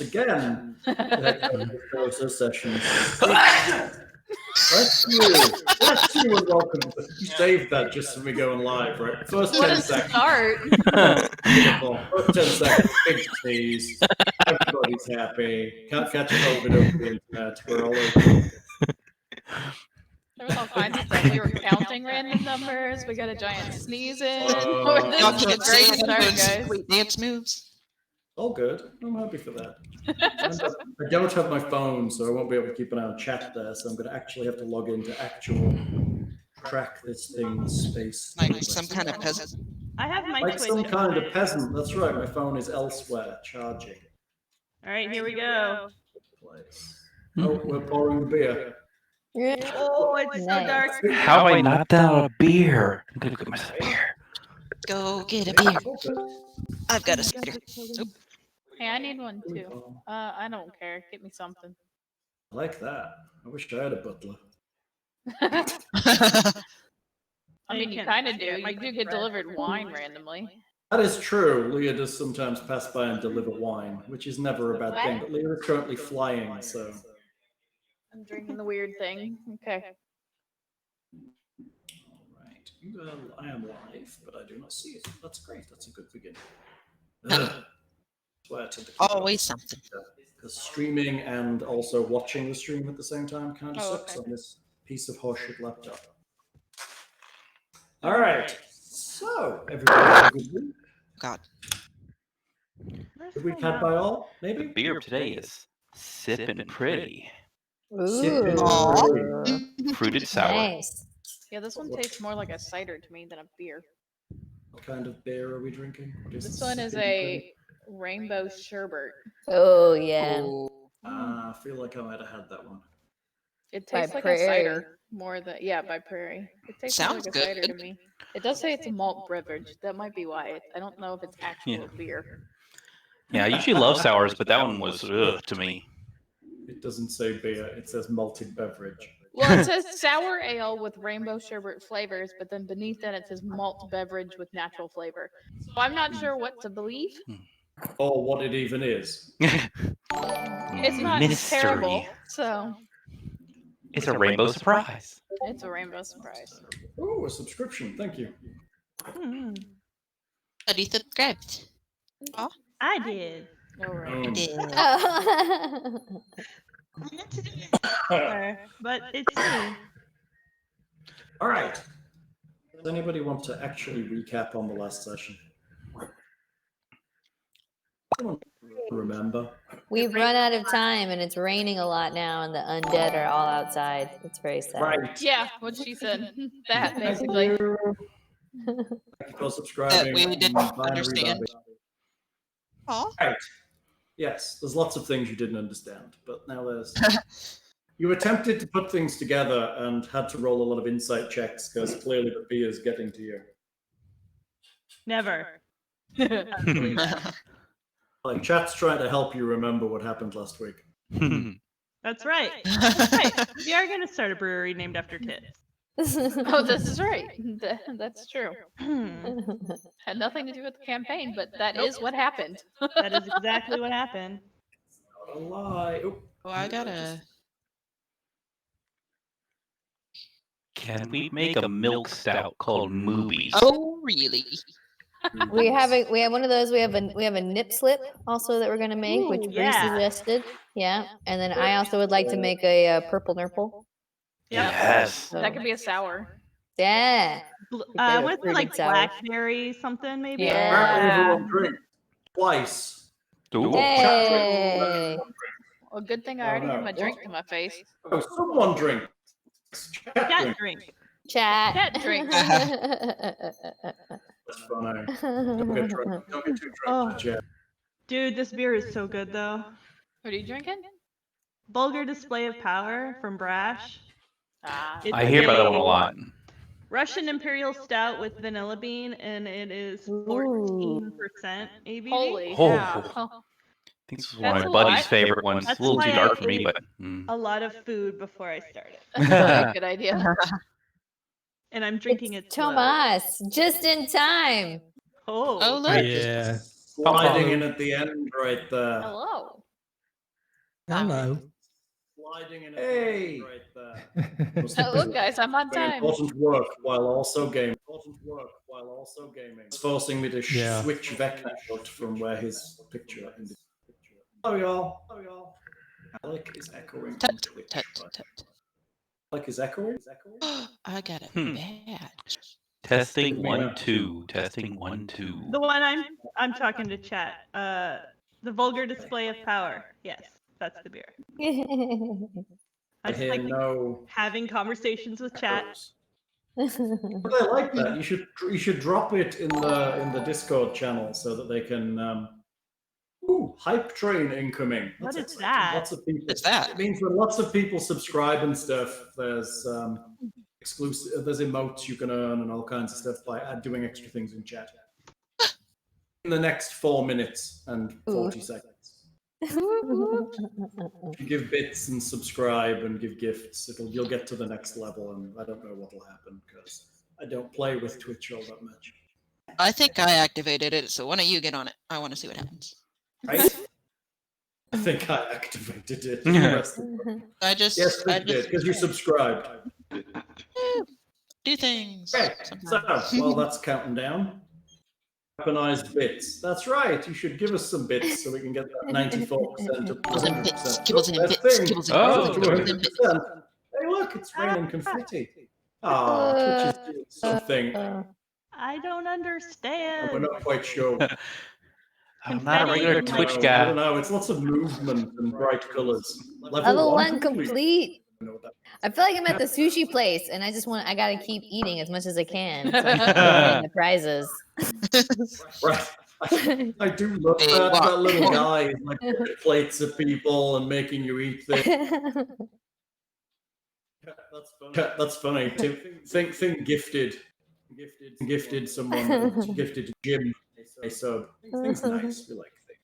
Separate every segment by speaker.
Speaker 1: again. Hexad sessions. Bless you and welcome. You saved that just for me going live, right? First 10 seconds.
Speaker 2: Start.
Speaker 1: First 10 seconds, big tease. Everybody's happy. Can't catch COVID over the internet. We're all okay.
Speaker 2: There was all kinds of stuff. We were counting random numbers. We got a giant sneeze in. This is a great start, guys.
Speaker 3: Sweet dance moves.
Speaker 1: All good. I'm happy for that. I don't have my phone, so I won't be able to keep an eye on chat there. So I'm going to actually have to log into actual track this thing's space.
Speaker 3: Like some kind of peasant.
Speaker 4: I have my
Speaker 1: Like
Speaker 4: Twitch
Speaker 1: some kind
Speaker 4: on.
Speaker 1: of peasant. That's right. My phone is elsewhere charging.
Speaker 4: All right, here we go.
Speaker 1: Oh, we're pouring beer.
Speaker 4: Oh, it's so dark.
Speaker 5: How have I not done a beer? I'm gonna get myself a beer.
Speaker 3: Go get a beer. I've got a spider. Oop.
Speaker 2: Hey, I need one too. I don't care. Get me something.
Speaker 1: I like that. I wish I had a butler.
Speaker 2: I mean, you kind of do. You do get delivered wine randomly.
Speaker 1: That is true. Leah does sometimes pass by and deliver wine, which is never a bad thing. But Leah is currently flying, so.
Speaker 2: I'm drinking the weird thing. Okay.
Speaker 1: All right. Well, I am live, but I do not see it. That's great. That's a good beginning. That's why I tend to
Speaker 3: Always something.
Speaker 1: Because streaming and also watching the stream at the same time kind of sucks
Speaker 2: okay.
Speaker 1: on this piece of horseshit laptop. All right. So, everybody have a good week.
Speaker 3: God.
Speaker 1: Good week had by all,
Speaker 5: The
Speaker 1: maybe?
Speaker 5: beer today is sippin' pretty.
Speaker 1: Sipping
Speaker 3: Aw.
Speaker 1: pretty.
Speaker 5: Fruited sour.
Speaker 6: Nice.
Speaker 2: Yeah, this one tastes more like a cider to me than a beer.
Speaker 1: What kind of beer are we drinking? What is
Speaker 2: This
Speaker 1: this?
Speaker 2: one is a rainbow sherbet.
Speaker 6: Oh yeah.
Speaker 1: I feel like I might have had that one.
Speaker 2: It
Speaker 6: By
Speaker 2: tastes like
Speaker 6: Prairie.
Speaker 2: a cider more than by Prairie. It tastes more
Speaker 3: Sounds
Speaker 2: like a cider
Speaker 3: good.
Speaker 2: to me. It does say it's a malt beverage. That might be why. I don't know if it's actual beer.
Speaker 5: Yeah, I usually love sours, but that one was ugh to me.
Speaker 1: It doesn't say beer, it says malted beverage.
Speaker 2: Well, it says sour ale with rainbow sherbet flavors, but then beneath that it says malt beverage with natural flavor. So I'm not sure what to believe.
Speaker 1: Or what it even is.
Speaker 2: It's not
Speaker 5: Mystery.
Speaker 2: terrible, so
Speaker 5: It's a rainbow surprise.
Speaker 2: it's a rainbow surprise.
Speaker 1: Oh, a subscription. Thank you.
Speaker 3: But he subscribed.
Speaker 4: I did.
Speaker 2: All right.
Speaker 3: Did.
Speaker 4: But it's me.
Speaker 1: All right. Does anybody want to actually recap on the last session? Anyone remember?
Speaker 6: We've run out of time and it's raining a lot now and the undead are all outside. It's very sad.
Speaker 1: Right.
Speaker 2: Yeah, what she said. That
Speaker 1: Thank
Speaker 2: basically.
Speaker 1: you. Thank you for subscribing.
Speaker 3: We didn't
Speaker 1: and buying
Speaker 3: understand.
Speaker 1: everybody.
Speaker 3: Aw.
Speaker 1: Right. Yes, there's lots of things you didn't understand, but now there's. You attempted to put things together and had to roll a lot of insight checks because clearly the beer is getting to you.
Speaker 4: Never.
Speaker 1: Like, chat's trying to help you remember what happened last week.
Speaker 4: That's right. That's right. We are going to start a brewery named after tits.
Speaker 2: Oh, this is right. That's true. Had nothing to do with the campaign, but that is what happened.
Speaker 4: That is exactly what happened.
Speaker 1: Not a lie. Oh,
Speaker 3: I gotta.
Speaker 5: Can we make a milk stout called Moobies?
Speaker 3: Oh, really?
Speaker 6: we have one of those. We have a nip slip also that we're gonna make, which Bree
Speaker 4: yeah.
Speaker 6: suggested. Yeah, and then I also would like to make a purple nurple.
Speaker 4: Yep.
Speaker 5: Yes.
Speaker 6: So,
Speaker 2: That could be a sour.
Speaker 6: yeah.
Speaker 4: What's it,
Speaker 6: Fruited
Speaker 4: like
Speaker 6: sour.
Speaker 4: blackberry something maybe?
Speaker 1: apparently
Speaker 2: Yeah.
Speaker 1: everyone drink twice.
Speaker 5: Ooh.
Speaker 6: Hey.
Speaker 2: Well, good thing I already had my drink to my face.
Speaker 1: Oh, someone drink.
Speaker 4: Cat drink.
Speaker 6: Chat.
Speaker 2: Cat drink.
Speaker 1: That's funny. Don't get drunk. Don't get too drunk.
Speaker 4: Oh.
Speaker 1: Chat.
Speaker 4: Dude, this beer is so good though.
Speaker 2: What are you drinking?
Speaker 4: Vulgar Display of Power from Brash.
Speaker 2: Ah.
Speaker 4: It's
Speaker 5: I hear about that
Speaker 4: a
Speaker 5: one a lot.
Speaker 4: Russian Imperial Stout with vanilla bean, and it is 14% ABV.
Speaker 2: Holy.
Speaker 5: Oh.
Speaker 2: Yeah. Oh,
Speaker 5: I think this is one
Speaker 2: That's
Speaker 5: of
Speaker 2: a
Speaker 5: my buddy's
Speaker 2: lot.
Speaker 5: favorite ones.
Speaker 4: That's
Speaker 5: It's a little
Speaker 4: why
Speaker 5: too
Speaker 4: I
Speaker 5: dark for me,
Speaker 4: ate
Speaker 5: but
Speaker 4: a lot of food before I started.
Speaker 2: that's probably a good idea.
Speaker 4: And I'm drinking it slow.
Speaker 6: Tomas, just in time.
Speaker 3: Oh,
Speaker 4: Oh,
Speaker 3: look.
Speaker 7: Yeah.
Speaker 1: Sliding in at the end right there.
Speaker 2: Hello.
Speaker 7: Hello.
Speaker 1: Sliding in hey! Right there.
Speaker 2: Oh, look, guys, I'm on
Speaker 1: Doing
Speaker 2: time.
Speaker 1: important work while also gaming. It's forcing me to
Speaker 7: Yeah.
Speaker 1: switch vector from where his picture ended. Hello, y'all. Hello, y'all. Alec is echoing
Speaker 3: Tut,
Speaker 1: on Twitch.
Speaker 3: tut,
Speaker 1: but-
Speaker 3: tut.
Speaker 1: Alec is echoing?
Speaker 3: I got a
Speaker 5: Hmm.
Speaker 3: badge.
Speaker 5: Testing 1 2. Testing 1 2.
Speaker 4: The one I'm talking to chat. The vulgar display of power. Yes, that's the beer. I just
Speaker 1: hear
Speaker 4: like
Speaker 1: no
Speaker 4: having conversations with chat.
Speaker 1: echoes. But I like that. You should drop it in the Discord channel so that they can. Ooh, hype train incoming.
Speaker 4: What
Speaker 1: That's
Speaker 4: is
Speaker 1: exciting.
Speaker 4: that?
Speaker 1: Lots of people.
Speaker 3: What's that?
Speaker 1: It means when lots of people subscribe and stuff, there's exclusive. There's emotes you can earn and all kinds of stuff by doing extra things in chat. In the next 4 minutes and 40 seconds. If you give bits and subscribe and give gifts, you'll get to the next level, and I don't know what'll happen because I don't play with Twitch all that much.
Speaker 3: I think I activated it, so one of you get on it. I want to see what happens.
Speaker 1: Right? I think I activated it. The rest of them.
Speaker 3: I just,
Speaker 1: Yes,
Speaker 3: I
Speaker 1: you did,
Speaker 3: just
Speaker 1: because you subscribed.
Speaker 3: do things.
Speaker 1: Okay,
Speaker 3: sometimes.
Speaker 1: so while that's counting down, weaponized bits. That's right. You should give us some bits so we can get that 94% to
Speaker 3: Kibbles and bits,
Speaker 1: 100%.
Speaker 3: kibbles and
Speaker 1: That
Speaker 3: bits,
Speaker 1: thing.
Speaker 3: kibbles and
Speaker 5: Oh.
Speaker 3: bits, kibbles and bits.
Speaker 1: 100%. Hey, look, it's raining confetti. Ah, Twitch is doing something,
Speaker 4: I don't
Speaker 1: and we're
Speaker 4: understand.
Speaker 1: not quite sure.
Speaker 5: I'm not a regular
Speaker 4: Confetti.
Speaker 5: Twitch
Speaker 1: I
Speaker 5: guy.
Speaker 1: don't know. It's lots of movement and bright colors.
Speaker 6: Level 1 complete.
Speaker 1: I know what that
Speaker 6: I feel like I'm at the sushi place and I gotta keep eating as much as I can. So I can win the prizes.
Speaker 1: Right. I do love
Speaker 3: Hey,
Speaker 1: that.
Speaker 3: what?
Speaker 1: That little guy is like putting plates of people and making you eat things. That's funny. Think gifted someone gifted Jim a sub. Thing's nice. We like things.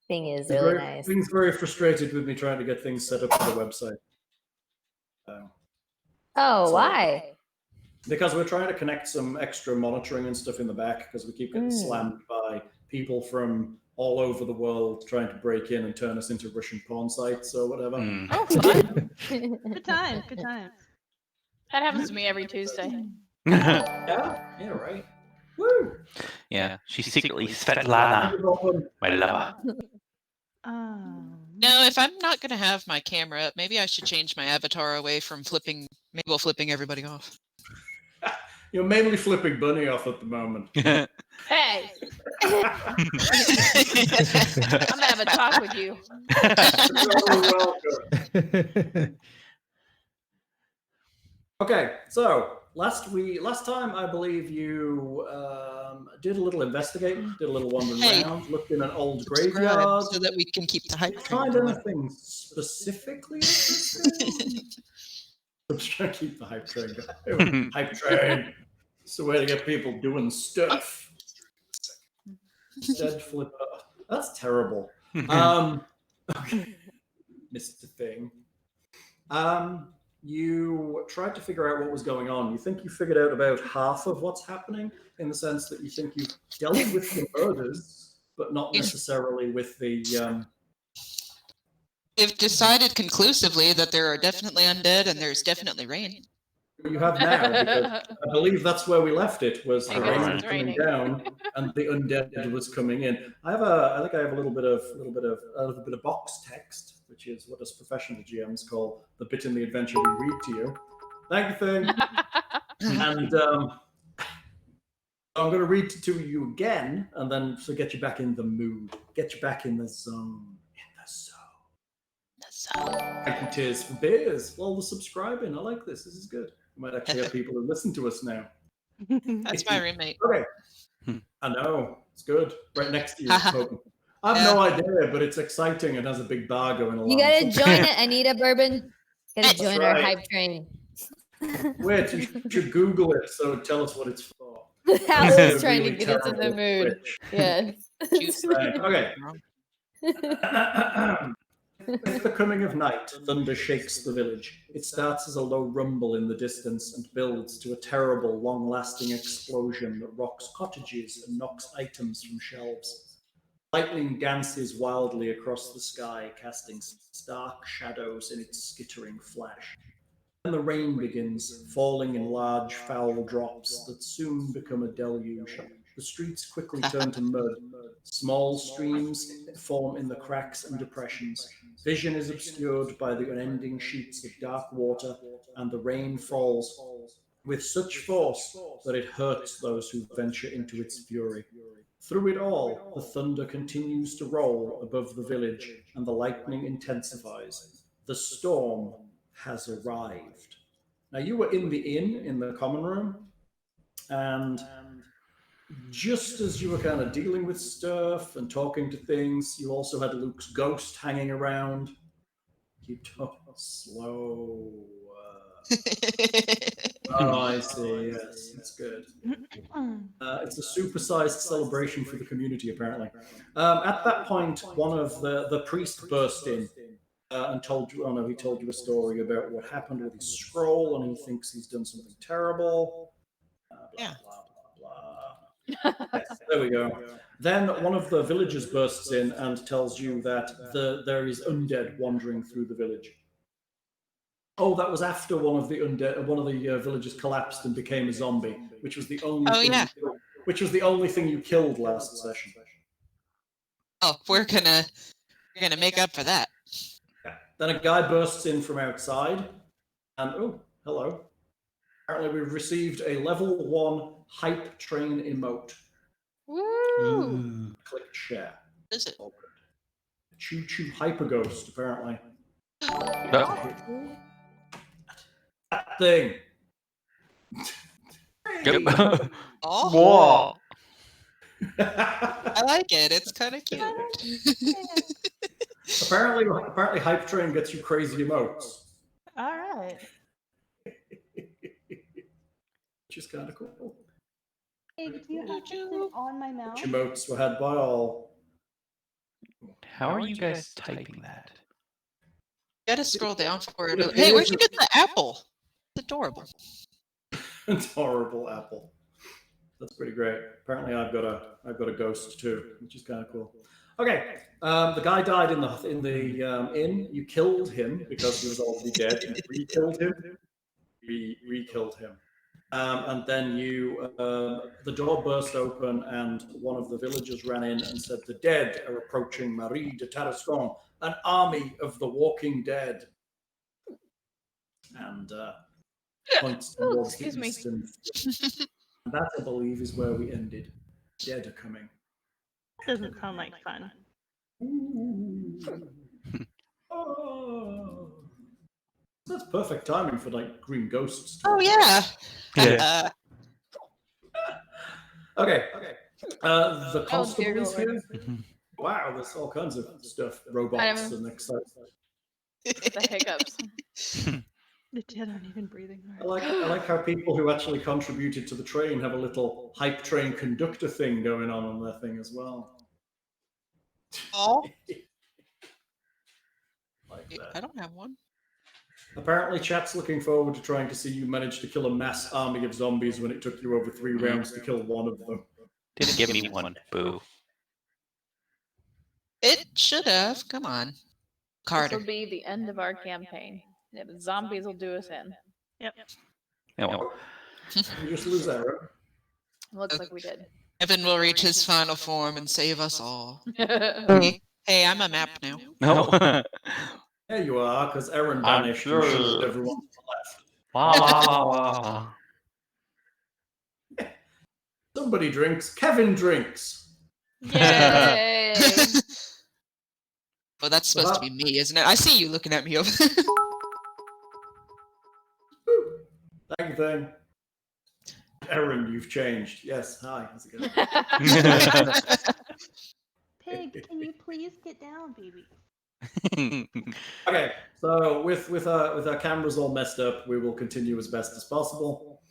Speaker 6: Thing is really nice.
Speaker 1: Thing's very frustrated with me trying to get things set up for the website.
Speaker 6: Oh,
Speaker 1: so-
Speaker 6: why?
Speaker 1: Because we're trying to connect some extra monitoring and stuff in the back because we keep getting slammed by people from all over the world trying to break in and turn us into Russian porn sites or whatever.
Speaker 5: Mm.
Speaker 2: Oh, fun.
Speaker 4: Good times, good times.
Speaker 2: That happens to me every Tuesday.
Speaker 1: Yeah, right. Woo!
Speaker 5: Yeah, she's secretly Svetlana, my lover.
Speaker 3: No, if I'm not gonna have my camera up, maybe I should change my avatar away from flipping everybody off.
Speaker 1: You're mainly flipping Bunny off at the moment.
Speaker 2: Hey, I'm gonna have a talk with you.
Speaker 1: You're welcome. Okay, so last time I believe you did a little investigating, did a little wandering
Speaker 3: Hey.
Speaker 1: around, looked in an old
Speaker 3: Subscribe
Speaker 1: graveyard.
Speaker 3: so that we can keep the hype train
Speaker 1: Find
Speaker 3: going.
Speaker 1: anything specifically interesting? I'm just trying to keep the hype train going. Hype train. It's the way to get people doing stuff. Instead, flip. That's terrible. Okay. Mr. Thing. You tried to figure out what was going on. You think you figured out about half of what's happening, in the sense that you think you've dealt with the murders, but not necessarily with the.
Speaker 3: We've decided conclusively that there are definitely undead and there's definitely rain.
Speaker 1: You have now, because I believe that's where we left it. Was the
Speaker 2: I guess
Speaker 1: rain
Speaker 2: it's
Speaker 1: coming
Speaker 2: raining.
Speaker 1: down and the undead was coming in. I think I have a little bit of box text, which is what us professional GMs call the bit in the adventure we read to you. Thank you, Thing. And I'm going to read it to you again, and then to get you back in the mood, get you back in the zone. Thank you, Tears for Beers. All the subscribing. I like this. This is good. We might actually have people who listen to us now.
Speaker 3: That's my roommate.
Speaker 1: Okay. I know. It's good. Right next to you. Smoking. I have no idea, but it's exciting and has a big bar going along.
Speaker 6: You gotta join it, Anita Bourbon. Gotta
Speaker 3: That's
Speaker 6: join our
Speaker 1: right.
Speaker 6: hype train.
Speaker 1: Wait, you should Google it so tell us what it's for.
Speaker 6: Hal
Speaker 1: It's
Speaker 6: is
Speaker 1: a
Speaker 6: trying
Speaker 1: really
Speaker 6: to get us in the
Speaker 1: terrible
Speaker 6: mood.
Speaker 1: Twitch.
Speaker 6: Yes.
Speaker 1: Right. Okay. With the coming of night, thunder shakes the village. It starts as a low rumble in the distance and builds to a terrible, long-lasting explosion that rocks cottages and knocks items from shelves. Lightning dances wildly across the sky, casting stark shadows in its skittering flash. Then the rain begins, falling in large, foul drops that soon become a deluge. The streets quickly turn to mud. Small streams form in the cracks and depressions. Vision is obscured by the unending sheets of dark water, and the rain falls with such force that it hurts those who venture into its fury. Through it all, the thunder continues to roll above the village, and the lightning intensifies. The storm has arrived. Now, you were in the inn, in the common room, and just as you were kind of dealing with stuff and talking to things, you also had Luke's ghost hanging around. You talk slow. Oh, I see. Yes, that's good. It's a supersized celebration for the community, apparently. At that point, one of the priest burst in and told you, he told you a story about what happened with his scroll, and he thinks he's done something terrible.
Speaker 3: Yeah.
Speaker 1: Yes, there we go. Then one of the villagers bursts in and tells you that there is undead wandering through the village. Oh, that was after one of the villagers collapsed and became a zombie, which was the only thing you killed last session.
Speaker 3: Oh, we're gonna make up for that.
Speaker 1: Yeah. Then a guy bursts in from outside, and oh, hello. Apparently, we've received a level 1 hype train emote.
Speaker 2: Woo!
Speaker 1: Click share.
Speaker 3: What is it?
Speaker 1: Choo choo hyper ghost, apparently. That thing.
Speaker 3: Oh,
Speaker 5: Whoa.
Speaker 3: I like it. It's kind of cute.
Speaker 1: apparently, hype train gets you crazy emotes,
Speaker 4: All right.
Speaker 1: which is kind of cool.
Speaker 4: Hey, do you have to on my mouth?
Speaker 1: Which emotes were had by all.
Speaker 5: How are you guys typing that?
Speaker 3: You gotta scroll down for it. Hey, where'd you get the apple? It's adorable.
Speaker 1: Adorable apple. That's pretty great. Apparently, I've got a ghost too, which is kind of cool. Okay, the guy died in the inn. You killed him because he was already dead. You re-killed him. Re-killed him. And then the door burst open, and one of the villagers ran in and said, "The dead are approaching Marie de Tarascon, an army of the walking dead." And points towards the east. And that, I believe, is where we ended. Dead are coming.
Speaker 4: Doesn't sound like fun.
Speaker 1: Oh. That's perfect timing for like green ghosts.
Speaker 3: Oh yeah.
Speaker 5: Yeah.
Speaker 1: Okay. The constable is
Speaker 2: dear
Speaker 1: here. Wow, there's all kinds of stuff. Robots and exciting.
Speaker 2: The hiccups.
Speaker 4: The dead aren't even breathing.
Speaker 1: I like how people who actually contributed to the train have a little hype train conductor thing going on their thing as well.
Speaker 3: Oh.
Speaker 1: Like that.
Speaker 3: I don't have one.
Speaker 1: Apparently, chat's looking forward to trying to see you manage to kill a mass army of zombies when it took you over 3 rounds to kill one of them.
Speaker 5: Didn't give me one. Boo.
Speaker 3: It should have. Come on,
Speaker 2: This
Speaker 3: Carter.
Speaker 2: will be the end of our campaign. Yeah, the zombies will do us in.
Speaker 4: Yep.
Speaker 5: No.
Speaker 1: You just lose Aaron.
Speaker 2: Looks like we did.
Speaker 3: Evan will reach his final form and save us all. Hey, I'm a map now.
Speaker 5: No.
Speaker 1: There you are, because Aaron
Speaker 5: I'm
Speaker 1: vanished
Speaker 5: sure.
Speaker 1: and showed everyone to the left.
Speaker 5: Wow.
Speaker 1: Somebody drinks. Kevin drinks.
Speaker 2: Yay!
Speaker 3: Well, that's supposed to be me, isn't it? I see you looking at me over there.
Speaker 1: Thank you, thing. Aaron, you've changed. Yes, hi. How's it going?
Speaker 4: Pig, can you please get down, baby?
Speaker 1: Okay, so with our cameras all messed up, we will continue as best as possible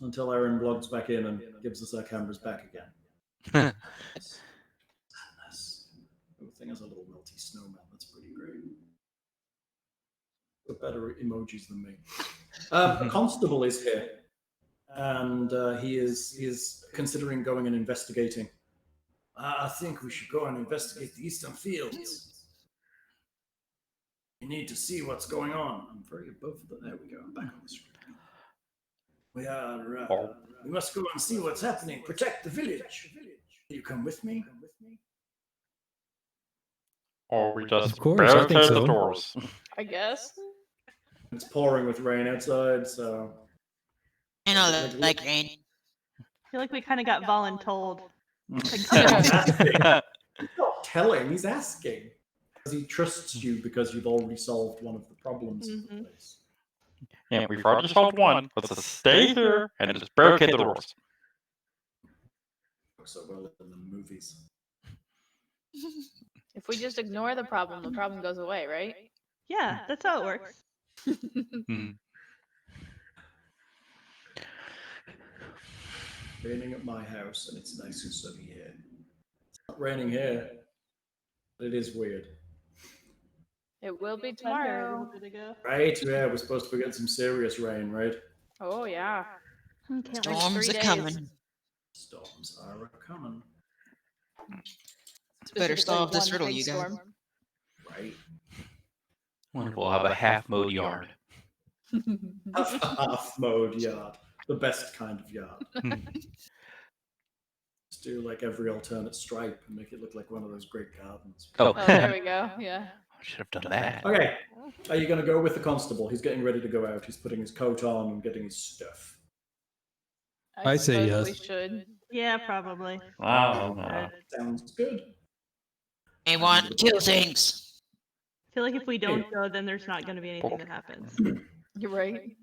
Speaker 1: until Aaron logs back in and gives us our cameras back again. Sadness. The thing has a little melty snowman. That's pretty great. Got better emojis than me. A constable is here, and he is considering going and investigating. I think we should go and investigate the eastern fields. We need to see what's going on. I'm very above the. There we go. I'm back on the screen. We are. We must go and see what's happening. Protect the village. Will you come with me?
Speaker 7: Or we just
Speaker 8: Of course, I think
Speaker 7: barricade
Speaker 8: so.
Speaker 7: the doors.
Speaker 2: I guess.
Speaker 1: It's pouring with rain outside, so.
Speaker 3: I know, like rain.
Speaker 4: I feel like we kind of got voluntold.
Speaker 1: He's not telling, he's asking. Because he trusts you because you've already solved one of the problems in the place.
Speaker 7: Yeah, we've already solved one. Let's just stay here and just barricade the doors.
Speaker 1: Works so well in the movies.
Speaker 2: If we just ignore the problem goes away, right?
Speaker 4: Yeah, that's how it works.
Speaker 1: Raining at my house, and it's nice and sunny here. It's not raining here, but it is weird.
Speaker 2: It will be
Speaker 4: Thunder a
Speaker 2: tomorrow.
Speaker 4: little bit ago.
Speaker 1: Right? Yeah, we're supposed to be getting some serious rain, right?
Speaker 2: Oh yeah.
Speaker 4: Okay,
Speaker 3: Storms
Speaker 2: 3
Speaker 3: are
Speaker 2: days.
Speaker 3: coming.
Speaker 1: Storms are coming.
Speaker 3: Better
Speaker 2: Specifically
Speaker 3: solve this
Speaker 2: one
Speaker 3: riddle,
Speaker 2: big
Speaker 3: you guys.
Speaker 2: storm.
Speaker 1: Right?
Speaker 5: We'll have a half-mode yard.
Speaker 1: Half mode yard. The best kind of yard. Just do like every alternate stripe and make it look like one of those great gardens.
Speaker 5: Oh,
Speaker 2: Oh, there we go. Yeah.
Speaker 5: I should have done that.
Speaker 1: Okay. Are you going to go with the constable? He's getting ready to go out. He's putting his coat on and getting his stuff.
Speaker 8: I say
Speaker 2: suppose
Speaker 8: yes.
Speaker 2: We should.
Speaker 4: Yeah, probably.
Speaker 1: Sounds good.
Speaker 3: They want to kill things.
Speaker 4: I feel like if we don't go, then there's not going to be anything that happens.
Speaker 2: You're right.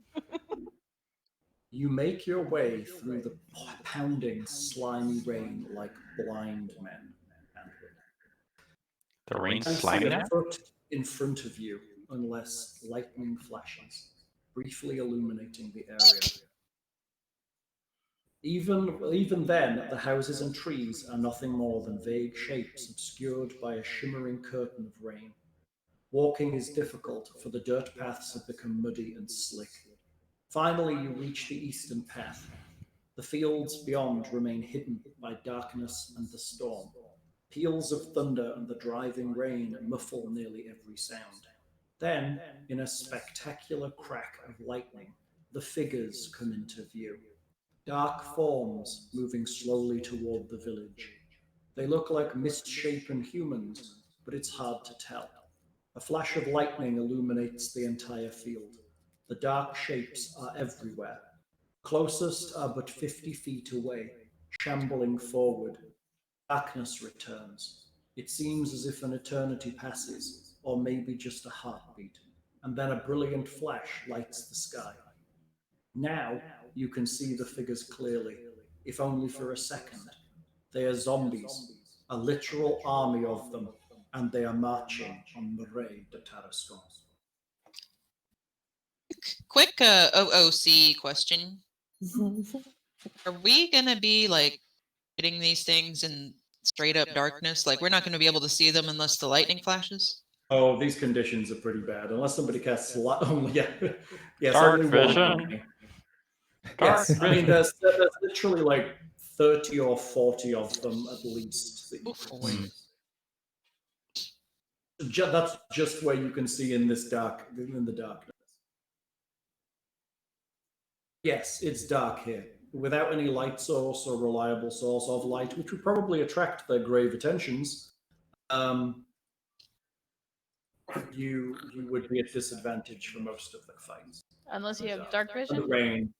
Speaker 1: You make your way through the pounding, slimy rain like blind men and women.
Speaker 7: The rain's
Speaker 1: And see
Speaker 7: slimy
Speaker 1: a
Speaker 7: now?
Speaker 1: foot in front of you, unless lightning flashes, briefly illuminating the area. Even then, the houses and trees are nothing more than vague shapes obscured by a shimmering curtain of rain. Walking is difficult, for the dirt paths have become muddy and slick. Finally, you reach the eastern path. The fields beyond remain hidden by darkness and the storm. Peals of thunder and the driving rain muffle nearly every sound. Then, in a spectacular crack of lightning, the figures come into view. Dark forms moving slowly toward the village. They look like misshapen humans, but it's hard to tell. A flash of lightning illuminates the entire field. The dark shapes are everywhere. Closest are but 50 feet away, shambling forward. Darkness returns. It seems as if an eternity passes, or maybe just a heartbeat, and then a brilliant flash lights the sky. Now you can see the figures clearly, if only for a second. They are zombies, a literal army of them, and they are marching on Marais de Tarascon.
Speaker 3: Quick OOC question. Are we going to be like hitting these things in straight up darkness? Like we're not going to be able to see them unless the lightning flashes?
Speaker 1: Oh, these conditions are pretty bad. Unless somebody casts yes,
Speaker 7: Dark
Speaker 1: only one
Speaker 7: vision.
Speaker 1: enemy. Yes, I mean there's literally like 30 or 40 of them at least. That you can see. That's just where you can see in the darkness. Yes, it's dark here. Without any light source or reliable source of light, which would probably attract their grave attentions, you would be at disadvantage for most of the fights.
Speaker 2: Unless you have dark
Speaker 1: And the
Speaker 2: vision.
Speaker 1: rain.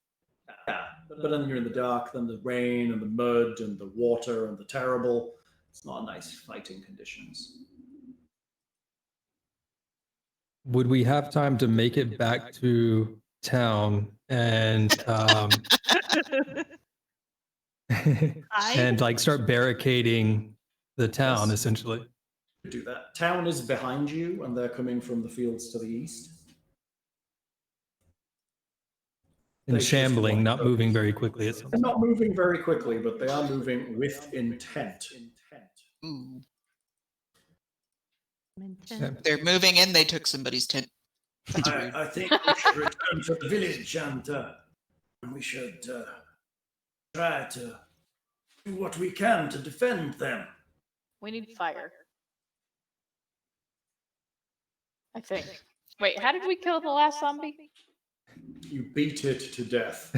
Speaker 1: Yeah, but then you're in the dark, then the rain and the mud and the water and the terrible. It's not nice fighting conditions.
Speaker 8: Would we have time to make it back to town and and like start barricading the town
Speaker 1: Yes.
Speaker 8: essentially?
Speaker 1: Do that. Town is behind you, and they're coming from the fields to the east.
Speaker 8: And
Speaker 1: They just
Speaker 8: shambling,
Speaker 1: want
Speaker 8: not
Speaker 1: to-
Speaker 8: moving very quickly. It sounds
Speaker 1: They're not moving very quickly, but they are moving with intent.
Speaker 3: Ooh.
Speaker 8: Yeah.
Speaker 3: They're moving and they took somebody's tent. That's rude.
Speaker 1: I think we should return to the village and we should try to do what we can to defend them.
Speaker 2: We need fire. I think. Wait, how did we kill the last zombie?
Speaker 1: You beat it to death.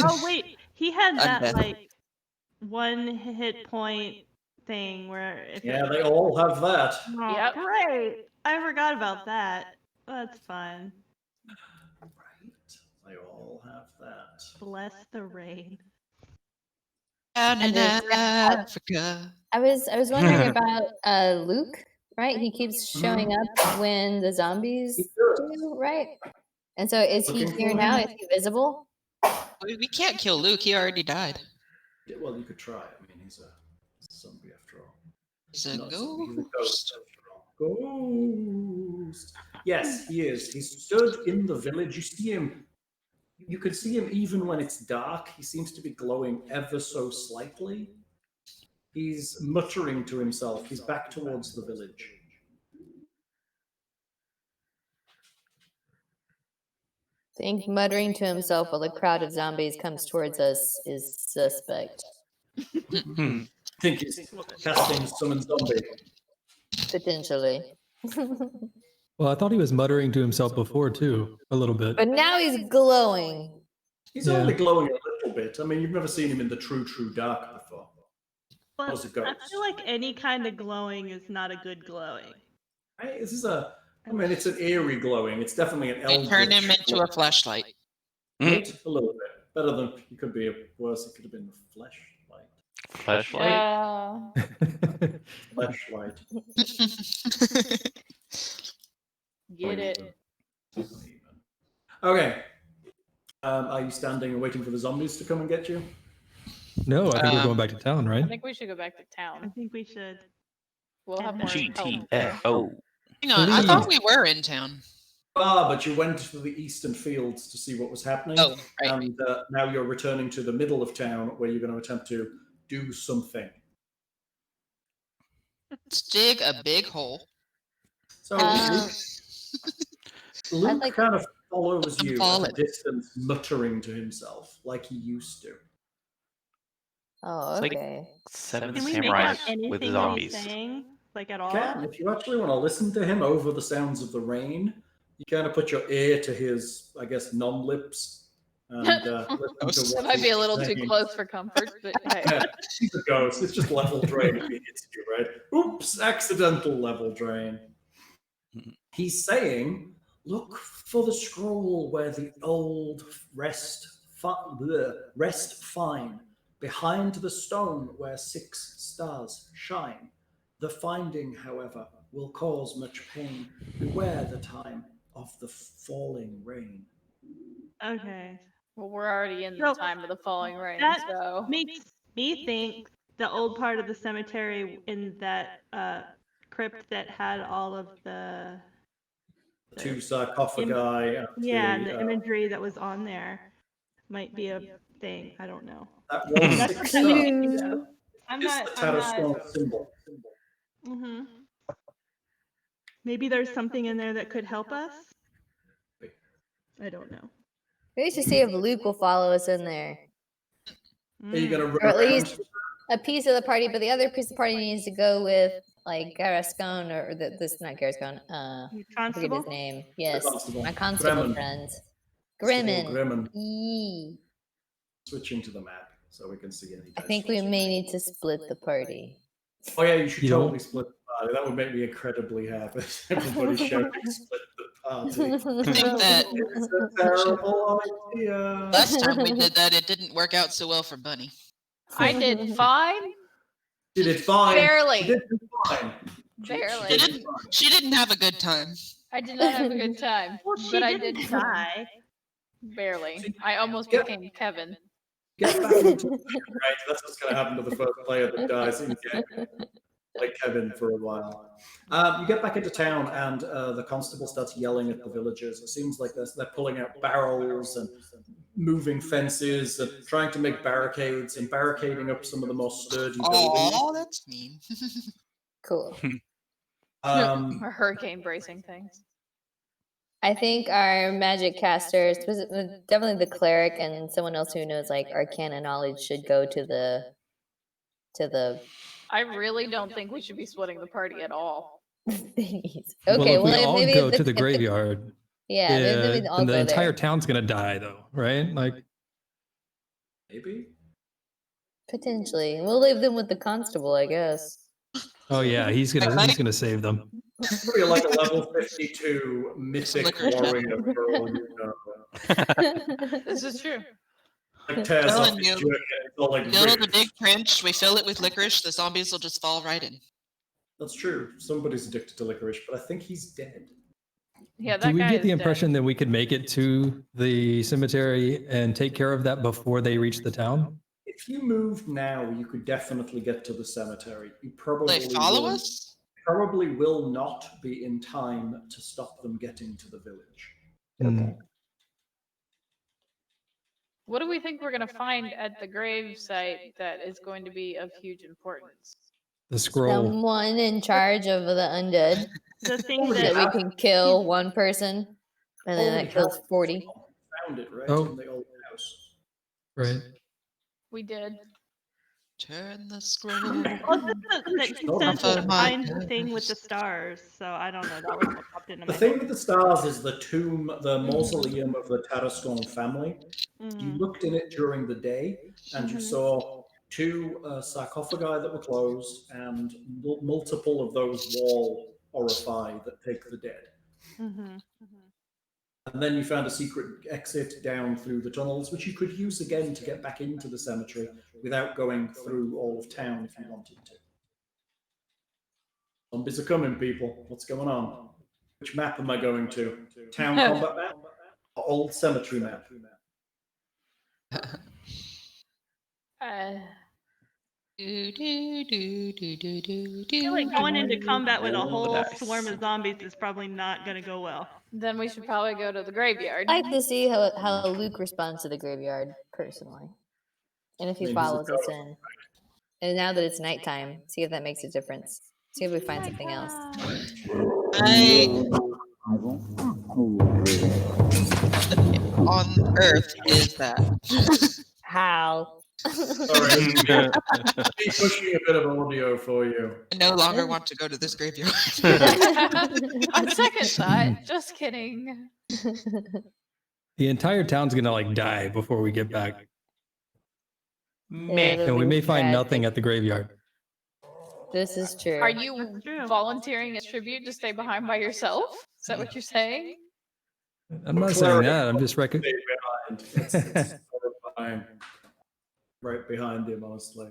Speaker 4: Oh wait, he had that
Speaker 3: Undeath.
Speaker 4: like 1 hit point thing where if
Speaker 1: Yeah, they all have that.
Speaker 4: Oh,
Speaker 2: Yep.
Speaker 4: great! I forgot about that. That's fun.
Speaker 1: Right. They all have that.
Speaker 4: Bless the rain.
Speaker 3: Down in
Speaker 6: And
Speaker 3: Africa.
Speaker 6: I was wondering about Luke, right? He keeps showing up when the zombies do, right? And so is he
Speaker 1: Looking
Speaker 6: here
Speaker 1: for
Speaker 6: now?
Speaker 1: him?
Speaker 6: Is he visible?
Speaker 3: We can't kill Luke. He already died.
Speaker 1: Yeah, well, you could try. I mean, he's a zombie after all.
Speaker 3: He's a
Speaker 1: Not a zombie, he's a
Speaker 3: ghost.
Speaker 1: after all. Ghost. Yes, he is. He stood in the village. You see him. You can see him even when it's dark. He seems to be glowing ever so slightly. He's muttering to himself. He's back towards the village.
Speaker 6: I think muttering to himself while a crowd of zombies comes towards us is suspect.
Speaker 1: I think he's casting summon zombie.
Speaker 6: Potentially.
Speaker 8: Well, I thought he was muttering to himself before too, a little bit.
Speaker 6: But now he's glowing.
Speaker 1: He's
Speaker 8: Yeah.
Speaker 1: only glowing a little bit. I mean, you've never seen him in the true dark before.
Speaker 4: But
Speaker 1: How's it
Speaker 4: I
Speaker 1: going?
Speaker 4: feel like any kind of glowing is not a good glowing.
Speaker 1: Right? This is a. I mean, it's an eerie glowing. It's definitely an
Speaker 3: They
Speaker 1: eldritch.
Speaker 3: turn him into a flashlight.
Speaker 1: Right? A little bit better than it could be. Worse, it could have been the flashlight.
Speaker 7: Flashlight.
Speaker 1: Flashlight.
Speaker 2: Get it.
Speaker 1: Okay. Are you standing and waiting for the zombies to come and get you?
Speaker 8: No, I think we're going back to town,
Speaker 2: I
Speaker 8: right?
Speaker 2: think we should go back to
Speaker 4: I
Speaker 2: town.
Speaker 4: think we should.
Speaker 2: We'll have more help.
Speaker 7: GTFO.
Speaker 3: Hang on, I thought we were in town.
Speaker 1: But you went to the eastern fields to see what was happening.
Speaker 3: Oh, right.
Speaker 1: And now you're returning to the middle of town where you're going to attempt to do something.
Speaker 3: Let's dig a big hole.
Speaker 1: So
Speaker 6: Um,
Speaker 1: Luke
Speaker 6: like-
Speaker 1: kind of follows you at
Speaker 3: Fallen.
Speaker 1: a distance, muttering to himself like he used to.
Speaker 6: Oh,
Speaker 5: It's like-
Speaker 6: okay.
Speaker 5: Seven
Speaker 4: Can we make out
Speaker 5: samurais
Speaker 4: anything
Speaker 5: with
Speaker 4: that he's
Speaker 5: zombies.
Speaker 4: saying? Like at all?
Speaker 1: Can, if you actually want to listen to him over the sounds of the rain, you kind of put your ear to his, I guess, non-lips. And listen to
Speaker 2: That
Speaker 1: what
Speaker 2: might be a
Speaker 1: he's
Speaker 2: little too
Speaker 1: saying.
Speaker 2: close for comfort, but hey.
Speaker 1: Yeah, he's a ghost. It's just level drain if he hits you, right? Oops, accidental level drain. He's saying, look for the scroll where the old rest fine, behind the stone where 6 stars shine. The finding, however, will cause much pain. Beware the time of the falling rain.
Speaker 4: Okay.
Speaker 2: Well, we're already in the
Speaker 4: So,
Speaker 2: time of the falling rain,
Speaker 4: that
Speaker 2: so.
Speaker 4: Makes me think the old part of the cemetery in that crypt that had all of the
Speaker 1: 2 sarcophagi. and
Speaker 4: and
Speaker 1: the,
Speaker 4: the imagery that was on there might be a thing. I don't know.
Speaker 1: that was
Speaker 4: That's
Speaker 1: 6
Speaker 4: what
Speaker 1: stars.
Speaker 4: I'm thinking, though. I'm
Speaker 1: It's
Speaker 4: not.
Speaker 1: the
Speaker 4: I'm
Speaker 1: Tatterstone
Speaker 4: not.
Speaker 1: symbol.
Speaker 4: Mm-hmm. Maybe there's something in there that could help us. I don't know.
Speaker 6: We should see if Luke will follow us in there.
Speaker 1: Are you gonna run
Speaker 6: Or at
Speaker 1: around?
Speaker 6: least a piece of the party, but the other piece of the party needs to go with like Garascon or this not Garascon. I forget
Speaker 4: Constable?
Speaker 6: his name. Yes,
Speaker 1: Constable.
Speaker 6: my constable
Speaker 1: Gremlin.
Speaker 6: friends.
Speaker 1: Constable
Speaker 6: Grimmin.
Speaker 1: Grimmin.
Speaker 6: Yee.
Speaker 1: Switching to the map so we can see any.
Speaker 6: I think we may need to split the party.
Speaker 1: Oh yeah, you should
Speaker 8: You
Speaker 1: totally
Speaker 8: don't-
Speaker 1: split the party. That would make me incredibly happy. Everybody shouting split the party.
Speaker 3: I think that
Speaker 1: It's a terrible idea.
Speaker 3: last time we did that, it didn't work out so well for Bunny.
Speaker 2: I did fine.
Speaker 1: Did it fine?
Speaker 2: Barely.
Speaker 1: She did fine.
Speaker 2: Barely.
Speaker 3: She didn't have a good time.
Speaker 2: I did not have a good time.
Speaker 4: Well, she
Speaker 2: but I
Speaker 4: didn't
Speaker 2: did
Speaker 4: die.
Speaker 2: barely. I almost
Speaker 1: Yep.
Speaker 2: became Kevin.
Speaker 1: Get back into the game, right? That's what's going to happen to the first player that dies in the game. Like Kevin for a while. You get back into town, and the constable starts yelling at the villagers. It seems like they're pulling out barrels and moving fences and trying to make barricades and barricading up some of the more sturdy buildings.
Speaker 3: Oh, that's mean.
Speaker 6: Cool.
Speaker 2: Or hurricane bracing things.
Speaker 6: I think our magic casters, definitely the cleric and someone else who knows like arcana knowledge, should go to the
Speaker 2: I really don't think we should be splitting the party at all.
Speaker 6: Thingies.
Speaker 8: Well,
Speaker 6: Okay,
Speaker 8: if we all
Speaker 6: maybe
Speaker 8: go
Speaker 6: if
Speaker 8: to the
Speaker 6: if
Speaker 8: graveyard,
Speaker 6: yeah, maybe we all
Speaker 8: then the
Speaker 6: go
Speaker 8: entire
Speaker 6: there.
Speaker 8: town's gonna die, though, right? Like,
Speaker 1: Maybe.
Speaker 6: Potentially. We'll leave them with the constable, I guess.
Speaker 8: oh yeah, he's gonna save them.
Speaker 1: Probably like a level 52 mythic
Speaker 3: Licorice
Speaker 1: warrior girl, you know.
Speaker 2: This is true.
Speaker 1: Like tears off
Speaker 3: Telling
Speaker 1: his
Speaker 3: you.
Speaker 1: jacket, it's all like
Speaker 3: Build a
Speaker 1: ripped.
Speaker 3: big trench, we fill it with licorice, the zombies will just fall right in.
Speaker 1: That's true. Somebody's addicted to licorice, but I think he's dead.
Speaker 2: Yeah, that
Speaker 8: Do we
Speaker 2: guy
Speaker 8: get
Speaker 2: is
Speaker 8: the
Speaker 2: dead.
Speaker 8: impression that we could make it to the cemetery and take care of that before they reach the town?
Speaker 1: If you moved now, you could definitely get to the cemetery. You probably
Speaker 3: They follow
Speaker 1: will,
Speaker 3: us?
Speaker 1: probably will not be in time to stop them getting to the village.
Speaker 8: Mm.
Speaker 2: What do we think we're going to find at the grave site that is going to be of huge importance?
Speaker 8: The scroll.
Speaker 6: Someone in charge of the undead
Speaker 4: The thing
Speaker 6: that
Speaker 4: that
Speaker 6: we can kill one person, and then
Speaker 1: Already
Speaker 6: that kills
Speaker 1: have
Speaker 6: 40.
Speaker 1: Found it, right?
Speaker 8: Oh.
Speaker 1: In the old house.
Speaker 8: Right.
Speaker 2: We did.
Speaker 3: Turn the scroll.
Speaker 4: well, that he
Speaker 1: Not
Speaker 4: says
Speaker 3: on
Speaker 4: to
Speaker 3: my
Speaker 4: find the thing with the stars, so I don't know. That was what popped into
Speaker 1: The
Speaker 4: my
Speaker 1: thing
Speaker 4: head.
Speaker 1: with the stars is the tomb, the mausoleum of the Tarascon family. You
Speaker 4: Mhm.
Speaker 1: looked in it during the day, and you saw two sarcophagi that were closed and multiple of those wall orify that take the dead.
Speaker 4: Mhm.
Speaker 1: And then you found a secret exit down through the tunnels, which you could use again to get back into the cemetery without going through all of town if you wanted to. Zombies are coming, people. What's going on? Which map am I going to? Town combat map? Or old cemetery map?
Speaker 3: Do, do, do, do, do, do,
Speaker 4: I feel like
Speaker 3: do.
Speaker 4: going into combat with a whole
Speaker 5: Nice.
Speaker 4: swarm of zombies is probably not going to go well.
Speaker 2: Then we should probably go to the graveyard.
Speaker 6: I'd like to see how Luke responds to the graveyard, personally. And if he follows us in. And now that it's nighttime, see if that makes a difference. See if we find something else.
Speaker 3: On earth is that?
Speaker 6: How?
Speaker 1: Sorry, keep pushing a bit of audio for you.
Speaker 3: I no longer want to go to this graveyard.
Speaker 2: On second thought, just kidding.
Speaker 8: The entire town's gonna like die before we get back,
Speaker 6: It'll
Speaker 8: and we
Speaker 6: be
Speaker 8: may find
Speaker 6: tragic.
Speaker 8: nothing at the graveyard.
Speaker 6: This is true.
Speaker 2: Are you
Speaker 4: That's true.
Speaker 2: volunteering as tribute to stay behind by yourself? Is that what you're saying?
Speaker 8: I'm not saying that. I'm just
Speaker 1: Stay behind. It's horrifying. Right behind you, mostly.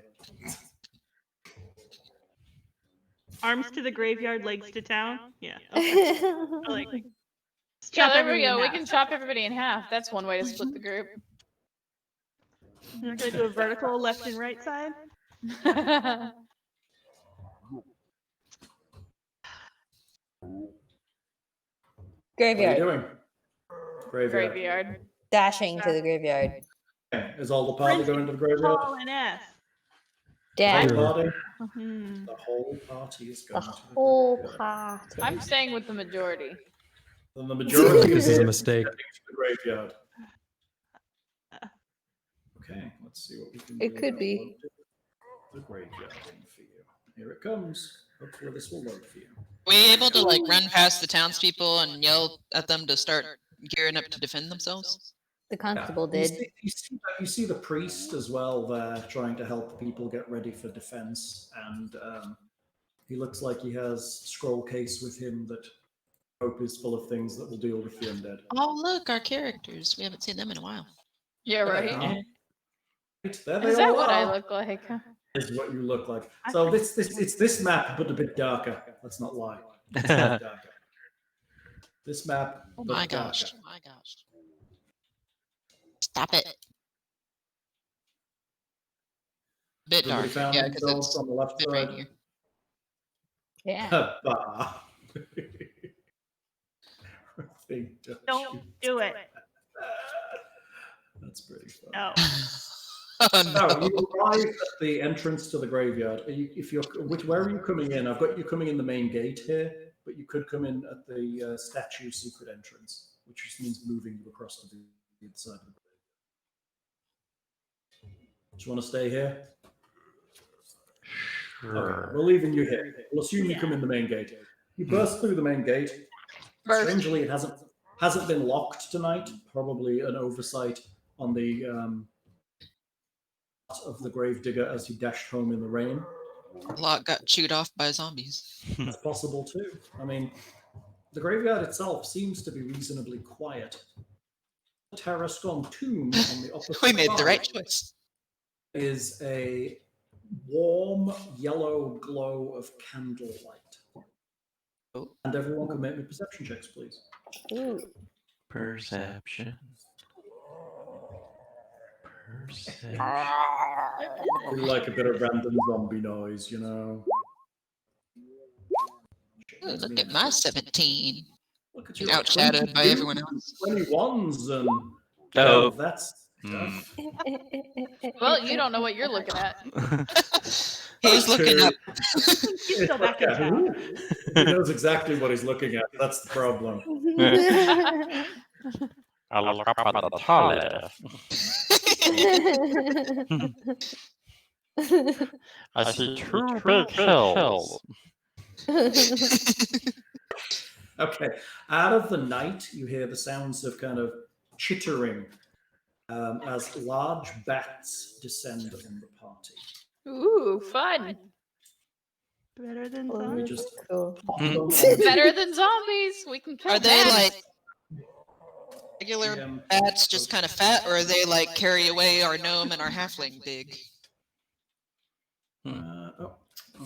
Speaker 4: Arms to the graveyard, legs to town. Yeah. Okay. Like,
Speaker 2: Yeah,
Speaker 4: chop
Speaker 2: there we
Speaker 4: everyone
Speaker 2: go.
Speaker 4: in
Speaker 2: We
Speaker 4: half.
Speaker 2: can chop everybody in half. That's one way to split the group.
Speaker 4: You're gonna do a vertical left and right side.
Speaker 1: What are you
Speaker 6: Graveyard.
Speaker 1: doing? Graveyard.
Speaker 2: Graveyard.
Speaker 6: Dashing to the graveyard.
Speaker 1: Okay. Is all the party going to the graveyard?
Speaker 4: Tall and S.
Speaker 6: Dash.
Speaker 1: The party?
Speaker 4: Mhm.
Speaker 1: The whole party is
Speaker 6: The
Speaker 1: going to the
Speaker 6: whole
Speaker 1: graveyard.
Speaker 6: party.
Speaker 2: I'm staying with the majority.
Speaker 1: Then the
Speaker 8: I
Speaker 1: majority
Speaker 8: think this is a
Speaker 1: heading
Speaker 8: mistake.
Speaker 1: to the graveyard. Okay, let's see what we can do.
Speaker 6: It could
Speaker 1: about
Speaker 6: be.
Speaker 1: the graveyard for you. Here it comes. Hopefully this will load for you.
Speaker 3: We able to like run past the townspeople and yell at them to start gearing up to defend themselves?
Speaker 6: The constable
Speaker 1: You
Speaker 6: did.
Speaker 1: you see the priest as well there trying to help people get ready for defense, and he looks like he has a scroll case with him that I hope is full of things that will deal with the undead.
Speaker 3: Oh look, our characters. We haven't seen them in a while.
Speaker 2: Yeah,
Speaker 1: There
Speaker 2: right.
Speaker 1: they are. Right, there they
Speaker 2: Is that
Speaker 1: all
Speaker 2: what I
Speaker 1: are.
Speaker 2: look like?
Speaker 1: Is what you look like. So it's this map, but a bit darker. Let's not lie. It's a bit darker. This map,
Speaker 3: Oh
Speaker 1: but
Speaker 3: my
Speaker 1: darker.
Speaker 3: gosh. Oh my gosh. Stop it. Bit
Speaker 1: Everybody
Speaker 3: dark.
Speaker 1: found
Speaker 3: Yeah, because
Speaker 1: themselves
Speaker 3: it's
Speaker 1: on the left
Speaker 3: a bit
Speaker 1: side.
Speaker 3: rainier.
Speaker 6: Yeah.
Speaker 1: Bah.
Speaker 4: Don't do it.
Speaker 1: That's pretty fun.
Speaker 4: No.
Speaker 3: Oh
Speaker 1: No,
Speaker 3: no.
Speaker 1: you arrive at the entrance to the graveyard. Where are you coming in? I've got you coming in the main gate here, but you could come in at the statue secret entrance, which just means moving you across to the other side of the graveyard. Do you want to stay here? Okay, we're leaving you here. We'll assume you come in the main gate. You burst through the main gate.
Speaker 2: Burst.
Speaker 1: Strangely, it hasn't been locked tonight. Probably an oversight on the of the gravedigger as he dashed home in the rain.
Speaker 3: A lot got chewed off by zombies.
Speaker 1: That's possible too. I mean, the graveyard itself seems to be reasonably quiet. The Tarascon tomb on the opposite
Speaker 3: We made the
Speaker 1: side
Speaker 3: right choice.
Speaker 1: is a warm yellow glow of candlelight.
Speaker 3: Oh.
Speaker 1: And everyone can make me perception checks, please.
Speaker 6: Ooh.
Speaker 5: Perception.
Speaker 1: We like a bit of random zombie noise, you know.
Speaker 3: Ooh, look at my 17.
Speaker 1: Look at you.
Speaker 3: Outshadowed by everyone else.
Speaker 1: 21s and
Speaker 5: Oh.
Speaker 1: that's tough.
Speaker 2: Well, you don't know what you're looking at.
Speaker 3: He's looking up.
Speaker 4: He's still back in town.
Speaker 1: He knows exactly what he's looking at. That's the problem.
Speaker 7: I'll look up at the toilet. I see two big hills.
Speaker 1: Okay. Out of the night, you hear the sounds of kind of chittering as large bats descend on the party.
Speaker 2: Ooh, fun.
Speaker 4: Better than
Speaker 1: We
Speaker 4: zombies.
Speaker 1: just
Speaker 6: Cool.
Speaker 2: Better than zombies. We can kill
Speaker 3: Are they
Speaker 2: bats.
Speaker 3: like regular bats, just kind of fat, or are they like carry away our gnome and our halfling big?
Speaker 1: Oh,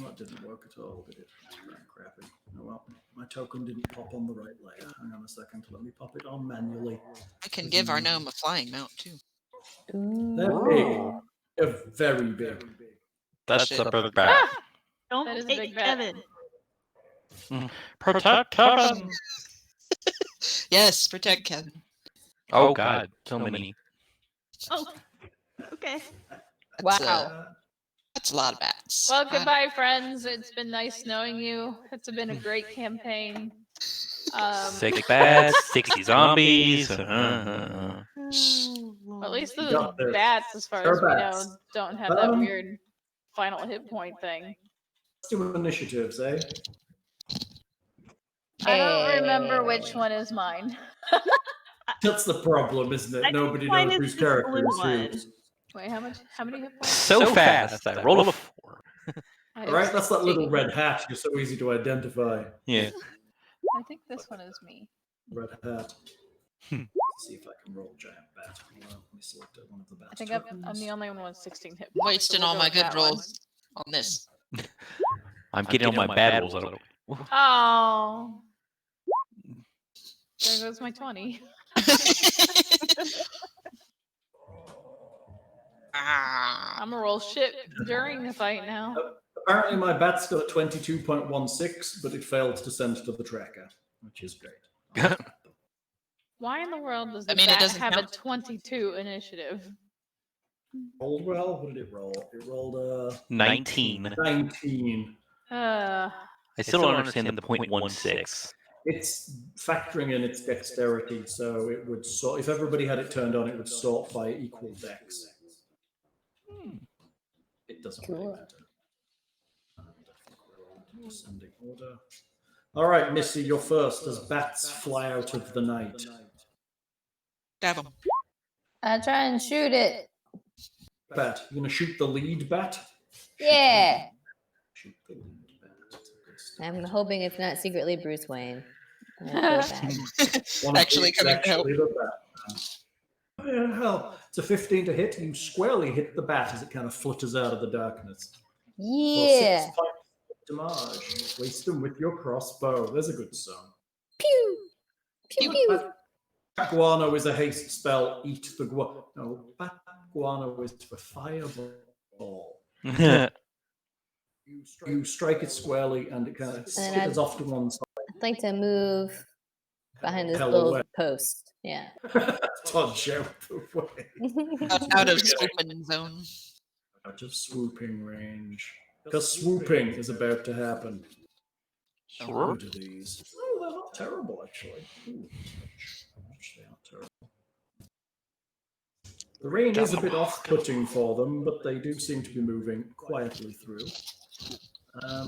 Speaker 1: that didn't work at all, did it? That's very crappy. Oh well, my token didn't pop on the right layer. Hang on a second. Let me pop it on manually.
Speaker 3: I can give our gnome a flying mount too.
Speaker 1: They're big. They're very big.
Speaker 7: That's
Speaker 3: Shit.
Speaker 7: a big bat.
Speaker 4: Don't
Speaker 2: That is a
Speaker 4: take
Speaker 2: big bat.
Speaker 4: Kevin.
Speaker 7: Protect Kevin.
Speaker 3: Yes, protect Kevin.
Speaker 5: Oh God, so many.
Speaker 4: Oh, okay.
Speaker 3: That's,
Speaker 6: Wow.
Speaker 3: that's a lot of bats.
Speaker 2: Well, goodbye, friends. It's been nice knowing you. It's been a great campaign.
Speaker 5: 6 bats, 60 zombies.
Speaker 2: At least the
Speaker 1: Got this.
Speaker 2: bats, as far
Speaker 1: They're
Speaker 2: as we know,
Speaker 1: bats.
Speaker 2: don't have that weird final hit point thing.
Speaker 1: Let's do initiatives, eh?
Speaker 2: I don't remember which one is mine.
Speaker 1: That's the problem, isn't it?
Speaker 4: I think
Speaker 1: Nobody
Speaker 4: mine
Speaker 1: knows
Speaker 4: is
Speaker 1: whose
Speaker 4: the
Speaker 1: character
Speaker 4: blue
Speaker 1: is
Speaker 4: one.
Speaker 1: whose.
Speaker 2: Wait, how many hit points?
Speaker 5: So fast. I roll a 4.
Speaker 2: I
Speaker 1: All right, that's that little
Speaker 2: 16.
Speaker 1: red hat. You're so easy to identify.
Speaker 5: Yeah.
Speaker 2: I think this one is me.
Speaker 1: Red hat. Let's see if I can roll giant bat. Well, let me select one of the bats.
Speaker 2: I think I'm the only one with 16 hit points.
Speaker 3: Wasting
Speaker 2: so we'll
Speaker 3: all
Speaker 2: go
Speaker 3: my
Speaker 2: with
Speaker 3: good
Speaker 2: that one.
Speaker 3: rolls on this.
Speaker 5: I'm getting all my bad rolls out of the way.
Speaker 2: Oh. There goes my 20. I'm gonna roll shit during the fight now.
Speaker 1: Apparently, my bat's got 22.16, but it failed to send to the tracker, which is great.
Speaker 2: Why in the world does the
Speaker 3: I mean, it
Speaker 2: bat
Speaker 3: doesn't
Speaker 2: have a
Speaker 3: count.
Speaker 2: 22 initiative?
Speaker 1: Rolled well. What did it roll? It rolled
Speaker 5: 19.
Speaker 1: 19.
Speaker 5: I still don't understand the 0.16.
Speaker 1: It's factoring in its dexterity, so it would sort. If everybody had it turned on, it would sort by equal dex. It doesn't really
Speaker 6: Cool.
Speaker 1: matter. Descending order. All right, Missy, you're first as bats fly out of the night.
Speaker 3: Stab him.
Speaker 6: I try and shoot it.
Speaker 1: Bat, you gonna shoot the lead bat?
Speaker 6: Yeah.
Speaker 1: Shoot the lead bat.
Speaker 6: I'm hoping it's not secretly Bruce Wayne. I feel bad.
Speaker 1: One of
Speaker 3: Actually
Speaker 1: these is
Speaker 3: coming to help.
Speaker 1: actually the bat. Yeah, hell, it's a 15 to hit. You squarely hit the bat as it kind of flutters out of the darkness.
Speaker 6: Yeah.
Speaker 1: 6 points of damage. Waste them with your crossbow. There's a good song.
Speaker 6: Pew. Pew pew.
Speaker 1: Guano is a haste spell. Eat the guano. No, guano is for fireball. You strike it squarely, and it kind of
Speaker 6: And
Speaker 1: skitters off to one side.
Speaker 6: I'd like to move behind this
Speaker 1: Hell
Speaker 6: little
Speaker 1: away.
Speaker 6: post. Yeah.
Speaker 1: Dodge out the way.
Speaker 3: Out of swooping zone.
Speaker 1: Out of swooping range. Because swooping is about to happen.
Speaker 7: Sure.
Speaker 1: Go to these. Oh, they're not terrible, actually. Ooh, ouch. Ouch, they aren't terrible. The rain is a bit off-putting for them, but they do seem to be moving quietly through.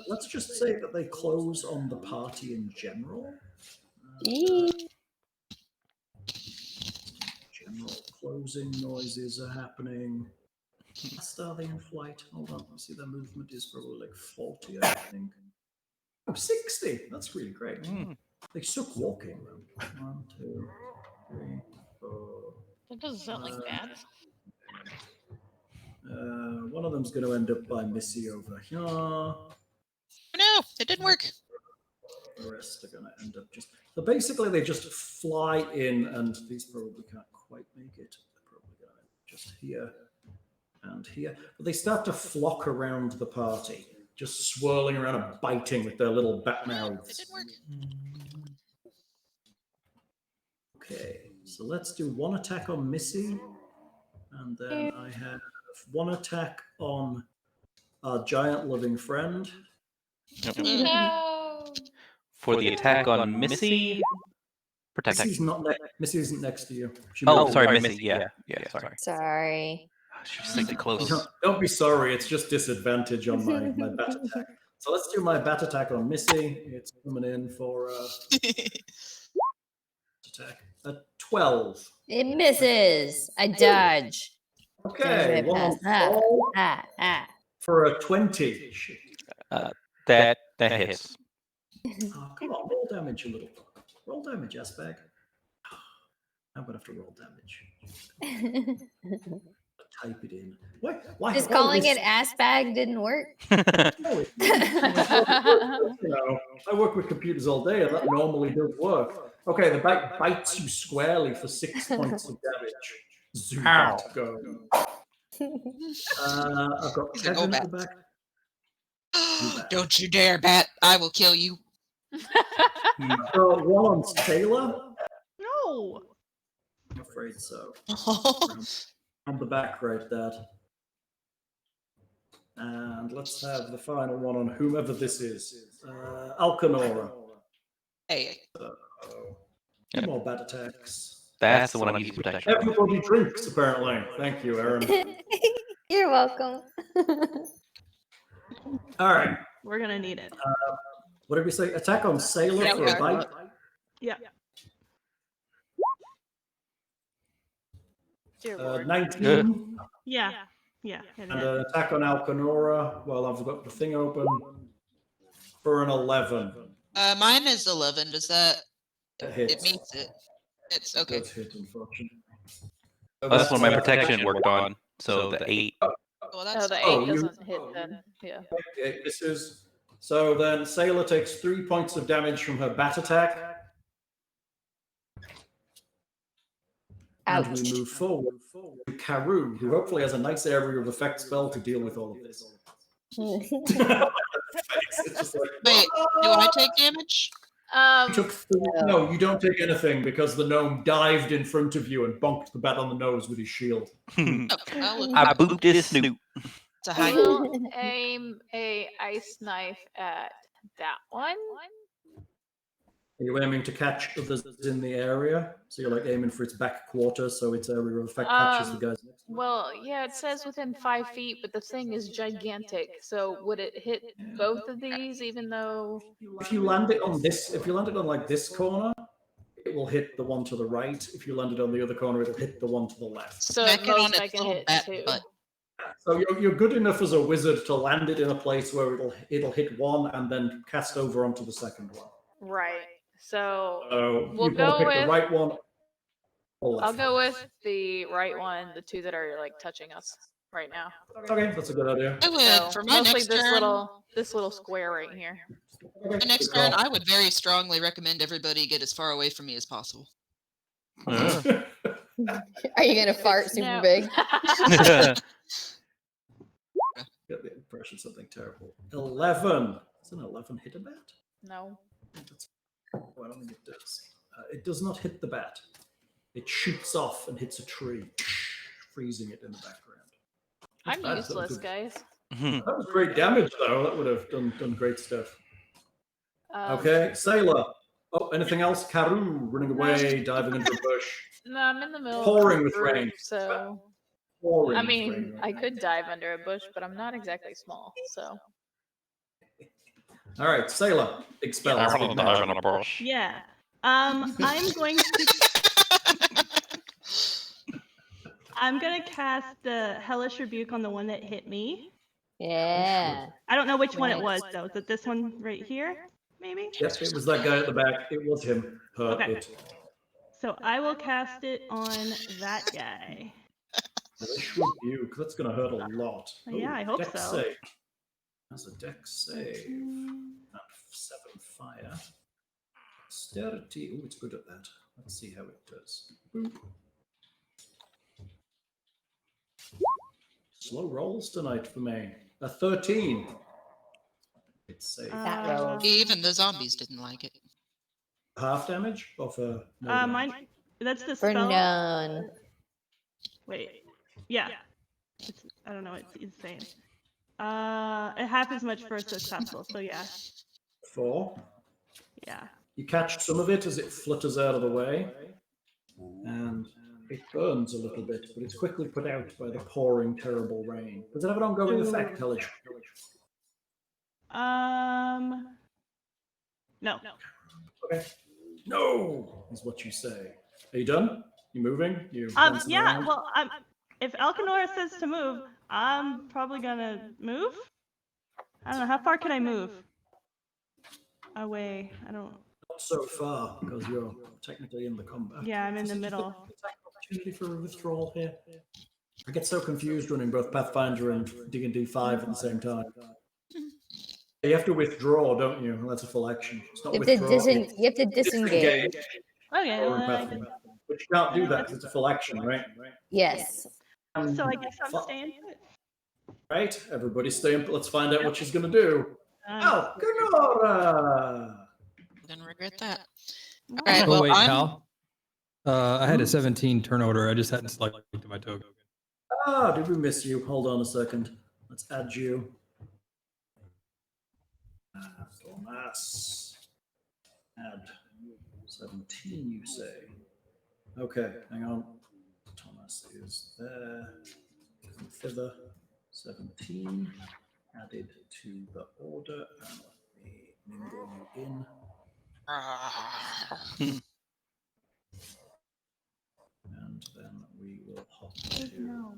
Speaker 1: Let's just say that they close on the party in general. General closing noises are happening. How fast are they in flight? Hold on, let's see, their movement is probably like 40, I think. Oh, 60! That's really great. They suck walking. 1, 2, 3, 4.
Speaker 2: That doesn't sound like bad.
Speaker 1: One of them's going to end up by Missy over here.
Speaker 3: Oh, no, it didn't work.
Speaker 1: The rest are going to end up just... So basically, they just fly in, and these probably can't quite make it. They're probably going to end just here and here. But they start to flock around the party, just swirling around and biting with their little bat mouths.
Speaker 3: It didn't work.
Speaker 1: Okay, so let's do one attack on Missy, and then I have one attack on our giant loving friend.
Speaker 2: No.
Speaker 5: For the attack on Missy, protect.
Speaker 1: Missy isn't next to you. She
Speaker 5: Oh,
Speaker 1: moved
Speaker 5: sorry,
Speaker 1: away.
Speaker 5: Missy. Yeah, sorry.
Speaker 6: Sorry.
Speaker 5: She's like close.
Speaker 1: Don't be sorry. It's just disadvantage on my bat attack. So let's do my bat attack on Missy. It's coming in for attack at 12.
Speaker 6: It misses. I dodge.
Speaker 1: Okay, one on for a 20. Shit.
Speaker 5: That hits.
Speaker 1: Oh, come on, roll damage, you little fuck. Roll damage, S-bag. I'm gonna have to roll damage. Type it in. Why?
Speaker 6: Just calling it ass bag didn't work.
Speaker 1: No, I work with computers all day, and that normally does work. Okay, the bite bites you squarely for 6 points of damage. Zoom bat, go. I've got Kevin at the back.
Speaker 3: Don't you dare, Bat. I will kill you.
Speaker 1: One on Seyla?
Speaker 4: No.
Speaker 1: I'm afraid so. On the back, right, Dad. And let's have the final one on whomever this is. Alekenora.
Speaker 3: Hey.
Speaker 1: Two more bad attacks.
Speaker 5: That's the one I'm using protection.
Speaker 1: Everybody drinks, apparently. Thank you, Aaron.
Speaker 6: You're welcome.
Speaker 1: All right.
Speaker 4: We're gonna need it.
Speaker 1: What did we say? Attack on Sailor for a bite?
Speaker 4: Yeah.
Speaker 1: 19.
Speaker 4: Yeah.
Speaker 1: And an attack on Alekenora. Well, I've got the thing open for an 11.
Speaker 3: Mine is 11. Does that...
Speaker 1: It
Speaker 3: It meets it. It's okay.
Speaker 1: It does hit, unfortunately.
Speaker 5: That's what my protection worked on. So the 8.
Speaker 3: Well, that's
Speaker 2: The 8
Speaker 1: Oh, you-
Speaker 2: doesn't hit then. Yeah.
Speaker 1: Okay, this is... So then Seyla takes 3 points of damage from her bat attack. And
Speaker 6: Ouch.
Speaker 1: we move forward to Karou, who hopefully has a nice area of effect spell to deal with all of this. It's just like,
Speaker 3: Wait, do I take damage?
Speaker 1: you took no, you don't take anything because the gnome dived in front of you and bonked the bat on the nose with his shield.
Speaker 3: Oh, well,
Speaker 5: I booped his snoot.
Speaker 3: it's a high.
Speaker 2: We'll aim a ice knife at that one.
Speaker 1: Are you aiming to catch others in the area? So you're like aiming for its back quarter, so its area of effect catches the guys next to it?
Speaker 2: Well, yeah, it says within 5 feet, but the thing is gigantic. So would it hit both of these, even though?
Speaker 1: If you land it on this, if you land it on like this corner, it will hit the one to the right. If you land it on the other corner, it'll hit the one to the left.
Speaker 2: So
Speaker 3: Smack
Speaker 2: at
Speaker 3: it on
Speaker 2: most I
Speaker 3: its
Speaker 2: can
Speaker 3: little
Speaker 2: hit
Speaker 3: bat
Speaker 2: 2.
Speaker 3: butt.
Speaker 1: So you're good enough as a wizard to land it in a place where it'll hit one and then cast over onto the second one.
Speaker 2: Right. So
Speaker 1: So
Speaker 2: We'll
Speaker 1: you've got to
Speaker 2: go
Speaker 1: pick
Speaker 2: with-
Speaker 1: the right one. Or left
Speaker 2: I'll go with the right one, the 2 that are like touching us right now.
Speaker 1: Okay, that's a good idea.
Speaker 3: I would,
Speaker 2: So
Speaker 3: for my
Speaker 2: mostly
Speaker 3: next
Speaker 2: this
Speaker 3: turn,
Speaker 2: little square right here.
Speaker 3: my next turn, I would very strongly recommend everybody get as far away from me as possible.
Speaker 6: Are you gonna fart super
Speaker 2: No.
Speaker 6: big?
Speaker 1: Get the impression something terrible. 11. Is an 11 hit a bat?
Speaker 2: No.
Speaker 1: Oh, I don't think it does. It does not hit the bat. It shoots off and hits a tree, freezing it in the background.
Speaker 2: I'm
Speaker 1: That's bad.
Speaker 2: useless, guys.
Speaker 1: That was great damage, though. That would have done great stuff. Okay, Seyla. Oh, anything else? Karou running away, diving into the bush.
Speaker 2: No, I'm in the middle.
Speaker 1: Pouring
Speaker 2: of
Speaker 1: with
Speaker 2: the group,
Speaker 1: rain.
Speaker 2: So
Speaker 1: pouring
Speaker 2: I mean,
Speaker 1: rain.
Speaker 2: I could dive under a bush, but I'm not exactly small, so.
Speaker 1: All right, Seyla, big spells.
Speaker 7: I
Speaker 1: big
Speaker 7: want to dive in
Speaker 1: magic.
Speaker 7: a bush.
Speaker 4: Yeah. I'm going to. I'm gonna cast the Hellish Rebuke on the one that hit me.
Speaker 6: Yeah.
Speaker 4: I don't know which one it
Speaker 6: Nice.
Speaker 4: was though. Is it this one right here? Maybe.
Speaker 1: Yep, it was that guy at the back. It was him.
Speaker 4: Okay.
Speaker 1: It.
Speaker 4: So I will cast it on that guy.
Speaker 1: Hellish Rebuke. That's going to hurt a lot.
Speaker 4: Yeah, I hope
Speaker 1: dex
Speaker 4: so.
Speaker 1: Save. That's a dex save. And 7 fire. Dexterity. Oh, it's good at that. Let's see how it does. Boop. Slow rolls tonight for me. A 13. It's safe.
Speaker 6: That roll.
Speaker 3: Even the zombies didn't like it.
Speaker 1: Half damage or for no damage?
Speaker 4: Mine. That's the
Speaker 6: For
Speaker 4: spell.
Speaker 6: none.
Speaker 4: Wait. Yeah. I don't know. It's insane. It half as much for a successful. So yeah.
Speaker 1: 4.
Speaker 4: Yeah.
Speaker 1: You catch some of it as it flutters out of the way, and it burns a little bit, but it's quickly put out by the pouring, terrible rain. Does it have an ongoing effect, Hellish?
Speaker 4: No.
Speaker 1: Okay. No, is what you say. Are you done? You moving? You dancing
Speaker 4: Yeah.
Speaker 1: around?
Speaker 4: Well, if Alekenora says to move, I'm probably gonna move. I don't know. How far can I move? Away. I don't.
Speaker 1: Not so far, because you're technically in the combat.
Speaker 4: Yeah, I'm in the
Speaker 1: Just
Speaker 4: middle.
Speaker 1: an opportunity for a withdrawal here. I get so confused running both Pathfinder and D&D 5 at the same time. You have to withdraw, don't you? That's a full action. It's not
Speaker 6: You have to,
Speaker 1: withdraw.
Speaker 6: you have to disengage.
Speaker 4: Okay.
Speaker 1: Or
Speaker 4: Well,
Speaker 1: in
Speaker 4: then I
Speaker 1: Pathfinder. But you can't do that 'cause it's a full action, right?
Speaker 6: Yes.
Speaker 4: so I guess I'm
Speaker 1: Fu-
Speaker 4: staying put.
Speaker 1: Right, everybody stay in. Let's find out what she's going to do. Alekenora!
Speaker 3: I'm gonna regret that.
Speaker 4: No.
Speaker 3: All right,
Speaker 8: Oh
Speaker 3: well,
Speaker 8: wait,
Speaker 3: I'm
Speaker 8: Hal. I had a 17 turn order. I just hadn't selected my token.
Speaker 1: Ah, did we miss you? Hold on a second. Let's add you. Tomas. Add 17, you say. Okay, hang on. Tomas is there. Thither. 17. Added to the order. And let me mingle you in. And then we will hop to.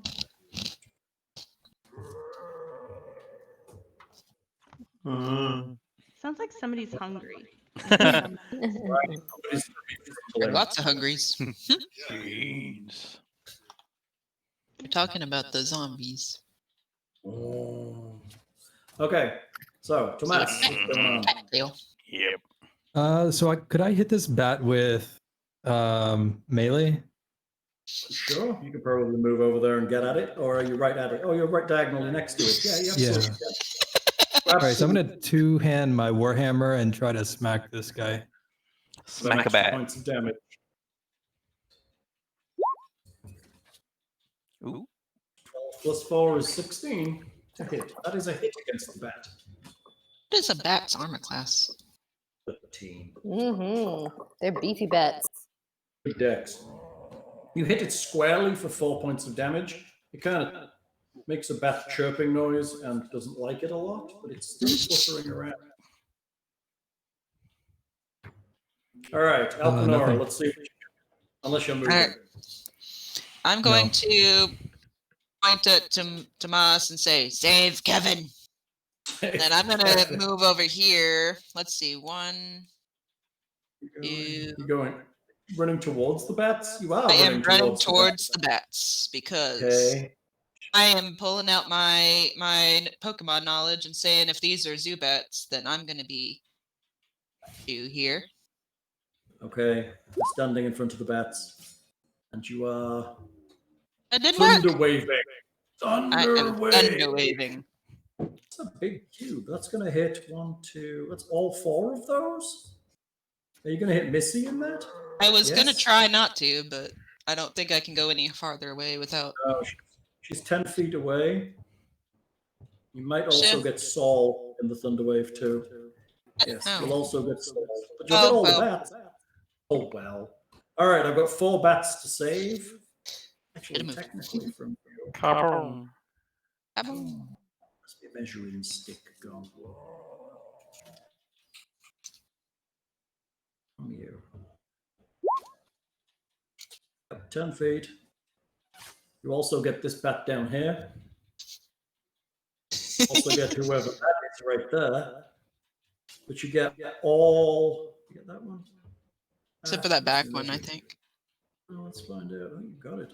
Speaker 4: Sounds like somebody's hungry.
Speaker 3: lots of hungries.
Speaker 5: Beans.
Speaker 3: We're talking about the zombies.
Speaker 1: Okay, so Tomas, what's going on?
Speaker 3: Deal.
Speaker 5: Yep.
Speaker 8: So could I hit this bat with melee?
Speaker 1: Sure, you could probably move over there and get at it, or are you right at it? Oh, you're right diagonally next to it. Yeah, you absolutely can.
Speaker 8: All right, so I'm gonna two-hand my warhammer and try to smack this guy.
Speaker 5: Smack a bat.
Speaker 1: Points of damage.
Speaker 5: Ooh.
Speaker 1: 12 plus 4 is 16 to hit. That is a hit against the bat.
Speaker 3: What is a bat's armor class?
Speaker 1: 13.
Speaker 6: They're beefy bats.
Speaker 1: Good dex. You hit it squarely for 4 points of damage. It kind of makes a bat chirping noise and doesn't like it a lot, but it's still fluttering around. All right, Alekenora,
Speaker 8: nothing.
Speaker 1: let's see. Unless you're moving.
Speaker 3: All right. I'm going
Speaker 8: No.
Speaker 3: to point at Tomas and say, "Save Kevin." Then I'm gonna move over here. Let's see, 1, 2.
Speaker 1: You're going running towards the bats? You are
Speaker 3: I am running
Speaker 1: towards
Speaker 3: towards
Speaker 1: the
Speaker 3: the bats because
Speaker 1: Okay.
Speaker 3: I am pulling out my Pokemon knowledge and saying if these are Zubats, then I'm gonna be here.
Speaker 1: Okay. You're standing in front of the bats. And you are
Speaker 3: It didn't work.
Speaker 1: thunder waving.
Speaker 3: I am
Speaker 1: Thunder
Speaker 3: thunder waving.
Speaker 1: That's a big cube. That's going to hit 1, 2. That's all 4 of those? Are you going to hit Missy in that?
Speaker 3: I was gonna
Speaker 1: Yes.
Speaker 3: try not to, but I don't think I can go any farther away without.
Speaker 1: Oh, she's 10 feet away. You might also
Speaker 3: Shit.
Speaker 1: get Saul in the thunder wave too. Yes,
Speaker 3: Oh.
Speaker 1: you'll also get Saul. But you'll get all
Speaker 3: well.
Speaker 1: the bats. Oh, well. All right, I've got 4 bats to save. Actually,
Speaker 3: Move.
Speaker 1: technically from
Speaker 7: Kaboom.
Speaker 3: Kaboom.
Speaker 1: Must be a measuring stick gone. From you. 10 feet. You also get this bat down here. Also get whoever that is right there. But you get all. You get that one?
Speaker 3: Except for that back one, I think.
Speaker 1: Oh, let's find out. Oh, you got it.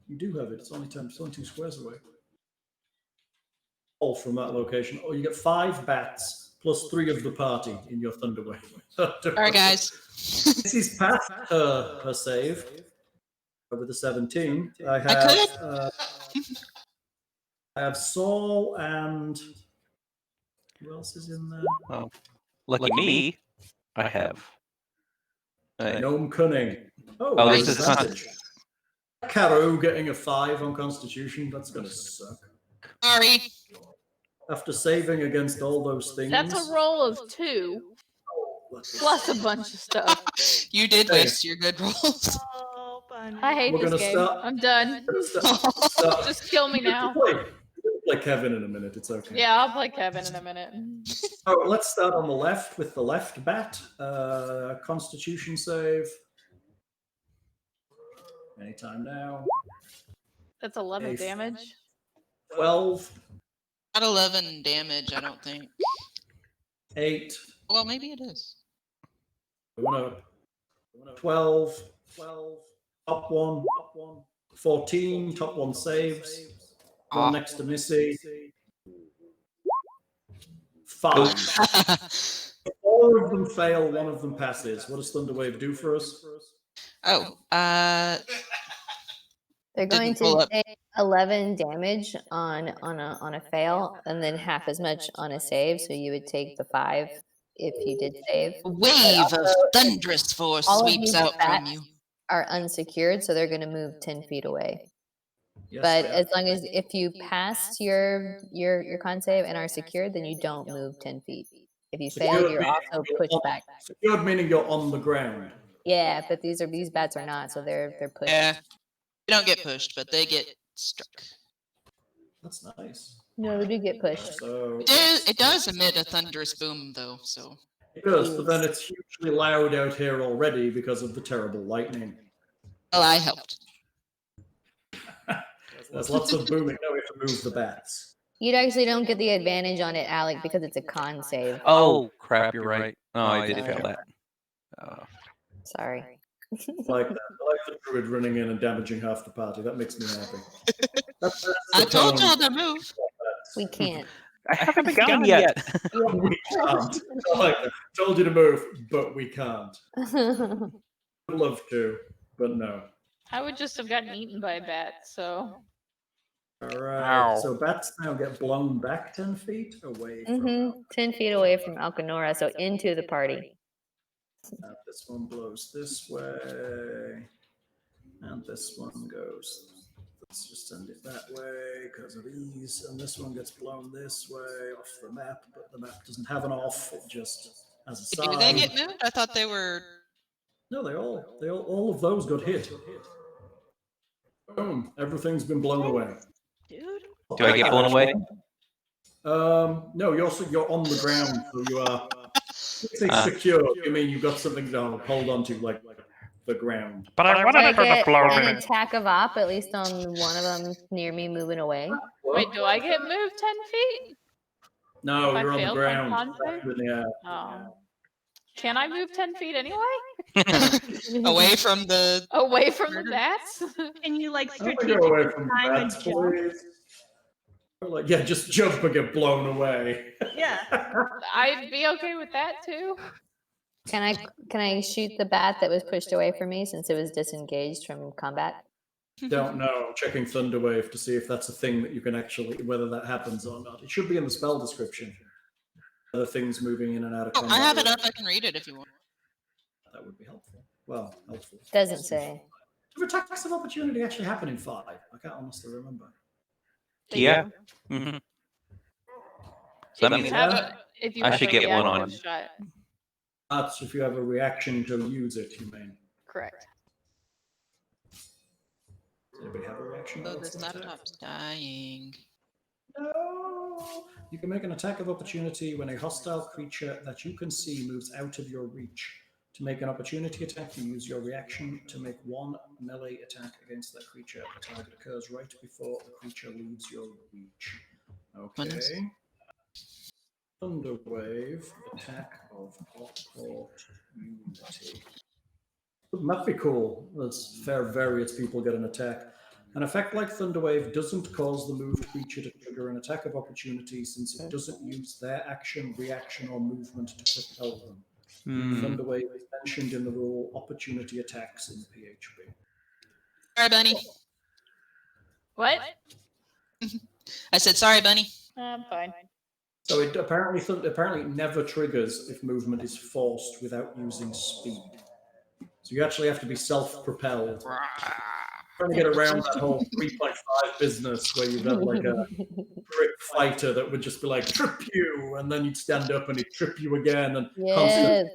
Speaker 1: You do have it. It's only 10. It's only 2 squares away. All from that location. Oh, you get 5 bats plus 3 of the party in your Thunderwave.
Speaker 3: All right, guys.
Speaker 1: This is past her save. Over the 17. I have Saul and who else is in there?
Speaker 5: Well, lucky me, I have.
Speaker 1: Gnome Cunning.
Speaker 5: Oh, this is
Speaker 1: Karou getting a 5 on Constitution. That's gonna suck.
Speaker 3: Sorry.
Speaker 1: After saving against all those things.
Speaker 2: That's a roll of 2 plus a bunch of stuff.
Speaker 3: You did waste your good rolls.
Speaker 4: Oh, Bunny.
Speaker 2: I hate
Speaker 1: We're
Speaker 2: this
Speaker 1: gonna
Speaker 2: game.
Speaker 1: start-
Speaker 2: I'm done.
Speaker 1: Start-
Speaker 2: Just kill me now.
Speaker 1: Play Kevin in a minute. It's okay.
Speaker 2: Yeah, I'll play Kevin in a minute.
Speaker 1: Oh, let's start on the left with the left bat. Constitution save. Anytime now.
Speaker 2: That's 11 damage.
Speaker 1: 12.
Speaker 3: Not 11 damage, I don't think.
Speaker 1: 8.
Speaker 3: Well, maybe it is.
Speaker 1: Going up. 12. Top one. 14. Top one saves. One next to Missy. 5. If 4 of them fail, 1 of them passes. What does Thunderwave do for us?
Speaker 3: Oh,
Speaker 6: They're going
Speaker 3: Didn't pull
Speaker 6: to
Speaker 3: up.
Speaker 6: take 11 damage on a fail, and then half as much on a save. So you would take the 5 if you did save.
Speaker 3: a wave of thunderous force
Speaker 6: all of
Speaker 3: sweeps
Speaker 6: these
Speaker 3: out from
Speaker 6: bats
Speaker 3: you.
Speaker 6: Are unsecured, so they're going to move 10 feet away.
Speaker 1: Yes,
Speaker 6: But
Speaker 1: ma'am.
Speaker 6: as long as if you pass your con save and are secured, then you don't move 10 feet. If you fail,
Speaker 1: Secured
Speaker 6: you're
Speaker 1: meaning
Speaker 6: also
Speaker 1: you're
Speaker 6: pushed
Speaker 1: on-
Speaker 6: back.
Speaker 1: Secured meaning you're on the ground.
Speaker 6: Yeah, but these bats are not, so they're pushed.
Speaker 3: Yeah. They don't get pushed, but they get struck.
Speaker 1: That's nice.
Speaker 6: No, they do get pushed.
Speaker 1: So
Speaker 3: It does emit a thunderous boom, though, so.
Speaker 1: it does, but then it's hugely loud out here already because of the terrible lightning.
Speaker 3: Well, I helped.
Speaker 1: There's lots of booming. Now we have to move the bats.
Speaker 6: You actually don't get the advantage on it, Alec, because it's a con save.
Speaker 5: Oh, crap, you're right. Oh, I did fail that.
Speaker 6: Sorry.
Speaker 1: Like that. I like the druid running in and damaging half the party. That makes me happy. That's
Speaker 3: I
Speaker 1: the
Speaker 3: told
Speaker 1: tone.
Speaker 3: y'all to move.
Speaker 6: We can't.
Speaker 5: I haven't begun yet.
Speaker 1: We can't. I like that. Told you to move, but we can't. I'd love to, but no.
Speaker 2: I would just have gotten eaten by a bat, so.
Speaker 1: All right.
Speaker 7: Ow.
Speaker 1: So bats now get blown back 10 feet away from
Speaker 6: 10 feet away from Alekenora, so into the party.
Speaker 1: This one blows this way, and this one goes. Let's just send it that way because of ease, and this one gets blown this way off the map, but the map doesn't have an off; it just has a side.
Speaker 3: Do they get moved? I thought they were.
Speaker 1: No, all of those got hit. Boom! Everything's been blown away.
Speaker 4: Dude.
Speaker 5: Do I get blown away?
Speaker 1: No, you're on the ground, so you are. Say secure. You mean you've got something to hold on to, like the ground.
Speaker 7: But I wanted
Speaker 6: I
Speaker 7: her to
Speaker 6: get
Speaker 7: blow
Speaker 6: an
Speaker 7: me.
Speaker 6: attack of op, at least on one of them near me moving away.
Speaker 2: Wait, do I get moved 10 feet?
Speaker 1: No,
Speaker 2: If I
Speaker 1: you're on the
Speaker 2: failed my
Speaker 1: ground.
Speaker 2: con save?
Speaker 1: In the air.
Speaker 2: Oh. Can I move 10 feet anyway?
Speaker 3: Away from the.
Speaker 2: Away from the bats?
Speaker 4: Can you like
Speaker 1: I don't wanna go away
Speaker 4: strategically
Speaker 1: from
Speaker 4: time and
Speaker 1: bats,
Speaker 4: jump?
Speaker 1: please. Like, yeah, just jump and get blown away.
Speaker 4: Yeah.
Speaker 2: I'd be okay with that too.
Speaker 6: Can I shoot the bat that was pushed away from me since it was disengaged from combat?
Speaker 1: Don't know. I'm checking Thunderwave to see if that's a thing that you can actually, whether that happens or not. It should be in the spell description. Other things moving in and out of
Speaker 3: Oh,
Speaker 1: combat.
Speaker 3: I have it up. I can read it if you want.
Speaker 1: That would be helpful. Well, helpful.
Speaker 6: Doesn't say.
Speaker 1: Did attacks of opportunity actually happen in 5? I can't honestly remember.
Speaker 5: Yeah. Mm-hmm. So that
Speaker 2: If you
Speaker 5: means
Speaker 2: have a, if you
Speaker 5: I
Speaker 2: have
Speaker 5: should
Speaker 2: a
Speaker 5: get one
Speaker 2: reactive
Speaker 5: on.
Speaker 2: shot.
Speaker 1: That's if you have a reaction to use it, you mean.
Speaker 2: Correct.
Speaker 1: So Anybody have a reaction?
Speaker 3: Oh,
Speaker 1: while it's
Speaker 3: this
Speaker 1: in attack?
Speaker 3: laptop's dying.
Speaker 1: No. You can make an attack of opportunity when a hostile creature that you can see moves out of your reach. To make an opportunity attack, you use your reaction to make one melee attack against that creature. The target occurs right before the creature leaves your reach. Okay. Thunderwave, attack of opportunity. Wouldn't that be cool? As various people get an attack. An effect like Thunderwave doesn't cause the moved creature to trigger an attack of opportunity since it doesn't use their action, reaction, or movement to propel them. Thunderwave is mentioned in the rule opportunity attacks in PHP.
Speaker 3: Sorry, Bunny.
Speaker 2: What?
Speaker 3: I said sorry, Bunny.
Speaker 2: I'm fine.
Speaker 1: So it apparently never triggers if movement is forced without using speed. So you actually have to be self-propelled. Trying to get around that whole 3.5 business where you've got like a grip fighter that would just be like, trip you, and then you'd stand up and he'd trip you again and constantly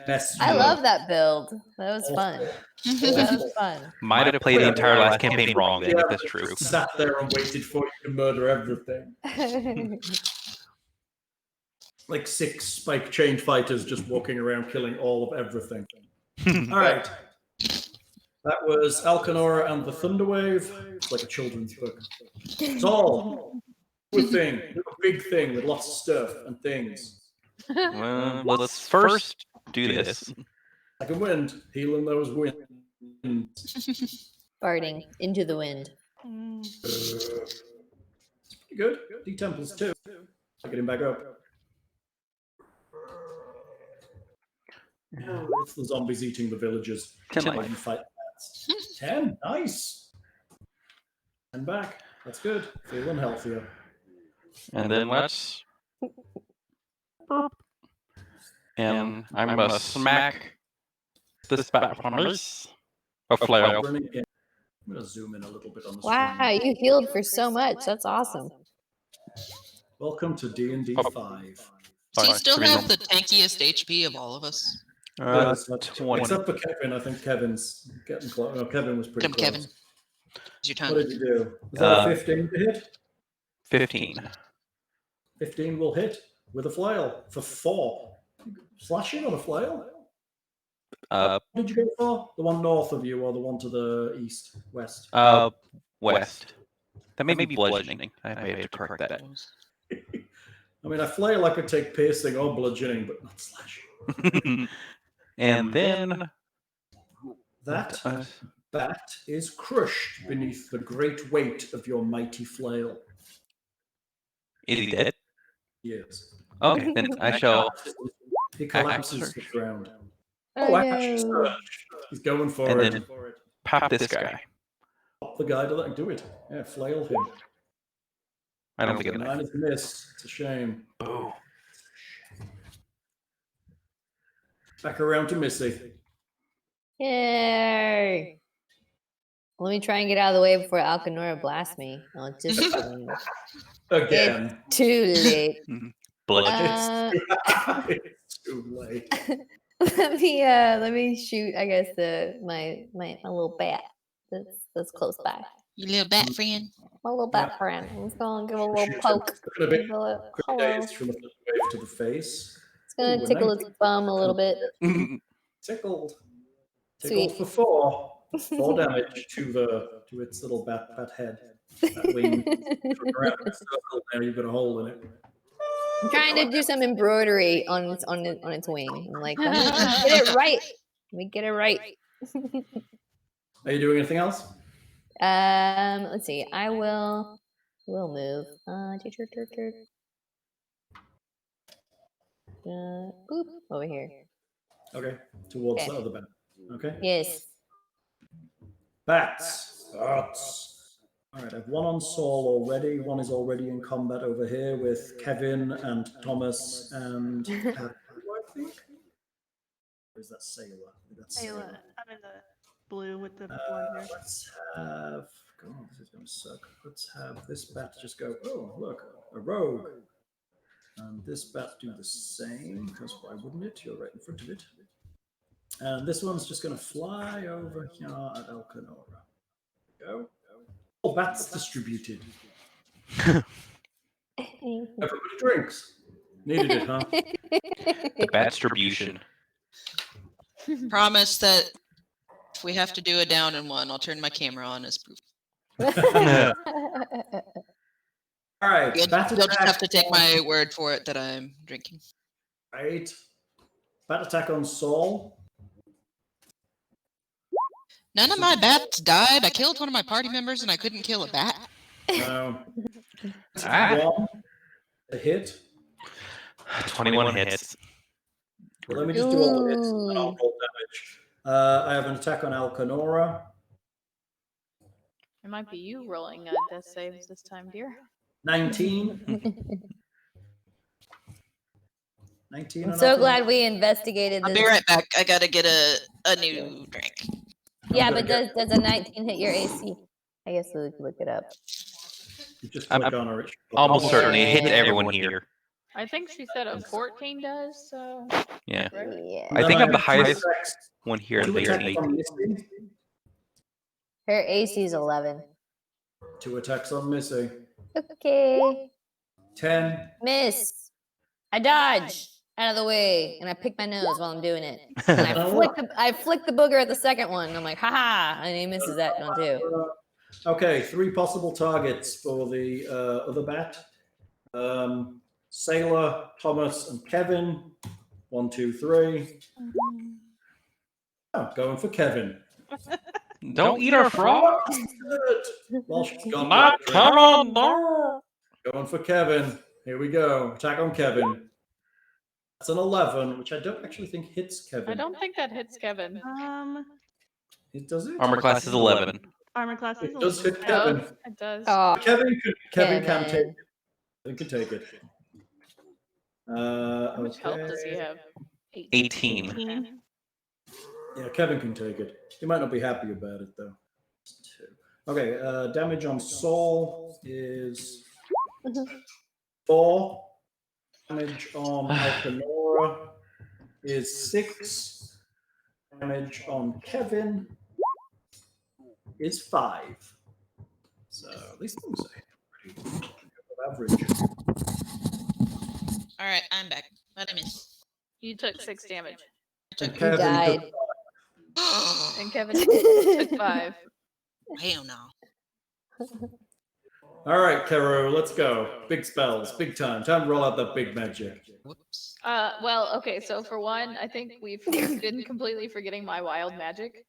Speaker 1: mess you
Speaker 6: I
Speaker 1: up.
Speaker 6: love that build. That was fun. That was fun.
Speaker 5: Might have played the entire last campaign wrong then, if that's true.
Speaker 1: Sat there and waited for you to murder everything. Like 6 spike chain fighters just walking around killing all of everything. All right. That was Alekenora and the Thunderwave. It's like a children's book. Saul, good thing, a big thing with lots of stuff and things.
Speaker 5: Well, let's first do this.
Speaker 1: Second wind, healing those winds.
Speaker 6: Farting into the wind.
Speaker 1: It's pretty good. D-Temples too. I'll get him back up. It's the zombies eating the villagers.
Speaker 5: 10
Speaker 1: While
Speaker 5: life.
Speaker 1: you fight bats. 10, nice. And back. That's good. Feeling healthier.
Speaker 5: And then let's... And I'm going to smack this bat on us. A flail.
Speaker 1: I'm going to zoom in a little bit on the
Speaker 6: Wow,
Speaker 1: screen.
Speaker 6: you healed for so much. That's awesome.
Speaker 1: Welcome to D&D 5.
Speaker 3: Does he still have the tankiest HP of all of us?
Speaker 5: 20.
Speaker 1: Except for Kevin. I think Kevin's getting close. No, Kevin was pretty close.
Speaker 3: Kevin. Use your tongue.
Speaker 1: What did you do? Was that a 15 to hit?
Speaker 5: 15.
Speaker 1: 15 will hit with a flail for 4. Slashing on a flail? What did you go for? The one north of you or the one to the east, west?
Speaker 5: West. That may be bludgeoning. I may have to correct that.
Speaker 1: I mean, a flail I could take piercing or bludgeoning, but not slashing.
Speaker 5: And then...
Speaker 1: That bat is crushed beneath the great weight of your mighty flail.
Speaker 5: Is he dead?
Speaker 1: Yes.
Speaker 5: Okay, then I shall...
Speaker 1: He collapses to the ground.
Speaker 6: Oh,
Speaker 1: action
Speaker 6: no.
Speaker 1: search. He's going for
Speaker 5: And
Speaker 1: it.
Speaker 5: then pop this guy.
Speaker 1: Pop the guy to let him do it. Yeah, flail him.
Speaker 5: I don't think it's
Speaker 1: Mine is missed. It's a shame.
Speaker 5: Boo.
Speaker 1: Back around to Missy.
Speaker 6: Yay! Let me try and get out of the way before Alekenora blasts me. Oh, just
Speaker 1: Again.
Speaker 6: It's too late.
Speaker 5: Blood.
Speaker 1: It's too late.
Speaker 6: Let me shoot. I guess my little bat that's close by.
Speaker 3: Your little bat friend.
Speaker 6: My little bat friend. I'm just gonna give a little poke.
Speaker 1: A bit
Speaker 6: Hello.
Speaker 1: dazed from the wave to the face.
Speaker 6: It's gonna tickle its bum a little bit.
Speaker 1: Tickled.
Speaker 6: Sweet.
Speaker 1: Tickled for 4 damage to its little bat head. That wing. Around the circle there, you've got a hole in it.
Speaker 6: I'm trying to do some embroidery on its wing. I'm like, let me get it right. Let me get it right.
Speaker 1: Are you doing anything else?
Speaker 6: Let's see. I will move. Boop over here.
Speaker 1: Okay, towards the other bat. Okay.
Speaker 6: Yes.
Speaker 1: Bats. All right, I have one on Saul already. One is already in combat over here with Kevin and Thomas and Karou, I think. Or is that Seyla?
Speaker 4: Seyla. I'm in the blue with the blonde hair.
Speaker 1: Let's have. God, this is going to suck. Let's have this bat just go. Oh, look, a rogue. And this bat do the same, because why wouldn't it? You're right in front of it. And this one's just going to fly over here at Alekenora. Go. bats distributed. Everybody drinks. Needed it, huh?
Speaker 7: The bat distribution.
Speaker 3: Promise that if we have to do a down in one, I'll turn my camera on as proof.
Speaker 1: All right.
Speaker 3: You'll
Speaker 1: Bat
Speaker 3: just
Speaker 1: attack
Speaker 3: have to take
Speaker 1: on-
Speaker 3: my word for it that I'm drinking.
Speaker 1: Right. Bat attack on Saul.
Speaker 3: None of my bats died. I killed one of my party members and I couldn't kill a bat.
Speaker 1: No.
Speaker 7: Ah.
Speaker 1: 1. A hit.
Speaker 7: 21 hits.
Speaker 1: Well, let me just do all the hits and then I'll roll damage. I have an attack on Alekenora.
Speaker 2: It might be you rolling death saves this time, dear.
Speaker 1: 19. 19
Speaker 6: I'm
Speaker 1: on
Speaker 6: so
Speaker 1: Alkenora.
Speaker 6: glad we investigated
Speaker 3: I'll
Speaker 6: this.
Speaker 3: be right back. I gotta get a new drink.
Speaker 6: Yeah,
Speaker 1: I'm
Speaker 6: but
Speaker 1: gonna
Speaker 6: does a 19 hit your AC? I guess we could look it up.
Speaker 1: You just
Speaker 7: I'm
Speaker 1: click on her.
Speaker 7: Almost
Speaker 6: Yeah.
Speaker 7: certainly it hits everyone here.
Speaker 2: I think she said a 14 does, so.
Speaker 7: Yeah.
Speaker 2: Right?
Speaker 6: Yeah.
Speaker 7: I think I'm the highest
Speaker 1: attacks.
Speaker 7: one here in
Speaker 1: 2
Speaker 7: the
Speaker 1: attacks
Speaker 7: 8.
Speaker 1: on Missy.
Speaker 6: Her AC is 11.
Speaker 1: 2 attacks on Missy.
Speaker 6: Okay.
Speaker 1: 10.
Speaker 6: Miss. I dodge out of the way and I pick my nose while I'm doing it. And I flick the booger at the second one. And I'm like, haha. And he misses that one too.
Speaker 1: Okay, 3 possible targets for the other bat. Seyla, Thomas, and Kevin. 1, 2, 3. Oh, going for Kevin.
Speaker 7: Don't eat our frog.
Speaker 1: Well, she's gone.
Speaker 7: Not come on, no.
Speaker 1: Going for Kevin. Here we go. Attack on Kevin. That's an 11, which I don't actually think hits Kevin.
Speaker 2: I don't think that hits Kevin.
Speaker 1: It does it?
Speaker 7: Armor class is 11.
Speaker 4: Armor class is
Speaker 1: It does
Speaker 4: 11.
Speaker 1: hit Kevin.
Speaker 2: Oh, it does.
Speaker 6: Oh,
Speaker 1: Kevin can take
Speaker 6: Kevin.
Speaker 1: it. Kevin can take it.
Speaker 2: How much health does he
Speaker 1: Okay.
Speaker 2: have?
Speaker 7: 18.
Speaker 1: Yeah, Kevin can take it. He might not be happy about it though. 2. Okay, damage on Saul is 4. Damage on Alekenora is 6. Damage on Kevin is 5. So these things are pretty good average.
Speaker 3: All right, I'm back. What did I miss?
Speaker 2: You took 6 damage.
Speaker 1: And
Speaker 6: He
Speaker 1: Kevin
Speaker 6: died.
Speaker 1: took
Speaker 2: And Kevin took 5.
Speaker 3: Hell no.
Speaker 1: All right, Karou, let's go. Big spells, big time. Time to roll out that big magic.
Speaker 3: Whoops.
Speaker 2: Well, okay, so for one, I think we've been completely forgetting my wild magic.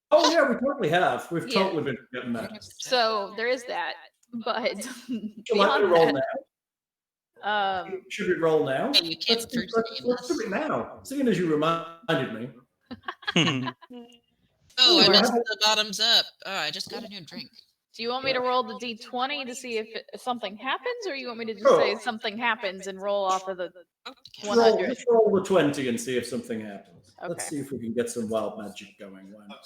Speaker 1: Oh yeah, we totally have. We've
Speaker 2: Yeah.
Speaker 1: totally been forgetting that.
Speaker 2: So there is that. But
Speaker 1: Would you like to roll
Speaker 2: beyond
Speaker 1: now?
Speaker 2: that,
Speaker 1: Should we roll now?
Speaker 3: Hey, you can't
Speaker 1: Let's do
Speaker 3: first name
Speaker 1: it now. Seeing as you reminded me.
Speaker 3: Oh, I
Speaker 1: Ooh,
Speaker 3: messed the bottoms up. Oh, I just got a new drink.
Speaker 2: do you want me to roll the d20 to see if something happens, or you want me to just
Speaker 1: Sure.
Speaker 2: say something happens and roll off of the
Speaker 3: Okay.
Speaker 2: 100?
Speaker 1: Let's roll the 20 and see if something happens. Let's
Speaker 2: Okay.
Speaker 1: see if we can get some wild magic going. Why not?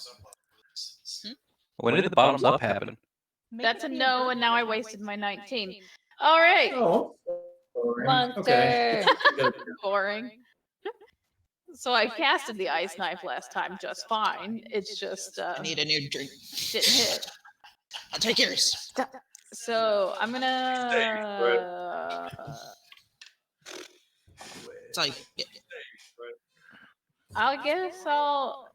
Speaker 7: When did the bottoms up happen?
Speaker 2: That's a no, and now I wasted my 19. All right.
Speaker 1: Oh, boring.
Speaker 6: Monster.
Speaker 1: Okay.
Speaker 2: Boring. So I casted the ice knife last time just fine. It's just
Speaker 3: I need a new drink.
Speaker 2: didn't hit.
Speaker 3: I'll take yours.
Speaker 2: So I'm gonna.
Speaker 3: It's all you get.
Speaker 2: I guess I'll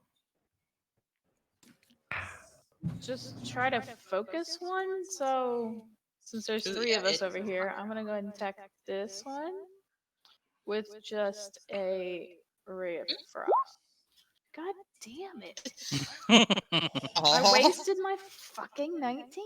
Speaker 2: just try to focus one. So since there's 3 of us over here, I'm gonna go ahead and attack this one with just a ray of frost. God damn it! I wasted my fucking 19.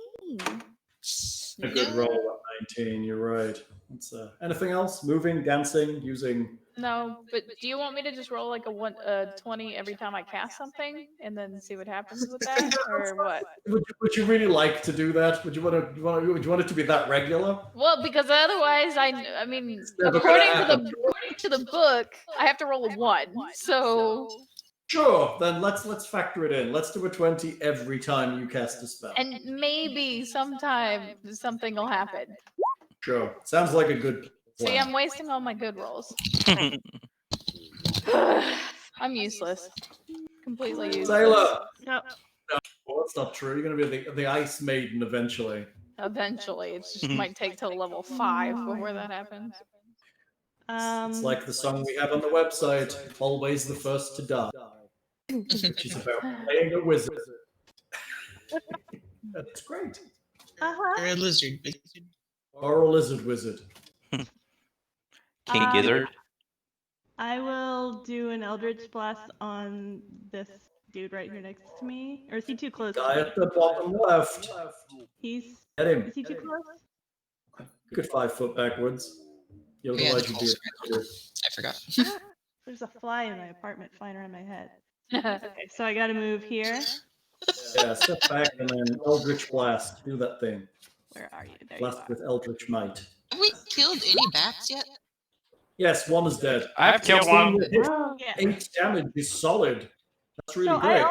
Speaker 1: A good roll at 19. You're right. That's, anything else? Moving, dancing, using.
Speaker 2: No, but do you want me to just roll like a 20 every time I cast something, and then see what happens with that, or what?
Speaker 1: Would you really like to do that? Would you want it to be that regular?
Speaker 2: Well, because otherwise, I mean,
Speaker 1: never
Speaker 2: according
Speaker 1: gonna
Speaker 2: to the book, I have to roll a 1. So,
Speaker 1: Sure. Then let's factor it in. Let's do a 20 every time you cast a spell.
Speaker 2: and maybe sometime something will happen.
Speaker 1: Sure. Sounds like a good plan.
Speaker 2: See, I'm wasting all my good rolls. I'm useless. Completely useless.
Speaker 1: Seyla.
Speaker 4: No.
Speaker 1: that's not true. You're going to be the Ice Maiden eventually.
Speaker 2: Eventually, it just might take till level 5 before that happens.
Speaker 1: It's like the song we have on the website, Always the First to Die, which is about playing a wizard. That's great.
Speaker 3: Or a lizard.
Speaker 1: Or a lizard wizard.
Speaker 5: King Gizzard.
Speaker 4: I will do an Eldritch Blast on this dude right here next to me. Or is he too close?
Speaker 1: Guy at the bottom left.
Speaker 4: He's.
Speaker 1: Get him.
Speaker 4: Is he too close?
Speaker 1: You could 5 foot backwards.
Speaker 3: Yeah,
Speaker 1: Otherwise, you'd be
Speaker 3: I forgot.
Speaker 4: There's a fly in my apartment flying around my head. Okay, so I gotta move here.
Speaker 1: Yeah, step back and then Eldritch Blast. Do that thing.
Speaker 4: Where are you? There
Speaker 1: Blast
Speaker 4: you
Speaker 1: with Eldritch Might.
Speaker 3: Have we killed any bats yet?
Speaker 1: Yes, one is dead.
Speaker 5: I've killed one.
Speaker 4: are. Yeah.
Speaker 1: 8 damage is solid. That's really
Speaker 4: So
Speaker 1: great.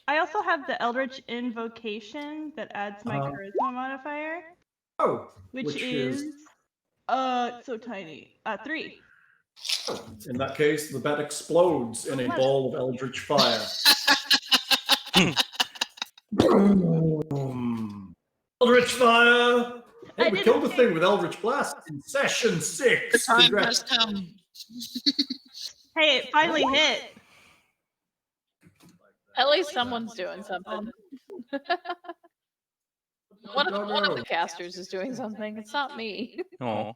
Speaker 4: I also have the Eldritch Invocation that adds my Charisma modifier,
Speaker 1: Oh,
Speaker 4: which is so tiny. 3.
Speaker 1: in that case, the bat explodes in a ball of eldritch fire. Boom! Eldritch fire! Hey, we killed the thing with Eldritch Blast in session 6.
Speaker 3: The time has
Speaker 1: Congrats.
Speaker 3: come.
Speaker 4: Hey, it finally hit.
Speaker 2: At least someone's doing something. One of the casters is doing something. It's not me.
Speaker 5: Oh,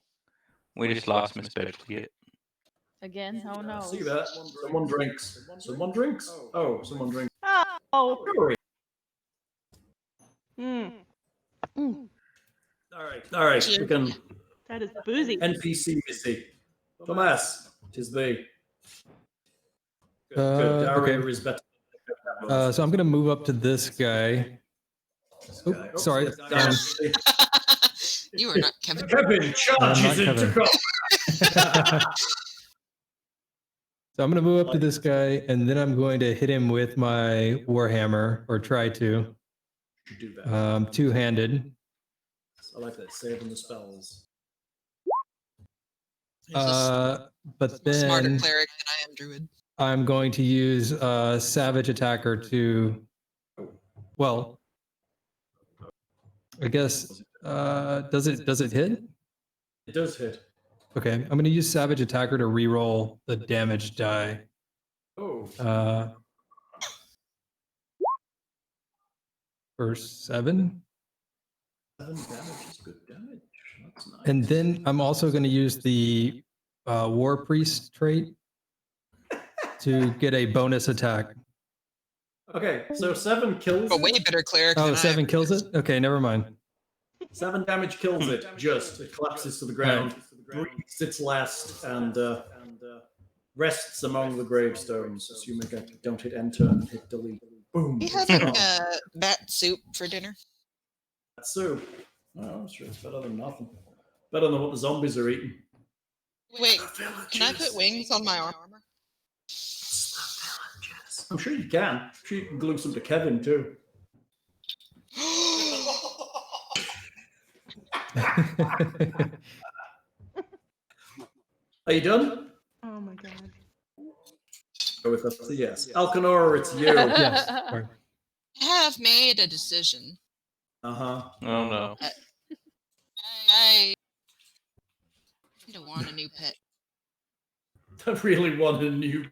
Speaker 5: we just lost Miss Belchiot.
Speaker 2: Again? Oh no.
Speaker 1: See that? Someone drinks. Someone drinks? Oh, someone drinks.
Speaker 4: Oh.
Speaker 1: Hurry. All right. We can
Speaker 4: That is boozy.
Speaker 1: NPC Missy. Tomas, tis thee. Good.
Speaker 8: Okay.
Speaker 1: Daria is better.
Speaker 8: So I'm gonna move up to this guy. Oh, sorry.
Speaker 3: You are not Kevin.
Speaker 1: Kevin charges
Speaker 8: not
Speaker 1: into
Speaker 8: Kevin. So I'm gonna move up to this guy, and then I'm going to hit him with my warhammer, or try to.
Speaker 1: Do that.
Speaker 8: Two-handed.
Speaker 1: I like that. Saving the spells.
Speaker 8: But
Speaker 3: Smarter
Speaker 8: then
Speaker 3: cleric than I am druid.
Speaker 8: I'm going to use Savage Attacker to, well, I guess, does it hit?
Speaker 1: It does hit.
Speaker 8: Okay, I'm going to use Savage Attacker to reroll the damage die.
Speaker 1: Oh.
Speaker 8: For 7.
Speaker 1: 7 damage is good damage. That's nice.
Speaker 8: And then I'm also going to use the War Priest trait to get a bonus attack.
Speaker 1: Okay, so 7 kills
Speaker 3: A
Speaker 1: it.
Speaker 3: way better cleric
Speaker 8: Oh,
Speaker 3: than
Speaker 8: 7
Speaker 3: I am.
Speaker 8: kills it? Okay, never mind.
Speaker 1: 7 damage kills it. It collapses to the ground, breathes its last, and rests among the gravestones. Assuming I don't hit enter and hit delete. Boom.
Speaker 3: We having bat soup for dinner?
Speaker 1: Soup. Oh, I'm sure it's better than nothing. Better than what the zombies are eating.
Speaker 3: Wait, can I put wings on my armor?
Speaker 1: I'm sure you can. I'm sure you can glue some to Kevin too. Are you done?
Speaker 4: Oh my god.
Speaker 1: Go with us. Yes. Alekenora, it's you.
Speaker 8: Yes. Sorry.
Speaker 3: I have made a decision.
Speaker 1: Uh-huh.
Speaker 5: Oh no.
Speaker 3: I don't want a new pet.
Speaker 1: I really want a new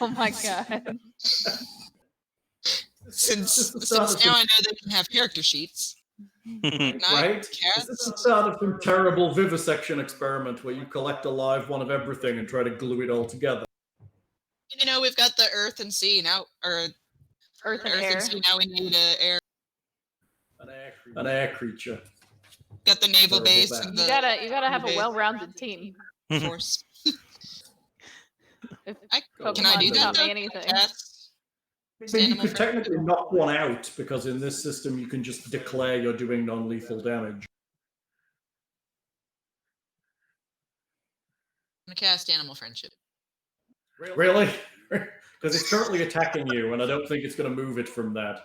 Speaker 2: Oh my god.
Speaker 3: Since now I know they can have character sheets.
Speaker 1: right? Is
Speaker 3: Cats?
Speaker 1: this the start of some terrible vivisection experiment where you collect a live one of everything and try to glue it all together?
Speaker 3: You know, we've got the earth and sea now, or
Speaker 2: Earth and air.
Speaker 3: sea. Now we need air.
Speaker 1: An air creature.
Speaker 3: Got the naval
Speaker 1: Terrible
Speaker 3: base
Speaker 1: bat.
Speaker 3: and
Speaker 2: You gotta have a well-rounded team.
Speaker 3: force.
Speaker 2: If
Speaker 3: Can I do
Speaker 2: Pokemon's
Speaker 3: that?
Speaker 2: taught me
Speaker 3: though?
Speaker 2: anything.
Speaker 3: Cats?
Speaker 1: I mean, you
Speaker 3: Animal
Speaker 1: could
Speaker 3: friendly.
Speaker 1: technically knock one out because in this system you can just declare you're doing non-lethal damage.
Speaker 3: I'm gonna cast animal friendship.
Speaker 1: Really? Because it's currently attacking you, and I don't think it's going to move it from that.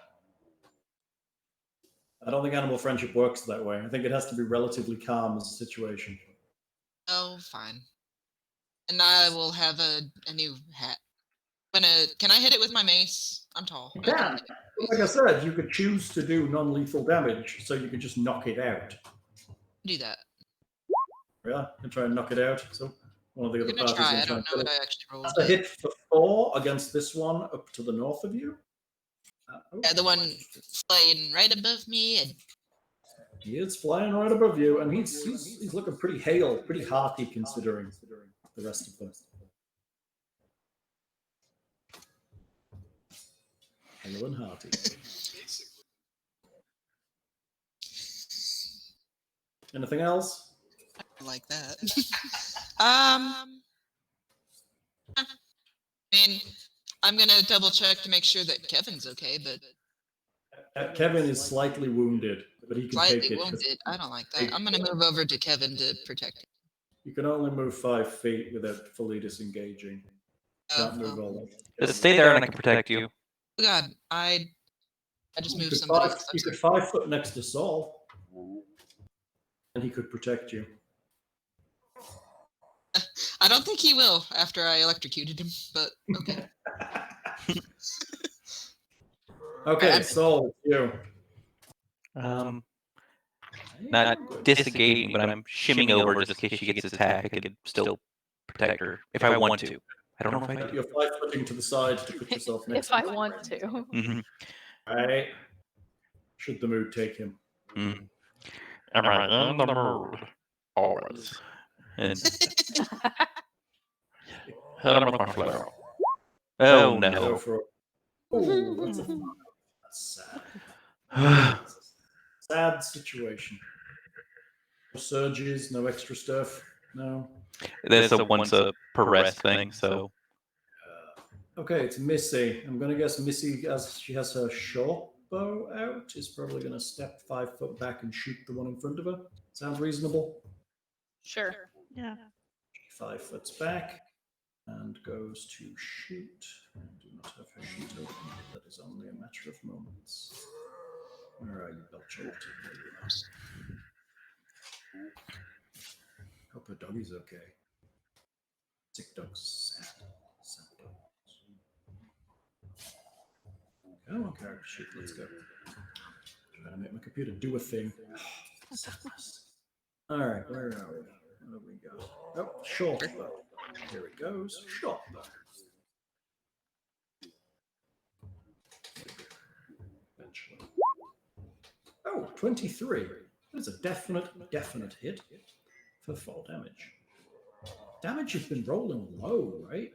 Speaker 1: I don't think animal friendship works that way. I think it has to be relatively calm as a situation.
Speaker 3: Oh, fine. And I will have a new hat. Can I hit it with my mace? I'm tall.
Speaker 1: You can. Like I said, you could choose to do non-lethal damage, so you could just knock it out.
Speaker 3: Do that.
Speaker 1: Yeah, and try and knock it out. So one of the other
Speaker 3: I'm gonna
Speaker 1: parties
Speaker 3: try.
Speaker 1: is
Speaker 3: I
Speaker 1: trying
Speaker 3: don't
Speaker 1: to
Speaker 3: know
Speaker 1: kill
Speaker 3: what
Speaker 1: it.
Speaker 3: I actually rolled.
Speaker 1: That's a hit for 4 against this one up to the north of you.
Speaker 3: Yeah, the one flying right above me. And
Speaker 1: He is flying right above you, and he's looking pretty hale, pretty hearty considering the rest of them. Hale and hearty. Anything else?
Speaker 3: I like that. I mean, I'm gonna double check to make sure that Kevin's okay, but
Speaker 1: Kevin is slightly wounded, but he can take
Speaker 3: slightly
Speaker 1: it.
Speaker 3: wounded. I don't like that. I'm gonna move over to Kevin to protect him.
Speaker 1: You can only move 5 feet without fully disengaging. Can't move all that.
Speaker 5: Just stay there and I can protect you.
Speaker 3: Oh God, I just
Speaker 1: You
Speaker 3: moved
Speaker 1: could
Speaker 3: somebody.
Speaker 1: you could 5 foot next to Saul, and he could protect you.
Speaker 3: I don't think he will after I electrocuted him, but okay.
Speaker 1: Okay,
Speaker 3: Right,
Speaker 1: Saul, it's you.
Speaker 5: Not disengaging, but I'm shimming over just in case she gets attacked. I could still protect her if I want to. I don't know if I do.
Speaker 1: You're 5 footing to the side to put yourself next
Speaker 2: If I
Speaker 1: to him.
Speaker 2: want to.
Speaker 5: Mm-hmm.
Speaker 1: Right. Should the mood take him.
Speaker 5: Mm. Am I in the mood? Always. And hit him with my flail. Oh
Speaker 1: Go
Speaker 5: no.
Speaker 1: for it. Oh, that's sad. Sad situation. No surges, no extra stuff. No.
Speaker 5: That's a once a per rest thing, so.
Speaker 1: Okay, it's Missy. I'm gonna guess Missy, as she has her short bow out, is probably gonna step 5 foot back and shoot the one in front of her. Sounds reasonable.
Speaker 2: Sure.
Speaker 4: Yeah.
Speaker 1: 5 foot back and goes to shoot. I do not have her shoot open. That is only a matter of moments. Where are you, Belchiot? Hope her doggy's okay. Sick dog's sad. Sad dog. Come on, character sheet, let's go. Trying to make my computer do a thing. Alright, where are we? Where do we go? Oh, short bow. Here it goes. Short bow. Eventually. Oh, 23. That is a definite hit for 4 damage. Damage has been rolling low, right?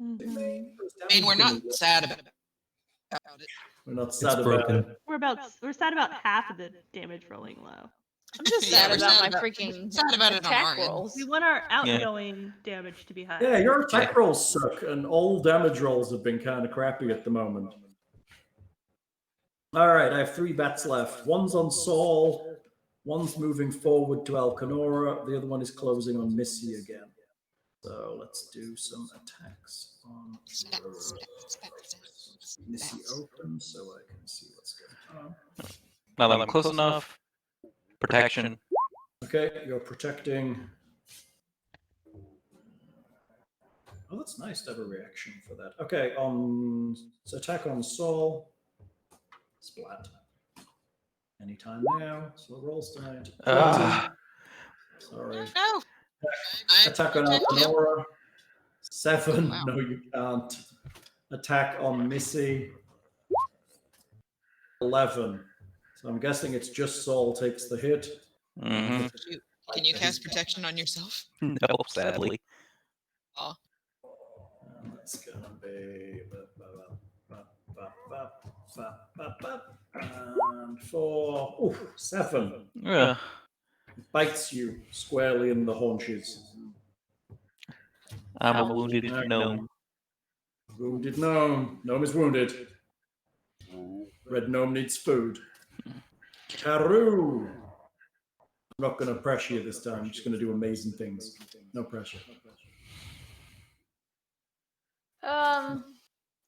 Speaker 4: Mhm.
Speaker 3: I mean, we're not sad about it.
Speaker 1: We're not sad
Speaker 8: It's
Speaker 1: about
Speaker 8: broken.
Speaker 1: it.
Speaker 4: We're sad about half of the damage rolling low.
Speaker 2: I'm just
Speaker 3: Yeah,
Speaker 2: sad
Speaker 3: we're
Speaker 2: about
Speaker 3: sad
Speaker 2: my
Speaker 3: about-
Speaker 2: freaking
Speaker 3: sad about it on
Speaker 2: attack
Speaker 3: our end.
Speaker 2: rolls.
Speaker 4: We want our outgoing damage to be high.
Speaker 1: Yeah, your attack rolls suck, and all damage rolls have been kind of crappy at the moment. All right, I have 3 bats left. One's on Saul, one's moving forward to Alekenora, the other one is closing on Missy again. So let's do some attacks on Missy open so I can see what's going on.
Speaker 5: Now that I'm close enough. Protection.
Speaker 1: Okay, you're protecting. Oh, that's nice to have a reaction for that. Okay, so attack on Saul. Splat. Anytime now. So rolls tonight. Sorry.
Speaker 3: No.
Speaker 1: Attack on Alekenora. 7.
Speaker 3: Wow.
Speaker 1: No, you can't. Attack on Missy. 11. So I'm guessing it's just Saul takes the hit.
Speaker 5: Mm-hmm.
Speaker 3: Can you cast protection on yourself?
Speaker 5: No, sadly.
Speaker 3: Oh.
Speaker 1: And that's gonna be and 4. 7.
Speaker 5: Yeah.
Speaker 1: Bites you squarely in the haunches.
Speaker 5: I'm a wounded gnome.
Speaker 1: Wounded gnome. Gnome is wounded. Red gnome needs food. Karou. I'm not going to pressure you this time. I'm just going to do amazing things. No pressure.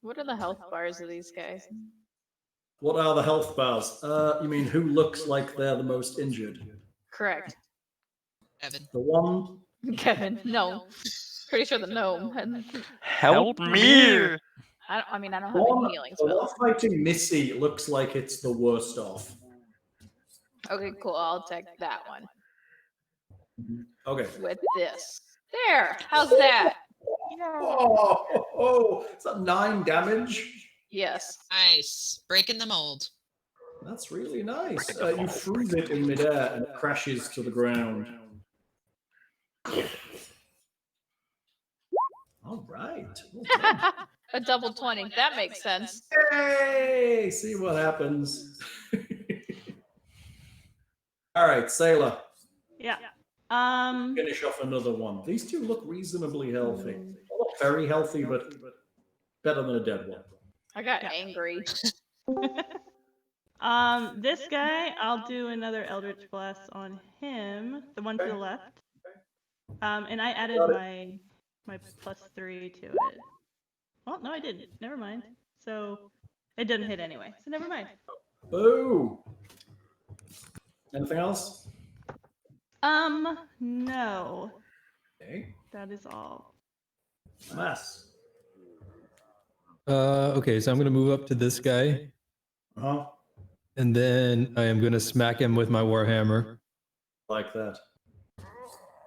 Speaker 2: What are the health bars of these guys?
Speaker 1: What are the health bars? You mean who looks like they're the most injured?
Speaker 2: Correct.
Speaker 3: Evan.
Speaker 1: The one.
Speaker 2: Kevin, no. Pretty sure the gnome.
Speaker 5: Help me!
Speaker 2: I mean, I don't
Speaker 1: The
Speaker 2: have
Speaker 1: one,
Speaker 2: any healing
Speaker 1: the one
Speaker 2: spells.
Speaker 1: fighting Missy looks like it's the worst off.
Speaker 2: Okay, cool. I'll take that one
Speaker 1: Okay.
Speaker 2: with this. There. How's that?
Speaker 1: Oh, is that 9 damage?
Speaker 2: Yes.
Speaker 3: Nice. Breaking the mold.
Speaker 1: That's really nice. You freeze it in midair and it crashes to the ground. All right. Well done.
Speaker 2: A double 20. That makes sense.
Speaker 1: Hey, see what happens. All right, Seyla,
Speaker 4: Yeah.
Speaker 1: finish off another one. These two look reasonably healthy. Not very healthy, but better than a dead one.
Speaker 2: I got angry.
Speaker 4: This guy, I'll do another Eldritch Blast on him, the one to the left. And I added my +3 to it. Well, no, I didn't. Never mind. So it didn't hit anyway. So never mind.
Speaker 1: Boo! Anything else?
Speaker 4: No.
Speaker 1: Okay.
Speaker 4: That is all.
Speaker 1: Mass.
Speaker 8: Okay, so I'm gonna move up to this guy,
Speaker 1: Uh-huh.
Speaker 8: and then I am gonna smack him with my warhammer.
Speaker 1: Like that.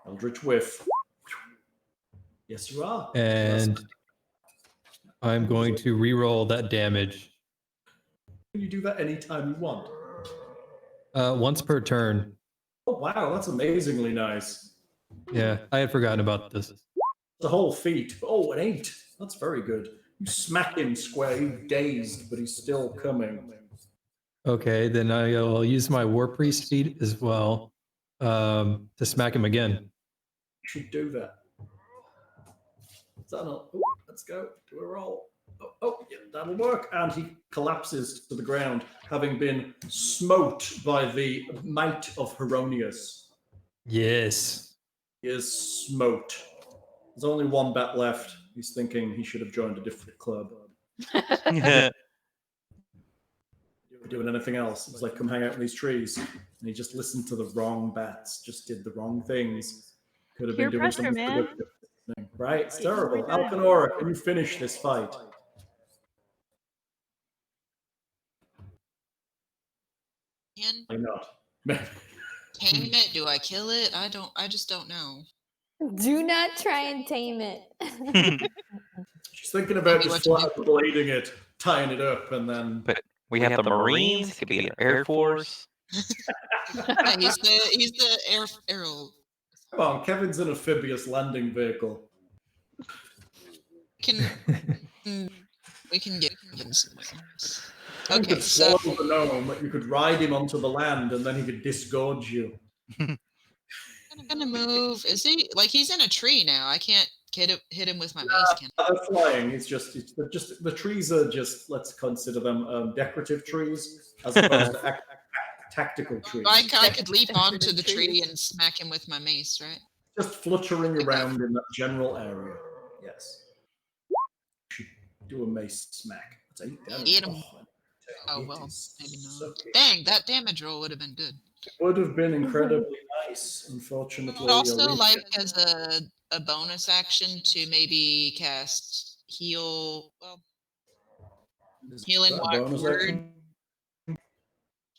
Speaker 1: Eldritch whiff. Yes, you are.
Speaker 8: And I'm going to re-roll that damage.
Speaker 1: Can you do that anytime you want?
Speaker 8: Once per turn.
Speaker 1: Oh, wow, that's amazingly nice.
Speaker 8: Yeah, I had forgotten about this.
Speaker 1: The whole feat. Oh, an 8. That's very good. You smack him square. He's dazed, but he's still coming.
Speaker 8: Okay, then I'll use my War Priest feat as well to smack him again.
Speaker 1: You should do that. Is that not? Oh, let's go. Do a roll. Oh, yeah, that'll work. And he collapses to the ground, having been smote by the might of Heronius.
Speaker 8: Yes.
Speaker 1: He is smote. There's only one bet left. He's thinking he should have joined a different club. Doing anything else? It's like, come hang out in these trees. And he just listened to the wrong bats, just did the wrong things. Could have been
Speaker 4: Peer
Speaker 1: doing
Speaker 4: pressure,
Speaker 1: something
Speaker 4: man.
Speaker 1: productive. Right? It's
Speaker 4: Take it every
Speaker 1: terrible.
Speaker 4: time.
Speaker 1: Alekenora, can you finish this fight?
Speaker 3: And
Speaker 1: Why not?
Speaker 3: tame it? Do I kill it? I just don't know.
Speaker 6: Do not try and tame it.
Speaker 1: She's thinking about
Speaker 3: Maybe
Speaker 1: just
Speaker 3: what to
Speaker 1: flat blading it, tying it up, and then.
Speaker 5: But we have the Marines. It could be the Air Force.
Speaker 3: Yeah, he's the aerial.
Speaker 1: Come on, Kevin's an amphibious landing vehicle.
Speaker 3: We can get him somewhere.
Speaker 1: You
Speaker 3: Okay,
Speaker 1: could
Speaker 3: so
Speaker 1: swallow the gnome, but you could ride him onto the land, and then he could disgorge you.
Speaker 3: I'm gonna move. Is he like he's in a tree now? I can't hit him with my mace, can I?
Speaker 1: They're flying. It's just the trees are just, let's consider them decorative trees as opposed to tactical trees.
Speaker 3: I could leap onto the tree and smack him with my mace, right?
Speaker 1: Just fluttering around in that general area. Yes. Should do a mace smack. That's 8 damage.
Speaker 3: Eat 'em. Oh
Speaker 1: it
Speaker 3: well,
Speaker 1: is
Speaker 3: maybe not.
Speaker 1: sucky.
Speaker 3: Dang, that damage roll would have been good.
Speaker 1: Would have been incredibly nice. Unfortunately,
Speaker 3: I'd also
Speaker 1: we-
Speaker 3: like as a bonus action to maybe cast heal. Well,
Speaker 1: Is
Speaker 3: healing
Speaker 1: that a bonus
Speaker 3: word.
Speaker 1: action?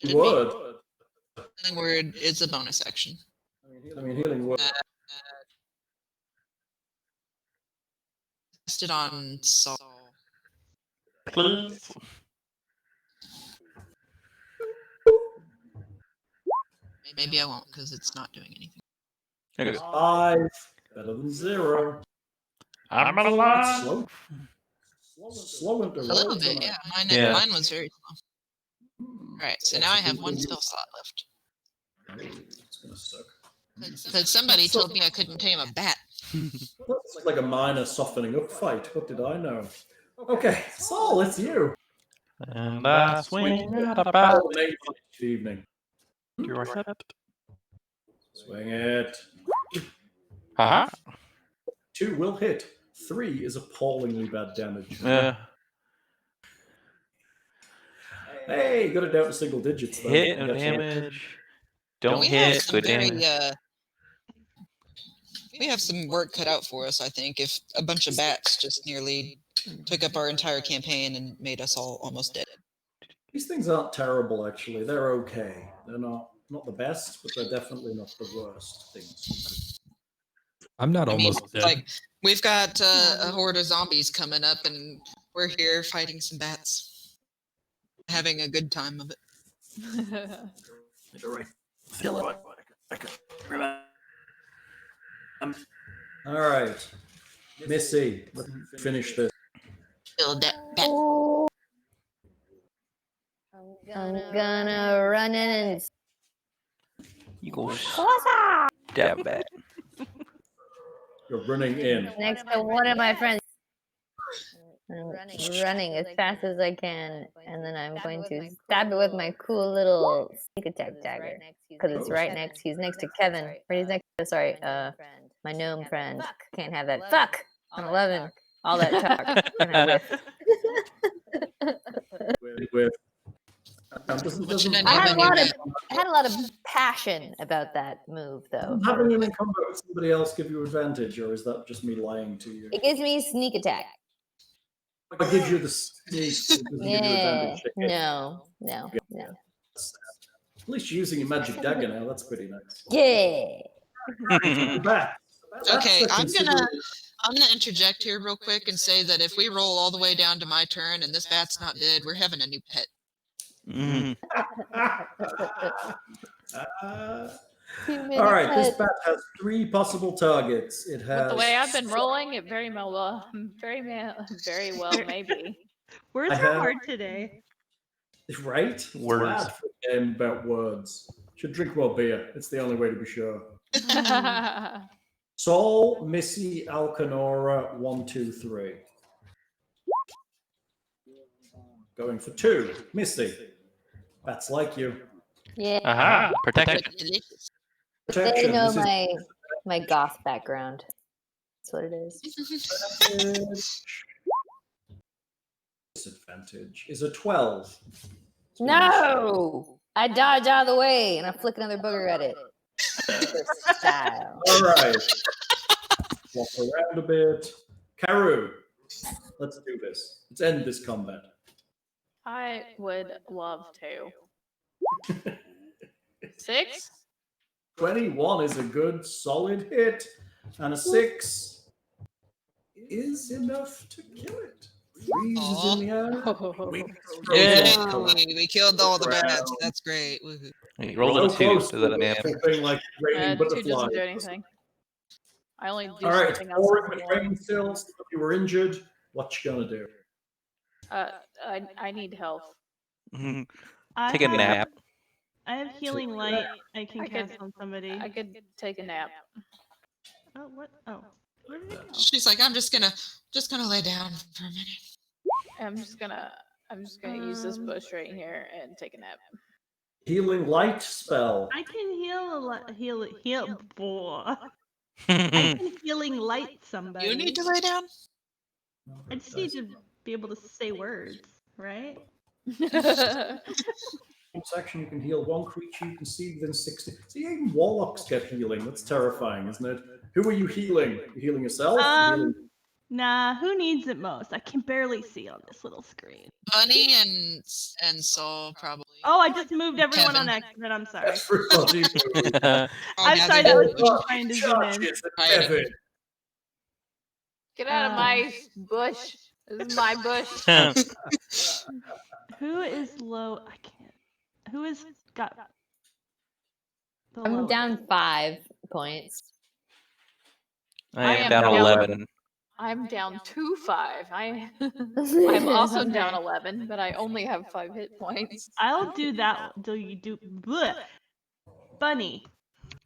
Speaker 3: Should
Speaker 1: Word.
Speaker 3: healing word is a bonus action.
Speaker 1: I mean, healing word.
Speaker 3: Cast it on Saul.
Speaker 7: Please.
Speaker 3: Maybe I won't because it's not doing anything.
Speaker 5: Okay.
Speaker 1: 5. Better than 0.
Speaker 7: I'm
Speaker 1: It's
Speaker 7: alive.
Speaker 1: slow. Slow and
Speaker 3: A little bit, yeah. Mine was very slow. Alright, so now I have one spell slot left.
Speaker 1: It's gonna suck.
Speaker 3: Because somebody told me I couldn't tame a bat.
Speaker 1: It's like a minor softening up fight. What did I know? Okay, Saul, it's you.
Speaker 7: And I swing at a bat.
Speaker 1: Battle name for this evening.
Speaker 7: Your head.
Speaker 1: Swing it.
Speaker 7: Haha.
Speaker 1: 2 will hit. 3 is appallingly bad damage. Hey, you got it down to single digits though.
Speaker 5: Hit, no
Speaker 1: That's it.
Speaker 5: damage. Don't
Speaker 3: We have
Speaker 5: hit,
Speaker 3: some
Speaker 5: good
Speaker 3: very,
Speaker 5: damage.
Speaker 3: we have some work cut out for us, I think, if a bunch of bats just nearly took up our entire campaign and made us all almost dead.
Speaker 1: These things aren't terrible, actually. They're okay. They're not the best, but they're definitely not the worst things.
Speaker 8: I'm not
Speaker 3: I mean,
Speaker 8: almost dead.
Speaker 3: like we've got a horde of zombies coming up, and we're here fighting some bats, having a good time of it.
Speaker 1: All right, Missy, let's finish this.
Speaker 3: Build that bat.
Speaker 6: I'm gonna run in and
Speaker 5: You go stab that.
Speaker 1: You're running in.
Speaker 6: next to one of my friends. I'm running as fast as I can, and then I'm going to stab it with my cool little sneak attack dagger. Because it's right next. He's next to Kevin. Or he's next to, sorry, my gnome friend. Can't have that. Fuck! On 11. All that talk. And I whiff.
Speaker 1: With
Speaker 6: I had a lot of passion about that move, though.
Speaker 1: having him in combat with somebody else give you advantage, or is that just me lying to you?
Speaker 6: It gives me sneak attack.
Speaker 1: I give you the sneak. It doesn't give you
Speaker 6: Yeah.
Speaker 1: advantage.
Speaker 6: No.
Speaker 1: At least you're using your magic dagger now. That's pretty nice.
Speaker 6: Yeah.
Speaker 3: Okay, I'm gonna interject here real quick and say that if we roll all the way down to my turn and this bat's not dead, we're having a new pet.
Speaker 1: All right, this bat has 3 possible targets. It has.
Speaker 2: With the way I've been rolling, it very well maybe.
Speaker 4: Words are hard today.
Speaker 1: Right?
Speaker 5: Words.
Speaker 1: Bad for a game about words. Should drink more beer. It's the only way to be sure. Saul, Missy, Alekenora, 1, 2, 3. Going for 2. Missy. Bats like you.
Speaker 6: Yeah.
Speaker 7: Aha! Protection.
Speaker 3: Delicious.
Speaker 6: They
Speaker 1: Protection.
Speaker 6: know
Speaker 1: This
Speaker 6: my goth background. That's what it is.
Speaker 1: Disadvantage is a 12.
Speaker 6: No! I dodge out of the way and I flick another booger at it. Style.
Speaker 1: All right. Walk around a bit. Karou, let's do this. Let's end this combat.
Speaker 2: I would love to. 6?
Speaker 1: 21 is a good, solid hit, and a 6 is enough to kill it. Freezes in the air.
Speaker 3: Yay, we killed all the bats. That's great. Woohoo.
Speaker 5: You rolled a 2,
Speaker 1: close
Speaker 5: so that
Speaker 1: to
Speaker 5: man.
Speaker 1: something like raining
Speaker 2: 2
Speaker 1: butterflies.
Speaker 2: doesn't do anything. I only do
Speaker 1: All right,
Speaker 2: something else.
Speaker 1: forward with rain still. If you were injured, what you gonna do?
Speaker 2: I need health.
Speaker 5: Take a nap.
Speaker 4: I have healing light. I can
Speaker 2: I
Speaker 4: cast
Speaker 2: could-
Speaker 4: on somebody.
Speaker 2: I could take a nap.
Speaker 4: Oh, what? Oh. Where did it go?
Speaker 3: She's like, I'm just gonna lay down for a minute.
Speaker 2: I'm just gonna use this bush right here and take a nap.
Speaker 1: Healing light spell.
Speaker 4: I can heal. Boy. I can healing light somebody.
Speaker 3: You need to lay down.
Speaker 4: I just need to be able to say words, right?
Speaker 1: Section, you can heal 1 creature you can see within 60. See, even warlocks get healing. That's terrifying, isn't it? Who are you healing? You healing yourself?
Speaker 4: Nah, who needs it most? I can barely see on this little screen.
Speaker 3: Bunny and Saul probably.
Speaker 4: Oh, I just moved everyone on
Speaker 3: Kevin.
Speaker 4: accident. I'm sorry.
Speaker 1: Everybody
Speaker 4: I'm
Speaker 3: yeah,
Speaker 4: sorry,
Speaker 3: they
Speaker 4: that was
Speaker 3: do.
Speaker 4: me trying to zoom in.
Speaker 1: charges at
Speaker 3: Fighting.
Speaker 1: Kevin.
Speaker 2: Get out of my bush. This is my bush.
Speaker 4: Who is low? I can't. Who is got the
Speaker 6: I'm
Speaker 4: lowest?
Speaker 6: down 5 points.
Speaker 5: I
Speaker 2: I
Speaker 5: am
Speaker 2: am
Speaker 5: down
Speaker 2: down
Speaker 5: 11.
Speaker 2: I'm down 2-5. I'm also down 11, but I only have 5 hit points.
Speaker 4: I'll do that. Do you do? Bleh. Bunny.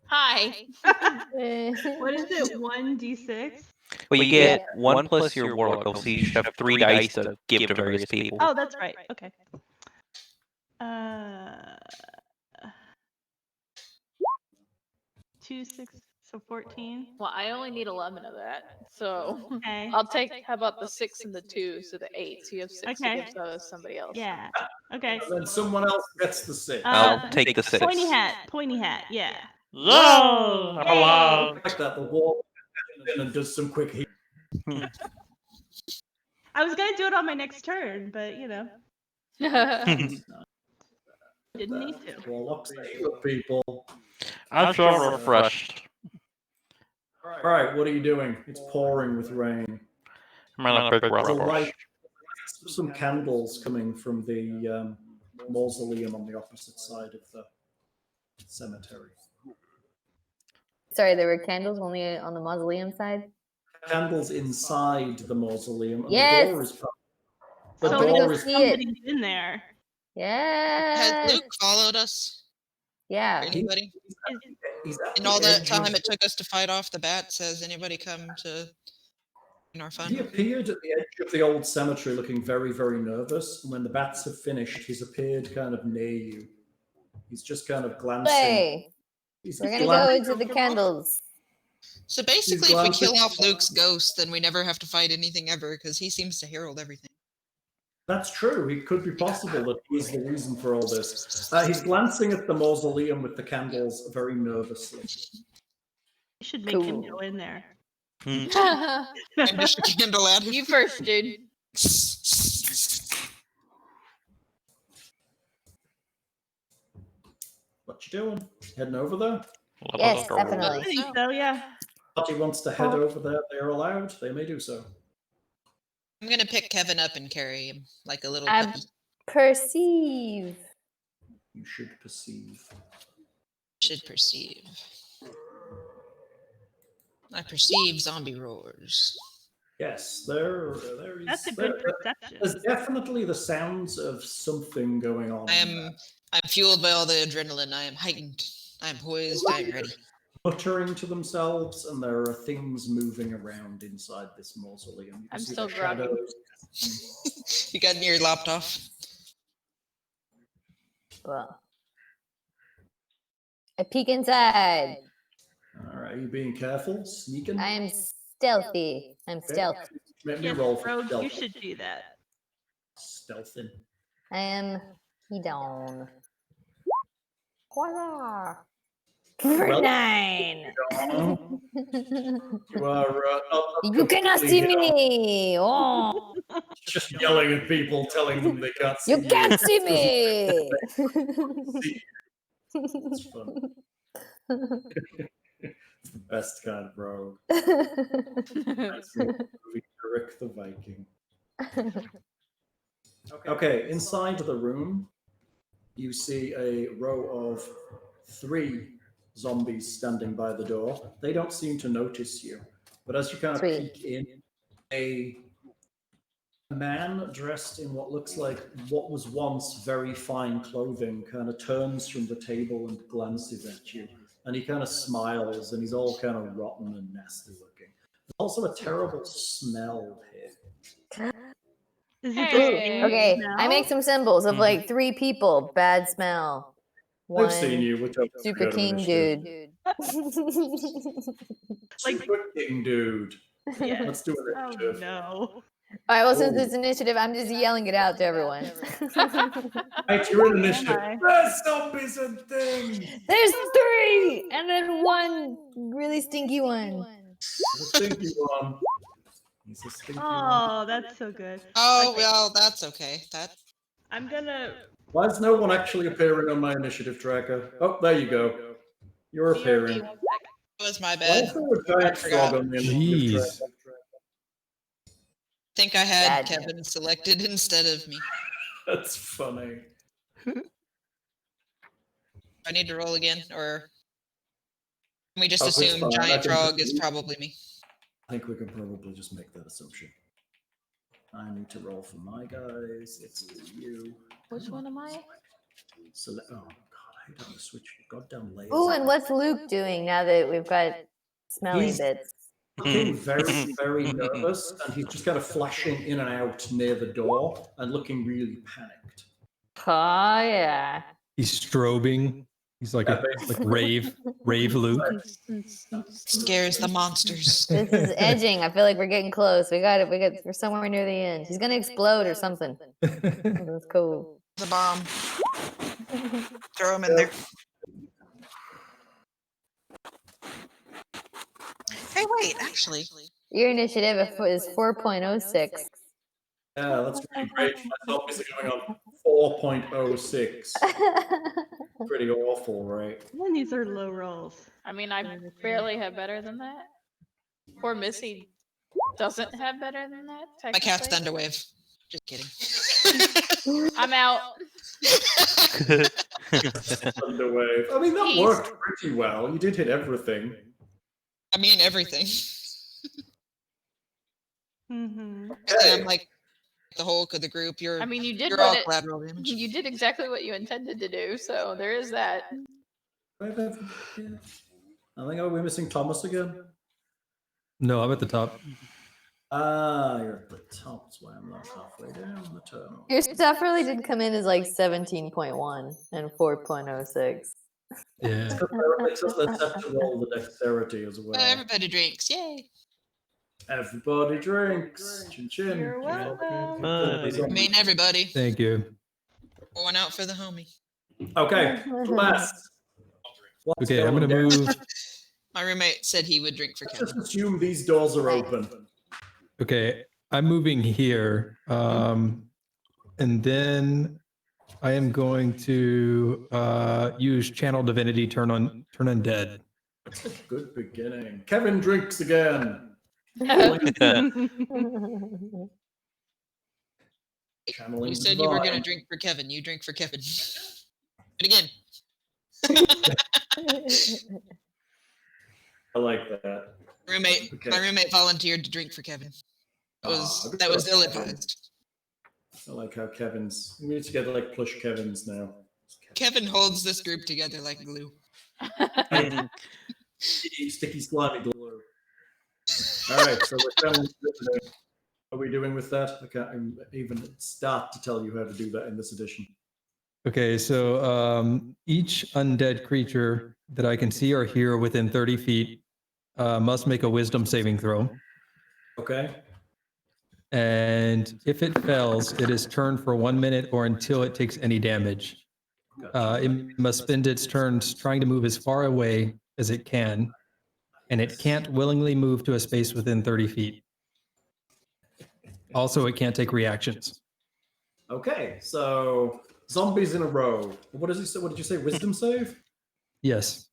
Speaker 2: Hi.
Speaker 4: What is it? 1d6?
Speaker 5: Well, you get 1 plus your warlock, so you should have 3 dice to give to various people.
Speaker 4: Oh, that's right. Okay. 2, 6, so 14.
Speaker 2: Well, I only need 11 of that. So
Speaker 4: Okay.
Speaker 2: I'll take, how about the 6 and the 2, so the 8. So you have 6
Speaker 4: Okay.
Speaker 2: to give to somebody else.
Speaker 4: Yeah. Okay.
Speaker 1: And then someone else gets the 6.
Speaker 5: I'll take the 6.
Speaker 4: Pointy hat. Pointy hat. Yeah.
Speaker 7: Yo! I'm alive.
Speaker 1: Like that, the wall and does some quick heat.
Speaker 4: I was gonna do it on my next turn, but you know, didn't need to.
Speaker 1: Warlocks are healer people.
Speaker 7: I feel refreshed.
Speaker 1: All right, what are you doing? It's pouring with rain.
Speaker 7: I'm on a big
Speaker 1: There's a
Speaker 7: rush.
Speaker 1: light, some candles coming from the mausoleum on the opposite side of the cemetery.
Speaker 6: Sorry, there were candles only on the mausoleum side?
Speaker 1: Candles inside the mausoleum. And
Speaker 6: Yes!
Speaker 1: The door is
Speaker 6: I wanna go see it.
Speaker 4: Somebody's in there.
Speaker 3: Has
Speaker 6: Yeah.
Speaker 3: Luke followed us?
Speaker 6: Yeah.
Speaker 3: Anybody?
Speaker 1: He's at
Speaker 3: In
Speaker 1: the
Speaker 3: all that
Speaker 1: edge
Speaker 3: time
Speaker 1: of-
Speaker 3: it took us to fight off the bats, has anybody come to in our fun?
Speaker 1: He appeared at the edge of the old cemetery looking very, very nervous. And when the bats have finished, he's appeared kind of near you. He's just kind of glancing.
Speaker 6: Hey,
Speaker 1: He's
Speaker 6: we're gonna go
Speaker 1: glancing-
Speaker 6: into the candles.
Speaker 3: So basically, if we
Speaker 1: glancing-
Speaker 3: kill off Luke's ghost, then we never have to fight anything ever, because he seems to herald everything.
Speaker 1: That's true. It could be possible that he's the reason for all this. He's glancing at the mausoleum with the candles very nervously.
Speaker 4: You should make him go in there.
Speaker 3: And just a candle at him.
Speaker 2: You first, dude.
Speaker 1: What you doing? Heading over there?
Speaker 6: Yes,
Speaker 4: I
Speaker 6: definitely.
Speaker 4: think so, yeah.
Speaker 1: If he wants to head over there, they're allowed. They may do so.
Speaker 3: I'm gonna pick Kevin up and carry him like a little
Speaker 6: I'm-
Speaker 3: puppy.
Speaker 6: Perceive.
Speaker 1: You should perceive.
Speaker 3: Should perceive. I perceive zombie roars.
Speaker 1: Yes, there is.
Speaker 4: That's a good perception.
Speaker 1: There's definitely the sounds of something going on.
Speaker 3: I'm fueled by all the adrenaline. I am heightened. I am poised. I am ready.
Speaker 1: Muttering to themselves, and there are things moving around inside this mausoleum. You can
Speaker 2: I'm
Speaker 1: see
Speaker 2: still
Speaker 1: the
Speaker 2: groggy.
Speaker 1: shadows.
Speaker 3: You got your lopped off.
Speaker 6: Well, I peek inside.
Speaker 1: All right, are you being careful? Sneaking?
Speaker 6: I am stealthy. I'm stealth.
Speaker 1: Make me
Speaker 4: Yes,
Speaker 1: roll for
Speaker 4: Rogue,
Speaker 1: stealth.
Speaker 4: you should do that.
Speaker 1: Stealthing.
Speaker 6: I am hidden. Voila.
Speaker 1: Well-
Speaker 6: 9.
Speaker 1: You are
Speaker 6: You cannot see
Speaker 1: completely,
Speaker 6: me. Oh,
Speaker 1: just yelling at people, telling them they can't see
Speaker 6: you can't see me.
Speaker 1: It's fun. It's the best kind of rogue. Cleric the Viking. Okay, inside the room, you see a row of 3 zombies standing by the door. They don't seem to notice you, but as you kind of
Speaker 6: Sweet.
Speaker 1: peek in, a man dressed in what looks like what was once very fine clothing kind of turns from the table and glances at you, and he kind of smiles, and he's all kind of rotten and nasty looking. There's also a terrible smell here.
Speaker 4: Is
Speaker 2: Hey.
Speaker 6: Okay, I make some symbols of like 3 people. Bad smell.
Speaker 1: I've seen you. Whichever
Speaker 6: Super king dude.
Speaker 1: Super king dude.
Speaker 4: Yeah.
Speaker 1: Let's do it.
Speaker 4: Oh no.
Speaker 6: All right, well, since it's initiative, I'm just yelling it out to everyone.
Speaker 1: Right, you're in initiative.
Speaker 4: my.
Speaker 1: There's zombies and things.
Speaker 6: There's 3, and then 1 really stinky one.
Speaker 1: The stinky one. He's a stinky one.
Speaker 4: Oh, that's so good.
Speaker 3: Oh
Speaker 4: Okay.
Speaker 3: well, that's okay. That
Speaker 4: I'm gonna.
Speaker 1: Why is no one actually appearing on my initiative tracker? Oh, there you go. You're appearing.
Speaker 3: was my
Speaker 1: Why
Speaker 3: bad.
Speaker 1: is there a giant
Speaker 3: forgot.
Speaker 1: frog on the initiative
Speaker 8: Jeez.
Speaker 1: tracker?
Speaker 3: I think I had
Speaker 6: Bad.
Speaker 3: Kevin selected instead of me.
Speaker 1: That's funny.
Speaker 3: I need to roll again, or can we just
Speaker 1: Oh, it's
Speaker 3: assume
Speaker 1: fine. I
Speaker 3: giant
Speaker 1: can
Speaker 3: frog
Speaker 1: just
Speaker 3: is
Speaker 1: leave.
Speaker 3: probably me?
Speaker 1: I think we can probably just make that assumption. I need to roll for my guys. It's you.
Speaker 2: Which one am I?
Speaker 1: Oh god, I hate how to switch goddamn layers.
Speaker 6: Ooh, and what's Luke doing now that we've got smelly
Speaker 1: He's-
Speaker 6: bits?
Speaker 1: Looking very, very nervous, and he's just kind of flashing in and out near the door and looking really panicked.
Speaker 6: Oh, yeah.
Speaker 8: He's strobing. He's like a like rave Luke.
Speaker 3: Scares the monsters.
Speaker 6: This is edging. I feel like we're getting close. We're somewhere near the end. He's gonna explode or something. That's cool.
Speaker 3: The bomb. Throw him in there. Hey, wait, actually.
Speaker 6: Your initiative is 4.06.
Speaker 1: Yeah, that's pretty great. My zombies are going on 4.06. Pretty awful, right?
Speaker 4: And these are low rolls.
Speaker 2: I mean, I barely have better than that. Poor Missy doesn't have better than that.
Speaker 3: My cat's
Speaker 2: Technically.
Speaker 3: Thunderwave. Just kidding.
Speaker 2: I'm out.
Speaker 1: Underwave. I mean, that
Speaker 2: Jeez.
Speaker 1: worked pretty well. You did hit everything.
Speaker 3: I mean, everything.
Speaker 4: Mm-hmm.
Speaker 3: I'm like the Hulk of the group. You're.
Speaker 2: I mean, you did
Speaker 3: You're all
Speaker 2: what it,
Speaker 3: collateral damage.
Speaker 2: you did exactly what you intended to do, so there is that.
Speaker 1: I think we're missing Thomas again.
Speaker 8: No, I'm at the top.
Speaker 1: Ah, you're at the top. That's why I'm not halfway down the tunnel.
Speaker 6: Your stuff really did come in as like 17.1 and 4.06.
Speaker 8: Yeah.
Speaker 1: It's just let's have to roll the dexterity as well.
Speaker 3: Everybody drinks. Yay.
Speaker 1: Everybody drinks. Chin chin.
Speaker 4: You're welcome.
Speaker 3: I mean, everybody.
Speaker 8: Thank you.
Speaker 3: Going out for the homie.
Speaker 1: Okay, last.
Speaker 8: Okay, I'm gonna move.
Speaker 3: My roommate said he would drink for
Speaker 1: Let's
Speaker 3: Kevin.
Speaker 1: just assume these doors are open.
Speaker 8: Okay, I'm moving here, and then I am going to use Channel Divinity. Turn undead.
Speaker 1: That's a good beginning. Kevin drinks again. Channeling
Speaker 3: You said you were going to
Speaker 1: divine.
Speaker 3: drink for Kevin. You drink for Kevin. But again.
Speaker 1: I like that. Okay.
Speaker 3: My roommate volunteered to drink for Kevin. That was ill advised.
Speaker 1: I like how Kevin's. We need to get like plush Kevins now.
Speaker 3: Kevin holds this group together like glue.
Speaker 1: Sticky, slimy glue. All right, so we're channeling divinity. What are we doing with that? I can't even start to tell you how to do that in this edition.
Speaker 8: Okay, so each undead creature that I can see or hear within 30 feet must make a Wisdom saving throw.
Speaker 1: Okay.
Speaker 8: And if it fails, it is turned for 1 minute or until it takes any damage. It must spend its turns trying to move as far away as it can, and it can't willingly move to a space within 30 feet. Also, it can't take reactions.
Speaker 1: Okay, so zombies in a row. What does he say? What did you say? Wisdom save?
Speaker 8: Yes.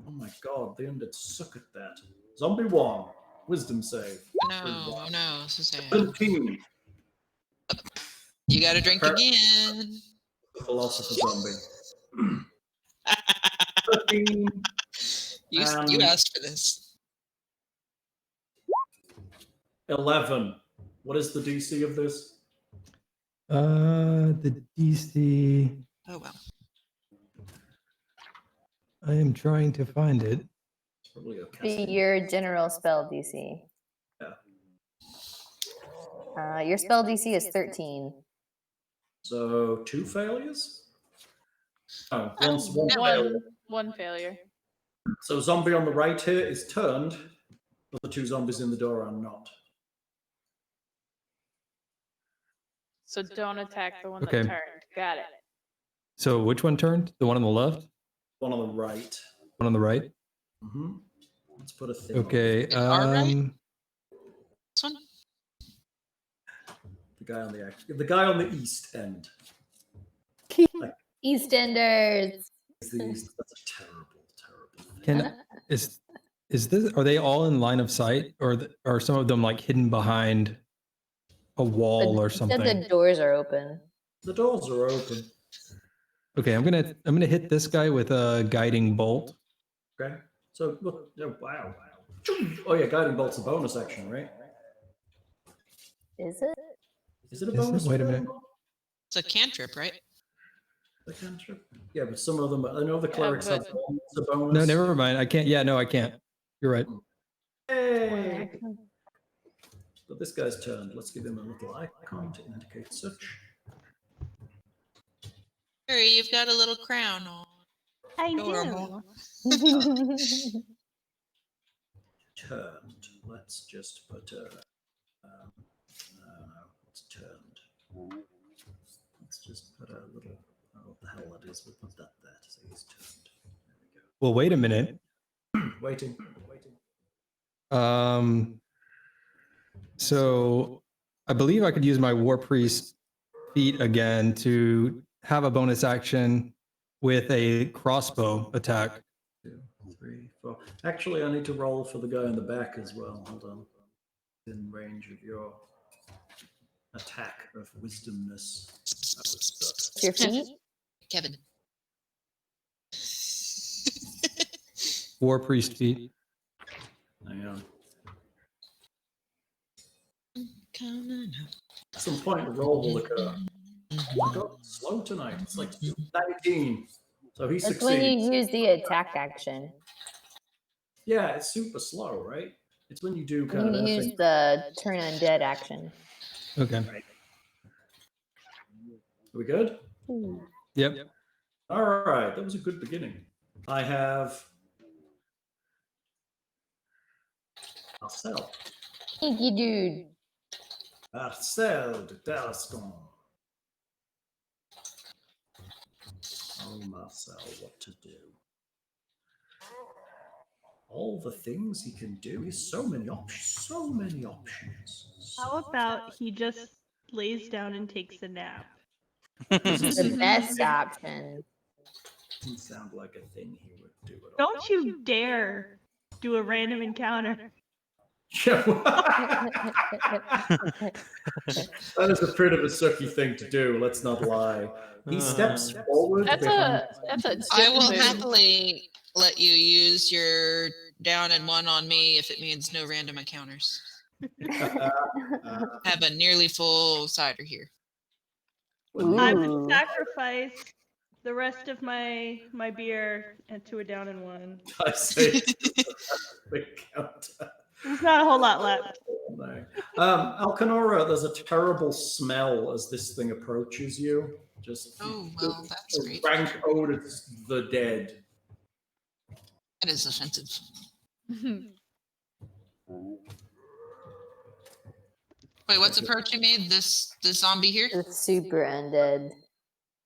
Speaker 1: Oh my god, the undead suck at that. Zombie 1, wisdom save.
Speaker 3: No, this is sad.
Speaker 1: 17.
Speaker 3: You gotta drink again.
Speaker 1: The philosopher zombie. 13.
Speaker 3: You asked for this.
Speaker 1: 11. What is the DC of this?
Speaker 8: The DC.
Speaker 3: Oh wow.
Speaker 8: I am trying to find it.
Speaker 1: It's probably
Speaker 6: Be your general spell DC.
Speaker 1: Yeah.
Speaker 6: Your spell DC is 13.
Speaker 1: So 2 failures? Oh, one failure.
Speaker 2: One failure.
Speaker 1: So zombie on the right here is turned, but the 2 zombies in the door are not.
Speaker 2: So don't attack the one
Speaker 8: Okay.
Speaker 2: that turned. Got it.
Speaker 8: So which one turned? The one on the left?
Speaker 1: One on the right.
Speaker 8: One on the right?
Speaker 1: Mm-hmm. Let's put a thing.
Speaker 8: Okay.
Speaker 3: Our right? This one?
Speaker 1: The guy on the east end.
Speaker 6: Eastenders.
Speaker 1: Is the east. That's a terrible thing.
Speaker 8: Is this? Are they all in line of sight, or are some of them like hidden behind a wall or something?
Speaker 6: The doors are open.
Speaker 1: The doors are open.
Speaker 8: Okay, I'm gonna hit this guy with a guiding bolt.
Speaker 1: Okay. So look. Oh, wow. Oh yeah, guiding bolt's a bonus action, right?
Speaker 6: Is it?
Speaker 1: Is it a
Speaker 8: Is it?
Speaker 1: bonus?
Speaker 8: Wait a minute.
Speaker 3: It's a cantrip, right?
Speaker 1: The cantrip? Yeah, but some of them. I know the clerics
Speaker 2: but-
Speaker 1: have a bonus.
Speaker 8: No, never mind. I can't. Yeah, no, I can't. You're right.
Speaker 1: Hey. But this guy's turned. Let's give him a little icon to indicate such.
Speaker 3: Harry, you've got a little crown on.
Speaker 4: I
Speaker 3: Adorable.
Speaker 4: do.
Speaker 1: Turned. Let's just put no, it's turned. Let's just put a little. Oh, what the hell that is? We'll put that there to say he's turned. There
Speaker 8: Well, wait a minute.
Speaker 1: we go. Waiting.
Speaker 8: So I believe I could use my War Priest feat again to have a bonus action with a crossbow attack.
Speaker 1: 2, 3, 4. Actually, I need to roll for the guy in the back as well. Hold on. In range of your attack of wisdomness.
Speaker 6: It's your feet.
Speaker 3: Kevin.
Speaker 8: War Priest feat.
Speaker 1: Hang on.
Speaker 3: Coming
Speaker 1: At some point, the roll will occur. I got slow tonight. It's like 19. So he
Speaker 6: That's when
Speaker 1: succeeds.
Speaker 6: you use the attack action.
Speaker 1: Yeah, it's super slow, right? It's when you do kind
Speaker 6: You
Speaker 1: of
Speaker 6: can use
Speaker 1: anything.
Speaker 6: the turn undead action.
Speaker 8: Okay.
Speaker 1: Are we good?
Speaker 8: Yep.
Speaker 1: All right, that was a good beginning. I have Marcel.
Speaker 6: Thank you, dude.
Speaker 1: Marcel de Tarascon. Oh, Marcel, what to do? All the things he can do. He's so many options. So many options.
Speaker 4: How about he just lays down and takes a nap?
Speaker 6: The best option.
Speaker 1: Doesn't sound like a thing he would do at all.
Speaker 4: Don't you dare do a random encounter.
Speaker 1: That is a bit of a sucky thing to do. Let's not lie. He steps forward.
Speaker 2: That's a
Speaker 3: I will
Speaker 2: dick move.
Speaker 3: happily let you use your down and 1 on me if it means no random encounters. Have a nearly full cider here.
Speaker 4: I would
Speaker 6: Ooh.
Speaker 4: sacrifice the rest of my beer to a down and 1.
Speaker 1: I see. Big counter.
Speaker 4: There's not a whole lot left.
Speaker 1: No. Alekenora, there's a terrible smell as this thing approaches you. Just
Speaker 3: Oh, well, that's great.
Speaker 1: rank odor to the dead.
Speaker 3: That is offensive. Wait, what's approaching me? This zombie here?
Speaker 6: The super undead.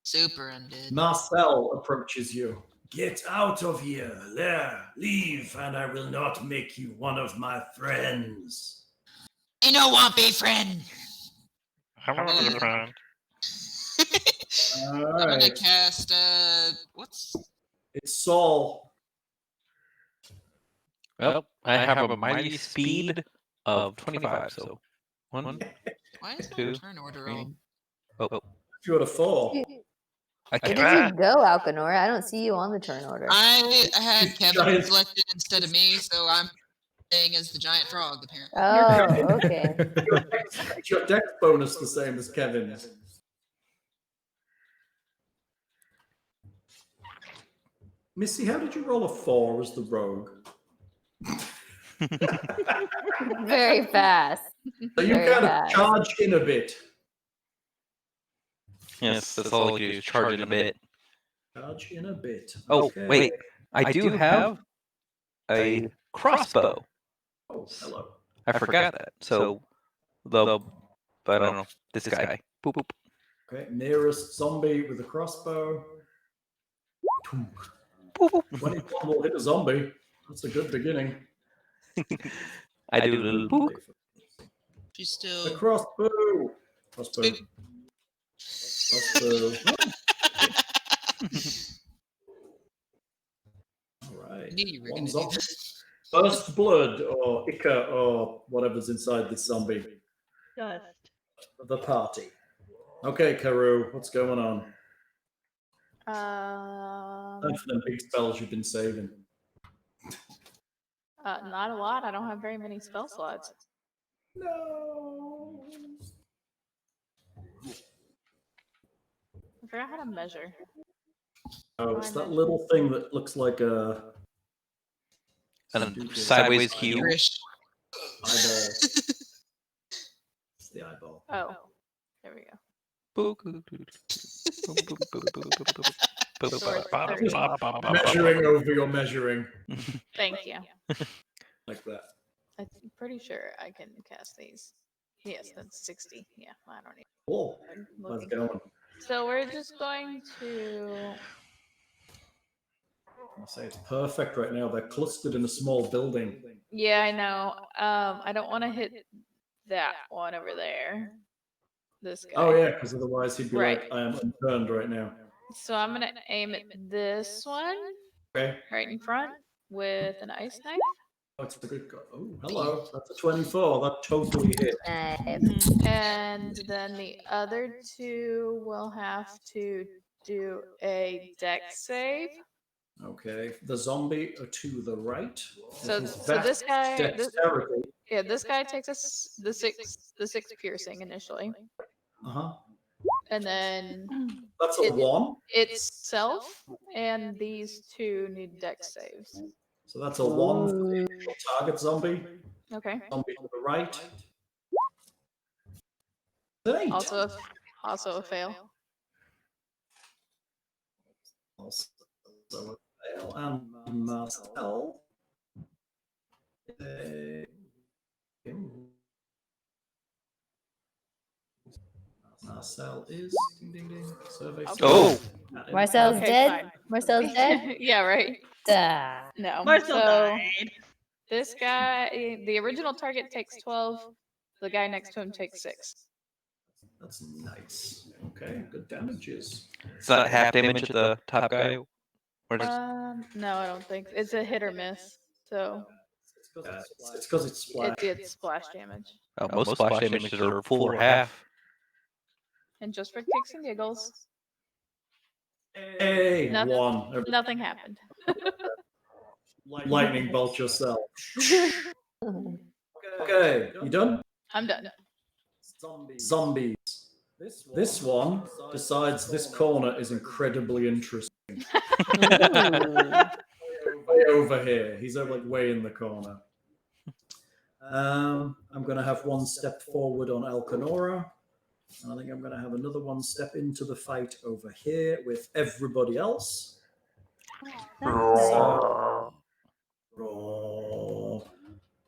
Speaker 3: Super undead.
Speaker 1: Marcel approaches you. Get out of here. There. Leave, and I will not make you one of my friends.
Speaker 3: I no want be friend.
Speaker 7: I want to be a friend.
Speaker 1: All
Speaker 3: I'm gonna
Speaker 1: right.
Speaker 3: cast what's
Speaker 1: It's Saul.
Speaker 5: Well, I have a mighty speed of 25, so 1,
Speaker 3: why is my
Speaker 5: Two,
Speaker 3: turn order
Speaker 5: 3.
Speaker 3: all?
Speaker 5: Oh,
Speaker 1: You got a 4.
Speaker 5: I
Speaker 6: Where
Speaker 5: can't.
Speaker 6: did you go, Alekenora? I don't see you on the turn order.
Speaker 3: I had Kevin
Speaker 1: Giant-
Speaker 3: selected instead of me, so I'm playing as the giant frog apparently.
Speaker 6: Oh, okay.
Speaker 1: Is your dex bonus the same as Kevin's? Missy, how did you roll a 4 as the rogue?
Speaker 6: Very fast.
Speaker 1: So you
Speaker 6: Very
Speaker 1: kind of
Speaker 6: fast.
Speaker 1: charge in a bit.
Speaker 5: Yes, that's all you do is charge it a bit.
Speaker 1: Charge in a bit.
Speaker 5: Oh,
Speaker 1: Okay.
Speaker 5: wait. I do have a crossbow.
Speaker 1: Oh, hello.
Speaker 5: I forgot that. So, I don't know, this guy. Boop, boop.
Speaker 1: Okay, nearest zombie with a crossbow.
Speaker 5: Boop, boop.
Speaker 1: 21 will hit a zombie. That's a good beginning.
Speaker 5: I do a little boop.
Speaker 3: She's
Speaker 1: The
Speaker 3: still
Speaker 1: crossbow. Crossbow.
Speaker 3: Boop.
Speaker 1: Crossbow. All right.
Speaker 3: knew you were
Speaker 1: One
Speaker 3: gonna do
Speaker 1: zombie.
Speaker 3: that.
Speaker 1: First blood or Ica or whatever's inside this zombie.
Speaker 4: Dust.
Speaker 1: The party. Okay, Karou, what's going on? Time for them big spells you've been saving.
Speaker 2: Not a lot. I don't have very many spell slots.
Speaker 1: No.
Speaker 2: I forgot how to measure.
Speaker 1: Oh, it's that little thing that looks like a
Speaker 5: And sideways cube.
Speaker 3: Irish.
Speaker 1: eyeball. It's the eyeball.
Speaker 2: Oh, there we go.
Speaker 1: Measuring over your measuring.
Speaker 2: Thank you.
Speaker 1: Like that.
Speaker 2: I'm pretty sure I can cast these. Yes, that's 60. Yeah, I don't need.
Speaker 1: Cool.
Speaker 2: I'm
Speaker 1: Let's
Speaker 2: looking.
Speaker 1: go.
Speaker 2: So we're just going to.
Speaker 1: I say it's perfect right now. They're clustered in a small building.
Speaker 2: Yeah, I know. I don't want to hit that one over there. This guy.
Speaker 1: Oh yeah, because otherwise he'd be
Speaker 2: Right.
Speaker 1: like, I am unturned right now.
Speaker 2: So I'm gonna aim at this one
Speaker 1: Okay.
Speaker 2: right in front with an ice knife.
Speaker 1: Oh, it's a good go. Oh, hello. That's a 24. That totally hit.
Speaker 2: And then the other two will have to do a dex save.
Speaker 1: Okay. The zombie to the right.
Speaker 2: So
Speaker 1: His
Speaker 2: this guy,
Speaker 1: dexterity.
Speaker 2: this guy takes us the six piercing initially,
Speaker 1: Uh-huh.
Speaker 2: and then
Speaker 1: That's a 1.
Speaker 2: itself and these two need dex saves.
Speaker 1: So that's a 1 for the initial target zombie.
Speaker 2: Okay.
Speaker 1: Zombie to the right. An 8.
Speaker 2: Also a fail.
Speaker 1: Also a fail. And Marcel. Marcel is ding ding ding. Survey.
Speaker 5: Oh.
Speaker 6: Marcel's
Speaker 2: Okay,
Speaker 6: dead.
Speaker 2: fine.
Speaker 6: Marcel's dead.
Speaker 2: Yeah, right.
Speaker 6: Duh.
Speaker 2: No.
Speaker 4: Marcel
Speaker 2: so
Speaker 4: died.
Speaker 2: this guy, the original target takes 12. The guy next to him takes 6.
Speaker 1: That's nice. Okay, good damages.
Speaker 5: It's not half damage at the top guy. Or just,
Speaker 2: No, I don't think it's a hit or miss. So
Speaker 1: It's because it's splash.
Speaker 2: it's splash damage.
Speaker 5: most splash damages are full or half.
Speaker 2: And just for kicks and giggles,
Speaker 1: Hey,
Speaker 2: Nothing.
Speaker 1: 1.
Speaker 2: nothing happened.
Speaker 1: Lightning bolt yourself. Okay, you done?
Speaker 2: I'm done.
Speaker 1: Zombies. This one decides this corner is incredibly interesting. Way over here. He's like way in the corner. I'm going to have one step forward on Alekenora. And I think I'm going to have another one step into the fight over here with everybody else.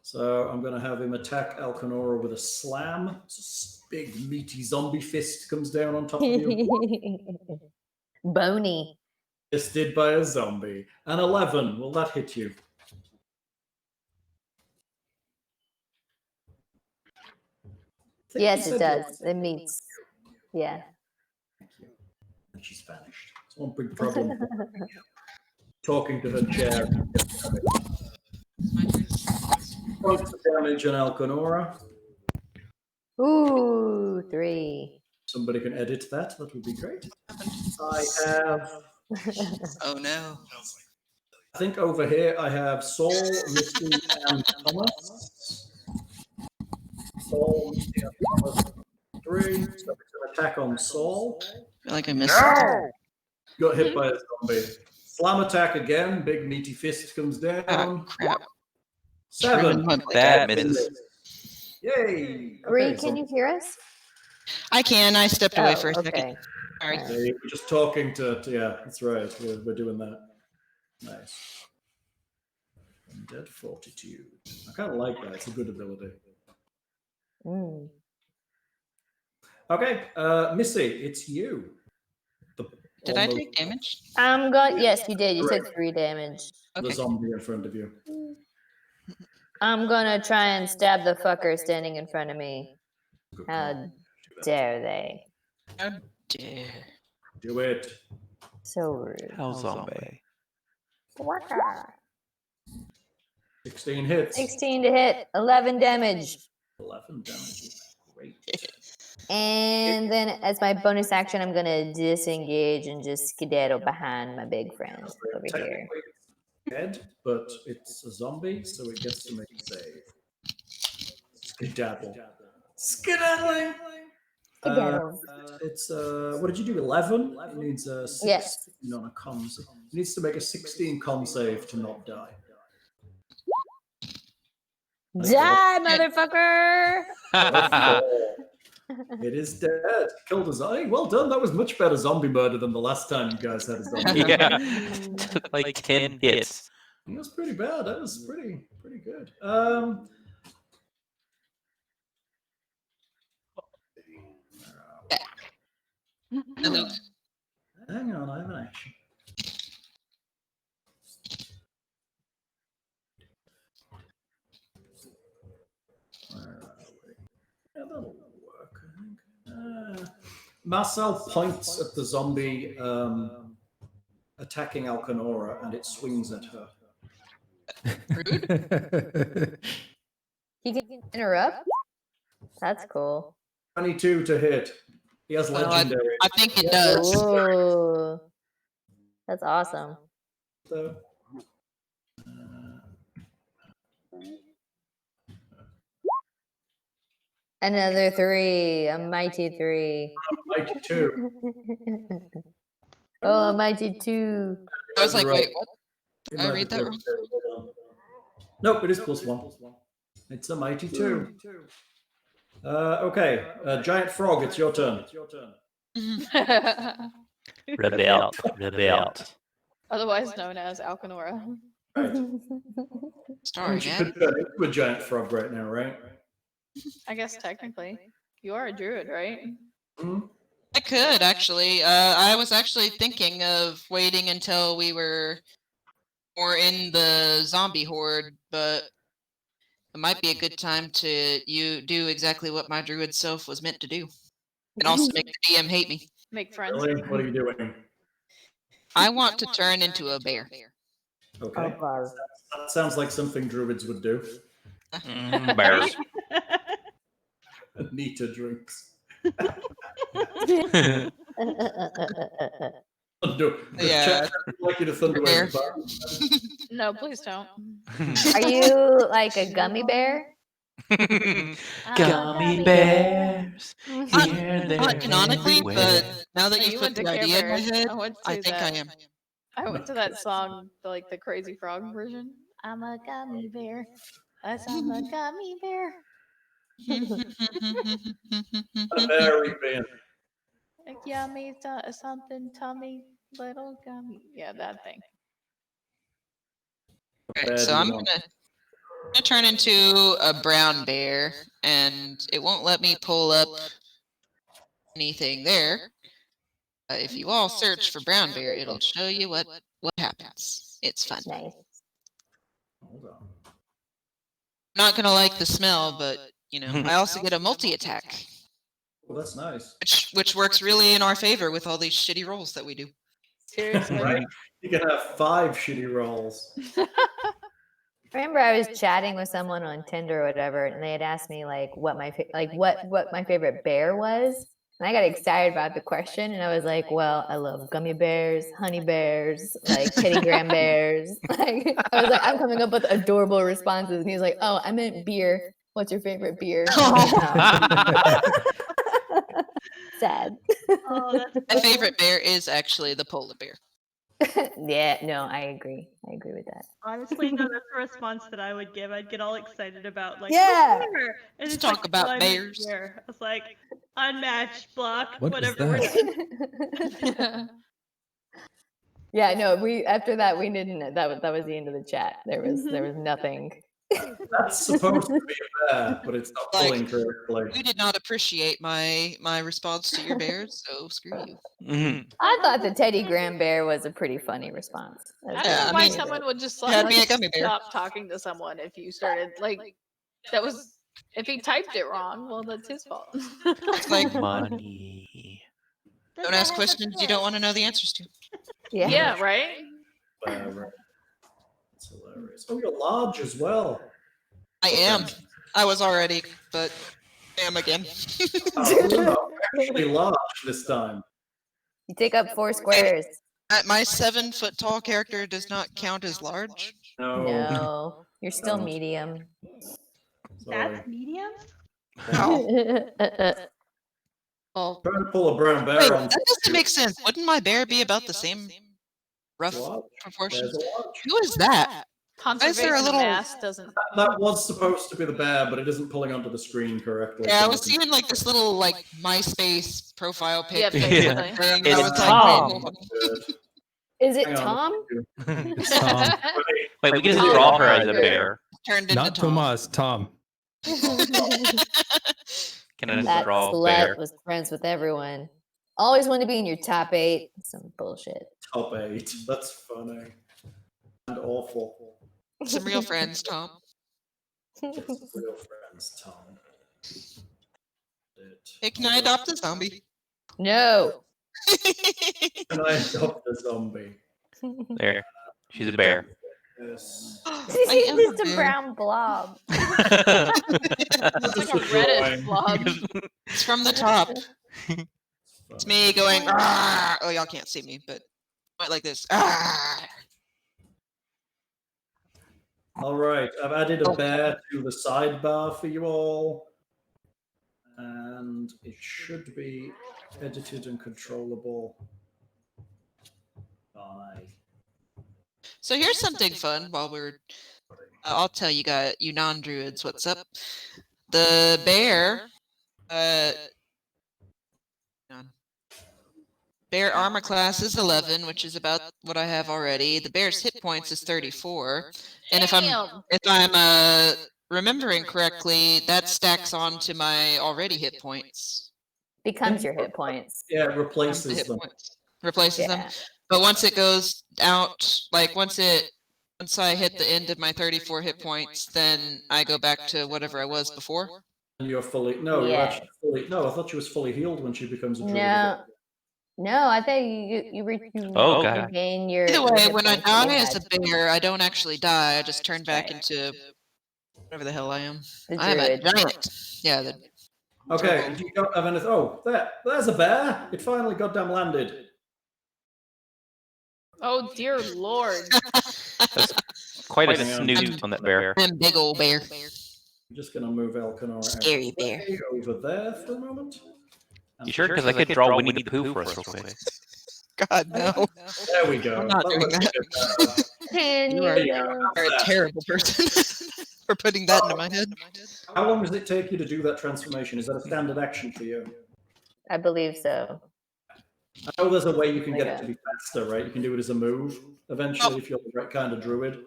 Speaker 1: So I'm going to have him attack Alekenora with a slam. It's a big meaty zombie fist comes down on top of you.
Speaker 6: Bony.
Speaker 1: Fisted by a zombie. An 11. Will that hit you?
Speaker 6: Yes, it does. It meets. Yeah.
Speaker 1: Thank you. And she's vanished. It's one big problem. Talking to her chair. Points of damage on Alekenora.
Speaker 6: Ooh, 3.
Speaker 1: Somebody can edit that. That would be great. I have.
Speaker 3: Oh no.
Speaker 1: I think over here I have Saul, Missy, and Thomas. Saul, Missy, and Thomas. 3. So it's an attack on Saul.
Speaker 3: I feel like I missed
Speaker 1: Got hit by a zombie. Slam attack again. Big meaty fist comes down.
Speaker 3: Oh, crap.
Speaker 1: 7.
Speaker 5: That misses.
Speaker 1: Yay.
Speaker 6: Bree,
Speaker 1: Okay,
Speaker 6: can you hear us?
Speaker 3: I can. I stepped away
Speaker 6: Oh,
Speaker 3: for a second.
Speaker 6: okay.
Speaker 3: Sorry.
Speaker 1: we're just talking to yeah, that's right. We're doing that. Nice. Undead Fortitude. I kind of like that. It's a good ability.
Speaker 6: Mm.
Speaker 1: Okay, Missy, it's you.
Speaker 3: Did I take damage?
Speaker 6: I'm going. Yes, you did. You took 3 damage.
Speaker 1: The
Speaker 3: Okay.
Speaker 1: zombie in front of you.
Speaker 6: I'm gonna try and stab the fucker standing in front of me.
Speaker 1: Good
Speaker 6: How
Speaker 1: call.
Speaker 6: dare they?
Speaker 3: How dare.
Speaker 1: Do it.
Speaker 6: So rude.
Speaker 5: Hell zombie.
Speaker 1: 16 hits.
Speaker 6: 16 to hit, 11 damage.
Speaker 1: 11 damage. Great.
Speaker 6: And then as my bonus action, I'm gonna disengage and just skedaddle behind my big friend over here.
Speaker 1: Technically it's dead, but it's a zombie, so it gets to make a save. Skedaddle. Skedaddling!
Speaker 6: Skedaddle.
Speaker 1: It's what did you do? 11? It needs a 16
Speaker 6: Yes.
Speaker 1: on a con. It needs to make a 16 con save to not die.
Speaker 6: Die, motherfucker!
Speaker 1: It is dead. Killed a zombie. Well done. That was much better zombie murder than the last time you guys had a zombie.
Speaker 5: Yeah. Took like 10 hits.
Speaker 1: That was pretty bad. That was pretty good.
Speaker 3: Hello.
Speaker 1: Hang on, I have an action. Where are we? Marcel points at the zombie attacking Alekenora, and it swings at her.
Speaker 6: He can interrupt? That's cool.
Speaker 1: 22 to hit. He has
Speaker 3: Well,
Speaker 1: legendary.
Speaker 3: I think it does.
Speaker 6: Ooh. That's awesome.
Speaker 1: So,
Speaker 6: Another 3. A mighty 3.
Speaker 1: mighty 2.
Speaker 6: Oh, a mighty 2.
Speaker 3: I was like, wait, what?
Speaker 1: It
Speaker 3: Did I
Speaker 1: might
Speaker 3: read
Speaker 1: be
Speaker 3: that wrong?
Speaker 1: +2. Nope, it is +1. It's a mighty 2. Okay, giant frog, it's your turn.
Speaker 5: Rebel.
Speaker 2: Otherwise known as Alekenora.
Speaker 1: Right.
Speaker 3: Starring
Speaker 1: You
Speaker 3: at.
Speaker 1: could turn into a giant frog right now, right?
Speaker 2: I guess technically. You are a druid, right?
Speaker 1: Hmm?
Speaker 3: I could actually. I was actually thinking of waiting until we were more in the zombie horde, but it might be a good time to do exactly what my druid self was meant to do, and also make the DM hate me.
Speaker 2: Make friends.
Speaker 1: Really? What are you doing?
Speaker 3: I want to turn into a bear.
Speaker 1: Okay. That sounds like something druids would do.
Speaker 5: Bears.
Speaker 1: Nita drinks.
Speaker 3: Yeah.
Speaker 1: I'd like you to thunder
Speaker 3: Bear.
Speaker 2: No, please don't.
Speaker 6: Are you like a gummy bear?
Speaker 5: Gummy bears.
Speaker 3: Not canonically, but now that you
Speaker 2: You
Speaker 3: put
Speaker 2: went to
Speaker 3: the
Speaker 2: Care
Speaker 3: idea in my
Speaker 2: Bears.
Speaker 3: head,
Speaker 2: I went to
Speaker 3: I think I
Speaker 2: that.
Speaker 3: am.
Speaker 2: I went to that song, the Crazy Frog version. I'm a gummy bear. I'm a gummy bear.
Speaker 1: A very band.
Speaker 2: Like yummy something tummy little gummy. Yeah, that thing.
Speaker 3: Alright, so I'm gonna turn into a brown bear, and it won't let me pull up anything there. If you all search for brown bear, it'll show you what happens. It's fun.
Speaker 6: Nice.
Speaker 1: Hold on.
Speaker 3: Not gonna like the smell, but you know, I also get a multi-attack,
Speaker 1: Well, that's nice.
Speaker 3: which works really in our favor with all these shitty rolls that we do.
Speaker 2: Seriously.
Speaker 1: Right? You can have 5 shitty rolls.
Speaker 6: Remember, I was chatting with someone on Tinder or whatever, and they had asked me like what my what my favorite bear was, and I got excited about the question, and I was like, well, I love gummy bears, honey bears, like Teddy Graham bears. Like I was like, I'm coming up with adorable responses, and he was like, oh, I meant beer. What's your favorite beer? Sad.
Speaker 4: Oh, that's
Speaker 3: My favorite bear is actually the polar bear.
Speaker 6: Yeah, no, I agree. I agree with that.
Speaker 4: honestly no, that's a response that I would give. I'd get all excited about like
Speaker 6: Yeah.
Speaker 4: bear. And
Speaker 3: Let's
Speaker 4: it's
Speaker 3: talk
Speaker 4: like,
Speaker 3: about
Speaker 4: well, I meant
Speaker 3: bears.
Speaker 4: bear. I was like, unmatched block,
Speaker 8: What was
Speaker 4: whatever.
Speaker 8: that?
Speaker 6: Yeah, no, we after that we didn't. That was the end of the chat. There was nothing.
Speaker 1: That's supposed to be a bear, but it's not
Speaker 3: Like,
Speaker 1: pulling correctly.
Speaker 3: You did not appreciate my response to your bears, so screw you.
Speaker 6: I thought the Teddy Graham bear was a pretty funny response.
Speaker 2: I
Speaker 6: That's
Speaker 2: don't know
Speaker 3: I
Speaker 2: why
Speaker 3: mean,
Speaker 2: someone would just
Speaker 3: yeah, be a
Speaker 2: like
Speaker 3: gummy bear.
Speaker 2: stop talking to someone if you started like that was if he typed it wrong. Well, that's his fault.
Speaker 3: It's like,
Speaker 5: Money.
Speaker 3: don't ask questions you don't want to know the answers to.
Speaker 6: yeah.
Speaker 2: Yeah, right.
Speaker 1: Right. It's hilarious. Oh, you're large as well.
Speaker 3: I am. I was already, but I am again.
Speaker 1: Oh, no, actually large this time.
Speaker 6: You take up 4 squares.
Speaker 3: My 7-foot tall character does not count as large.
Speaker 1: No.
Speaker 6: No, you're still
Speaker 1: No.
Speaker 6: medium.
Speaker 1: Sorry.
Speaker 4: That's medium?
Speaker 3: Well,
Speaker 1: Trying to pull a brown bear
Speaker 3: wait,
Speaker 1: on.
Speaker 3: that doesn't make sense. Wouldn't my bear be about the same rough
Speaker 1: Large.
Speaker 3: proportions?
Speaker 1: There's a large.
Speaker 3: Who is that?
Speaker 2: Conservation
Speaker 3: little-
Speaker 2: mass doesn't.
Speaker 1: That was supposed to be the bear, but it isn't pulling onto the screen correctly.
Speaker 3: Yeah, I
Speaker 1: so
Speaker 3: was seeing like this little like MySpace profile pic.
Speaker 2: Yeah,
Speaker 5: basically.
Speaker 3: thing.
Speaker 5: It's
Speaker 3: I was like,
Speaker 5: Tom.
Speaker 3: wait, hold on.
Speaker 1: Good.
Speaker 6: Is it
Speaker 1: Hang on.
Speaker 6: Tom?
Speaker 8: It's Tom.
Speaker 5: Wait, we can
Speaker 2: Oh,
Speaker 5: draw her
Speaker 2: yeah.
Speaker 5: as a bear.
Speaker 3: Turned into
Speaker 8: Not
Speaker 3: Tom.
Speaker 8: Tomas, Tom.
Speaker 5: Can I just
Speaker 6: That
Speaker 5: draw a
Speaker 6: slut
Speaker 5: bear?
Speaker 6: was friends with everyone. Always wanted to be in your top 8. Some bullshit.
Speaker 1: Top 8. That's funny. And awful.
Speaker 3: Some real friends, Tom.
Speaker 1: Get some real friends, Tom.
Speaker 3: Hey, can I adopt a zombie?
Speaker 6: No.
Speaker 1: Can I adopt a zombie?
Speaker 5: There. She's a bear.
Speaker 1: Yes.
Speaker 3: I am
Speaker 6: Just a
Speaker 3: bear.
Speaker 6: brown blob.
Speaker 2: It's like a reddish blob.
Speaker 3: It's from the top. It's me going. "Argh!" Oh, y'all can't see me, but like this. "Argh!"
Speaker 1: All right, I've added a bear to the sidebar for you all, and it should be edited and controllable by.
Speaker 3: So here's something fun while we're. I'll tell you guys, you non-druids, what's up. The bear. Bear armor class is 11, which is about what I have already. The bear's hit points is 34, and if I'm remembering correctly, that stacks on to my already hit points.
Speaker 6: Becomes your hit points.
Speaker 1: Yeah, it
Speaker 3: The
Speaker 1: replaces
Speaker 3: hit
Speaker 1: them.
Speaker 3: points. Replaces them.
Speaker 6: Yeah.
Speaker 3: But once it goes out, like once I hit the end of my 34 hit points, then I go back to whatever I was before.
Speaker 1: And you're fully you're
Speaker 6: Yeah.
Speaker 1: actually fully. No, I thought she was fully healed when she becomes a druid.
Speaker 6: No, I think you
Speaker 5: Oh, God.
Speaker 6: regain your.
Speaker 3: Either
Speaker 6: your
Speaker 3: way,
Speaker 6: hit
Speaker 3: when I
Speaker 6: points that you
Speaker 3: die as
Speaker 6: had.
Speaker 3: a bear, I don't actually die. I just turn back
Speaker 6: Right.
Speaker 3: into whatever the hell I am.
Speaker 6: The
Speaker 3: I am a
Speaker 6: druid.
Speaker 3: giant. Yeah, the
Speaker 1: Okay, and you don't have anything. Oh, there's a bear. It finally goddamn landed.
Speaker 2: Oh dear lord.
Speaker 5: Quite a
Speaker 1: Hang on.
Speaker 5: snoot on that bear.
Speaker 3: I'm big old bear.
Speaker 1: I'm just gonna move Alekenora
Speaker 3: Scary
Speaker 1: out of the
Speaker 3: bear.
Speaker 1: way over there for a moment.
Speaker 5: You sure? Because I could draw Winnie the Pooh for us real quick.
Speaker 3: God, no.
Speaker 1: There we go.
Speaker 3: I'm not doing
Speaker 1: looks
Speaker 3: that.
Speaker 1: good.
Speaker 6: Can
Speaker 3: You
Speaker 6: you
Speaker 3: are-
Speaker 6: though?
Speaker 3: You're a terrible person for putting that into my head.
Speaker 1: How long does it take you to do that transformation? Is that a standard action for you?
Speaker 6: I believe so.
Speaker 1: I know there's a way you can get it to be faster, right? You can do it as a move eventually if you're the right kind of druid.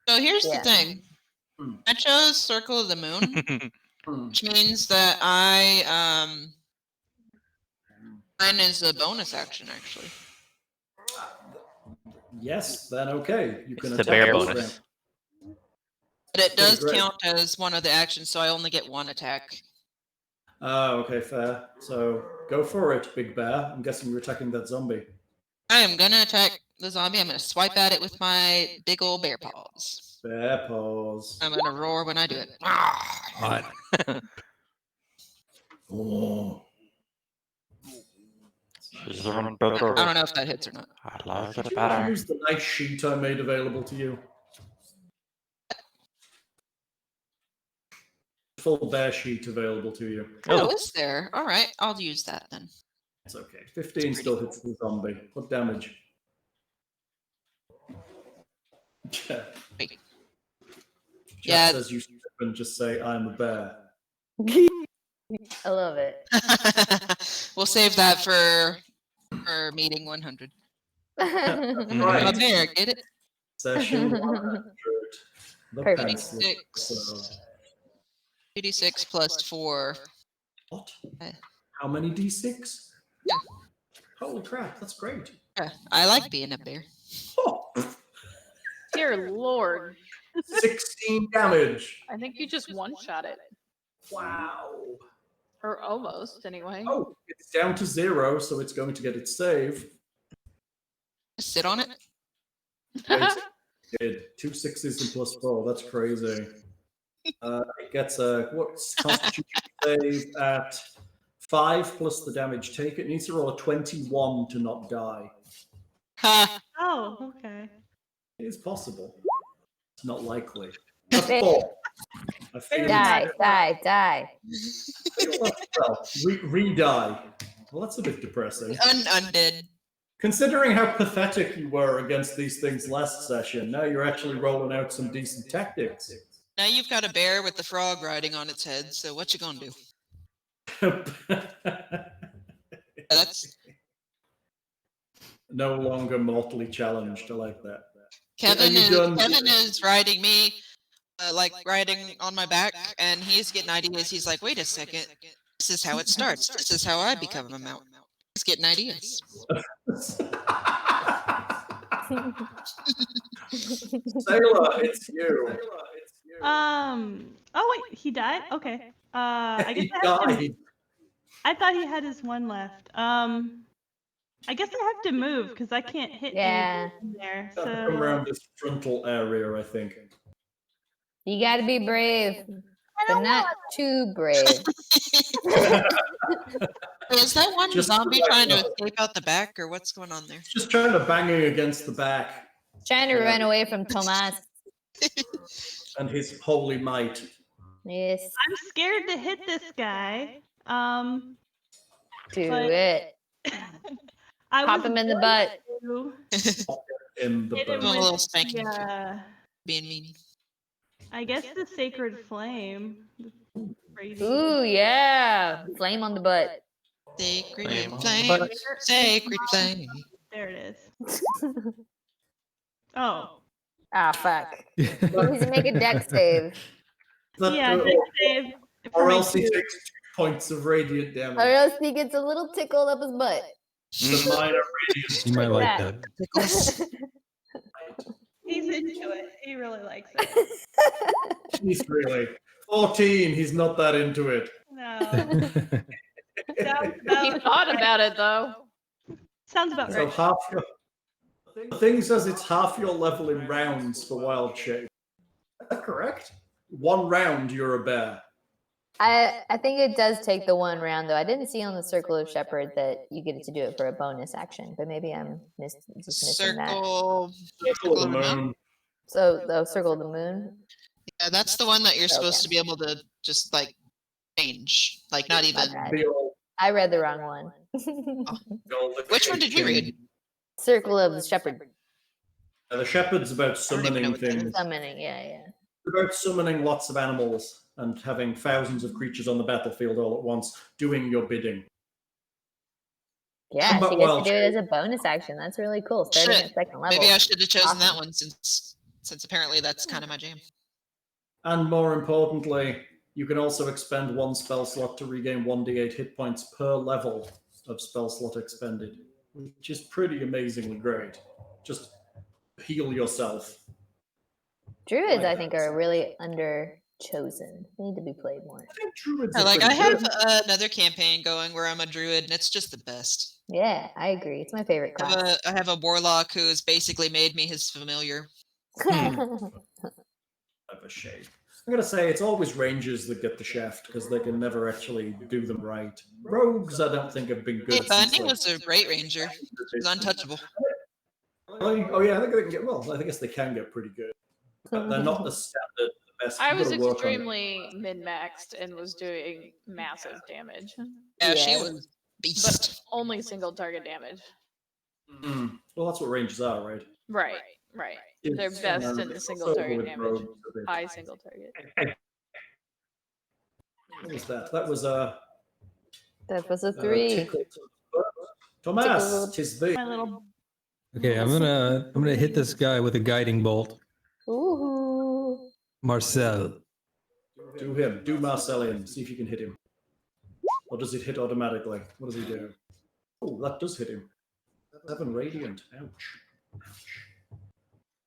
Speaker 3: So here's
Speaker 6: Yeah.
Speaker 3: the thing. I chose Circle of the Moon,
Speaker 1: Hmm.
Speaker 3: which means that mine is a bonus action actually.
Speaker 1: Yes, then okay. You can
Speaker 5: It's the
Speaker 1: attack
Speaker 5: bear
Speaker 1: us
Speaker 5: bonus.
Speaker 1: then.
Speaker 3: But it does
Speaker 1: great.
Speaker 3: count as one of the actions, so I only get one attack.
Speaker 1: Oh, okay, fair. So go for it, big bear. I'm guessing you're attacking that zombie.
Speaker 3: I am gonna attack the zombie. I'm gonna swipe at it with my big old bear paws.
Speaker 1: Bear paws.
Speaker 3: I'm gonna roar when I do it.
Speaker 8: Hot.
Speaker 1: Oh.
Speaker 7: She's even
Speaker 3: I
Speaker 7: better.
Speaker 3: don't know if that hits or not.
Speaker 7: I love it
Speaker 1: Did you
Speaker 7: better.
Speaker 1: use the nice sheet I made available to you? Full bear sheet available to you.
Speaker 3: Oh, is there? All right, I'll use that then.
Speaker 1: It's okay. 15 still hits the zombie. What damage? Yeah.
Speaker 3: Wait.
Speaker 1: Chat
Speaker 3: Yeah.
Speaker 1: says you step and just say, I'm a bear.
Speaker 6: I love it.
Speaker 3: We'll save that for meeting 100. I'm a
Speaker 1: Right.
Speaker 3: bear, get it?
Speaker 1: Session 100. The
Speaker 6: Perfect.
Speaker 1: pencil.
Speaker 3: 86. 86 plus 4.
Speaker 1: What?
Speaker 3: Uh.
Speaker 1: How many d6?
Speaker 3: Yeah.
Speaker 1: Holy crap, that's great.
Speaker 3: Yeah, I like being a bear.
Speaker 1: Oh,
Speaker 2: Dear lord.
Speaker 1: 16 damage.
Speaker 2: I think you just one-shot it.
Speaker 1: Wow.
Speaker 2: Or almost, anyway.
Speaker 1: Oh, it's down to 0, so it's going to get its save.
Speaker 3: Sit on it.
Speaker 1: Wait, it did 2 6s and plus 4. That's crazy. It gets a what's constitution save at 5 plus the damage taken. It needs to roll a 21 to not die.
Speaker 3: Ha!
Speaker 4: Oh, okay.
Speaker 1: It is possible. It's not likely. That's 4. I feel
Speaker 6: Die.
Speaker 1: well, re-die. Well, that's a bit depressing.
Speaker 3: Undead.
Speaker 1: Considering how pathetic you were against these things last session, now you're actually rolling out some decent tactics.
Speaker 3: Now you've got a bear with the frog riding on its head, so what you gonna do? That's
Speaker 1: No longer mortally challenged. I like that.
Speaker 3: Kevin
Speaker 1: you done-
Speaker 3: is riding me, like riding on my back, and he's getting ideas. He's like, wait a second, this is how it starts. This is how I become a mount. He's getting ideas.
Speaker 1: Seyla, it's you.
Speaker 4: Oh wait, he died. Okay. I guess
Speaker 1: He
Speaker 4: I have to,
Speaker 1: died.
Speaker 4: I thought he had his one left. I guess I have to move because I can't hit
Speaker 6: Yeah.
Speaker 4: anything in there.
Speaker 1: Come
Speaker 4: So
Speaker 1: around this frontal area, I think.
Speaker 6: You gotta be brave, but not too brave.
Speaker 3: Is that one
Speaker 1: Just
Speaker 3: zombie
Speaker 1: right
Speaker 3: trying to
Speaker 1: now.
Speaker 3: escape out the back, or what's going on there?
Speaker 1: Just trying to banging against the back
Speaker 6: Trying to run away from Tomas.
Speaker 1: and his holy might.
Speaker 6: Yes,
Speaker 4: I'm scared to hit this guy.
Speaker 6: do
Speaker 4: But-
Speaker 6: it.
Speaker 4: I
Speaker 6: Pop
Speaker 4: was
Speaker 6: him in the
Speaker 4: going
Speaker 6: butt.
Speaker 4: to
Speaker 1: In the
Speaker 4: hit him
Speaker 3: Give him a
Speaker 1: butt.
Speaker 3: little
Speaker 4: with
Speaker 3: spanking.
Speaker 4: the,
Speaker 3: Being mean.
Speaker 4: I guess the sacred flame.
Speaker 6: Ooh, yeah. Flame on the butt.
Speaker 3: Sacred
Speaker 5: Flame on the
Speaker 3: flame.
Speaker 5: butt.
Speaker 3: Sacred flame.
Speaker 4: There it is. Oh.
Speaker 6: Ah, fuck. He needs to make a deck save.
Speaker 4: Yeah, deck save.
Speaker 1: or
Speaker 4: for me
Speaker 1: else he
Speaker 4: too.
Speaker 1: takes 2 points of radiant damage.
Speaker 6: Or else he gets a little tickle up his butt.
Speaker 1: The minor radiant.
Speaker 8: You might like
Speaker 6: that.
Speaker 8: that.
Speaker 4: He's into it. He really likes it.
Speaker 1: He's really 14. He's not that into it.
Speaker 4: No.
Speaker 2: He
Speaker 4: Sounds
Speaker 2: thought about it though.
Speaker 4: about
Speaker 1: So
Speaker 4: right.
Speaker 1: half your the thing says it's half your level in rounds for wild shape. Is that correct? 1 round you're a bear.
Speaker 6: I think it does take the 1 round though. I didn't see on the Circle of Shepherd that you get to do it for a bonus action, but maybe I'm just missing that.
Speaker 3: Circle.
Speaker 1: Circle of the moon.
Speaker 6: So the Circle of the Moon.
Speaker 3: Yeah, that's the one that you're supposed
Speaker 6: Okay.
Speaker 3: to be able to just like change. Like not even.
Speaker 6: bad.
Speaker 1: The old-
Speaker 6: I read the wrong one.
Speaker 1: the old
Speaker 3: Which one did you read?
Speaker 6: Circle of the Shepherd.
Speaker 1: The shepherd's about
Speaker 3: I don't even know
Speaker 1: summoning
Speaker 3: what that is.
Speaker 1: things.
Speaker 6: Summoning, yeah.
Speaker 1: It's about summoning lots of animals and having thousands of creatures on the battlefield all at once, doing your bidding.
Speaker 6: Yeah,
Speaker 1: Combat
Speaker 6: she gets to
Speaker 1: wild
Speaker 6: do it as a bonus action. That's really cool. Starting
Speaker 3: Shit.
Speaker 6: at second level.
Speaker 3: Maybe I should have chosen that
Speaker 6: Awesome.
Speaker 3: one since apparently that's kind of my jam.
Speaker 1: And more importantly, you can also expend 1 spell slot to regain 1d8 hit points per level of spell slot expended, which is pretty amazingly great. Just heal yourself.
Speaker 6: Druids,
Speaker 1: like
Speaker 6: I think, are really chosen. They need to be played more.
Speaker 1: I think druids
Speaker 3: Yeah,
Speaker 1: are
Speaker 3: like I
Speaker 1: pretty
Speaker 3: have
Speaker 1: good.
Speaker 3: another campaign going where I'm a druid, and it's just the best.
Speaker 6: Yeah, I agree. It's my favorite
Speaker 3: I
Speaker 6: class.
Speaker 3: have a warlock who has basically made me his familiar.
Speaker 1: Of a shame. I'm gonna say it's always rangers that get the shaft because they can never actually do them right. Rogues, I don't think have been good.
Speaker 3: Hey,
Speaker 1: since
Speaker 3: Bunny
Speaker 1: they-
Speaker 3: was a great ranger. He's untouchable.
Speaker 1: Oh yeah, I think they can get well. I guess they can get pretty good. But they're not the standard, the best.
Speaker 2: I
Speaker 1: You've
Speaker 2: was
Speaker 1: gotta work on it.
Speaker 2: extremely min-maxed and was doing massive damage,
Speaker 3: Yeah, she
Speaker 6: Yeah.
Speaker 3: was beast.
Speaker 2: but only single target damage.
Speaker 1: Well, that's what rangers are, right?
Speaker 2: Right. They're
Speaker 1: It's-
Speaker 2: best
Speaker 1: and
Speaker 2: in the
Speaker 1: it's
Speaker 2: single
Speaker 1: also
Speaker 2: target
Speaker 1: with
Speaker 2: damage.
Speaker 1: rogues a bit.
Speaker 2: High single target.
Speaker 1: What was that? That was
Speaker 6: That was a 3.
Speaker 1: tickle. Tomas, tis thee.
Speaker 4: My little
Speaker 8: Okay, I'm gonna hit this guy with a guiding bolt.
Speaker 6: Ooh.
Speaker 8: Marcel.
Speaker 1: Do him. Do Marcelian. See if you can hit him. Or does it hit automatically? What does he do? Oh, that does hit him. 7 radiant. Ouch.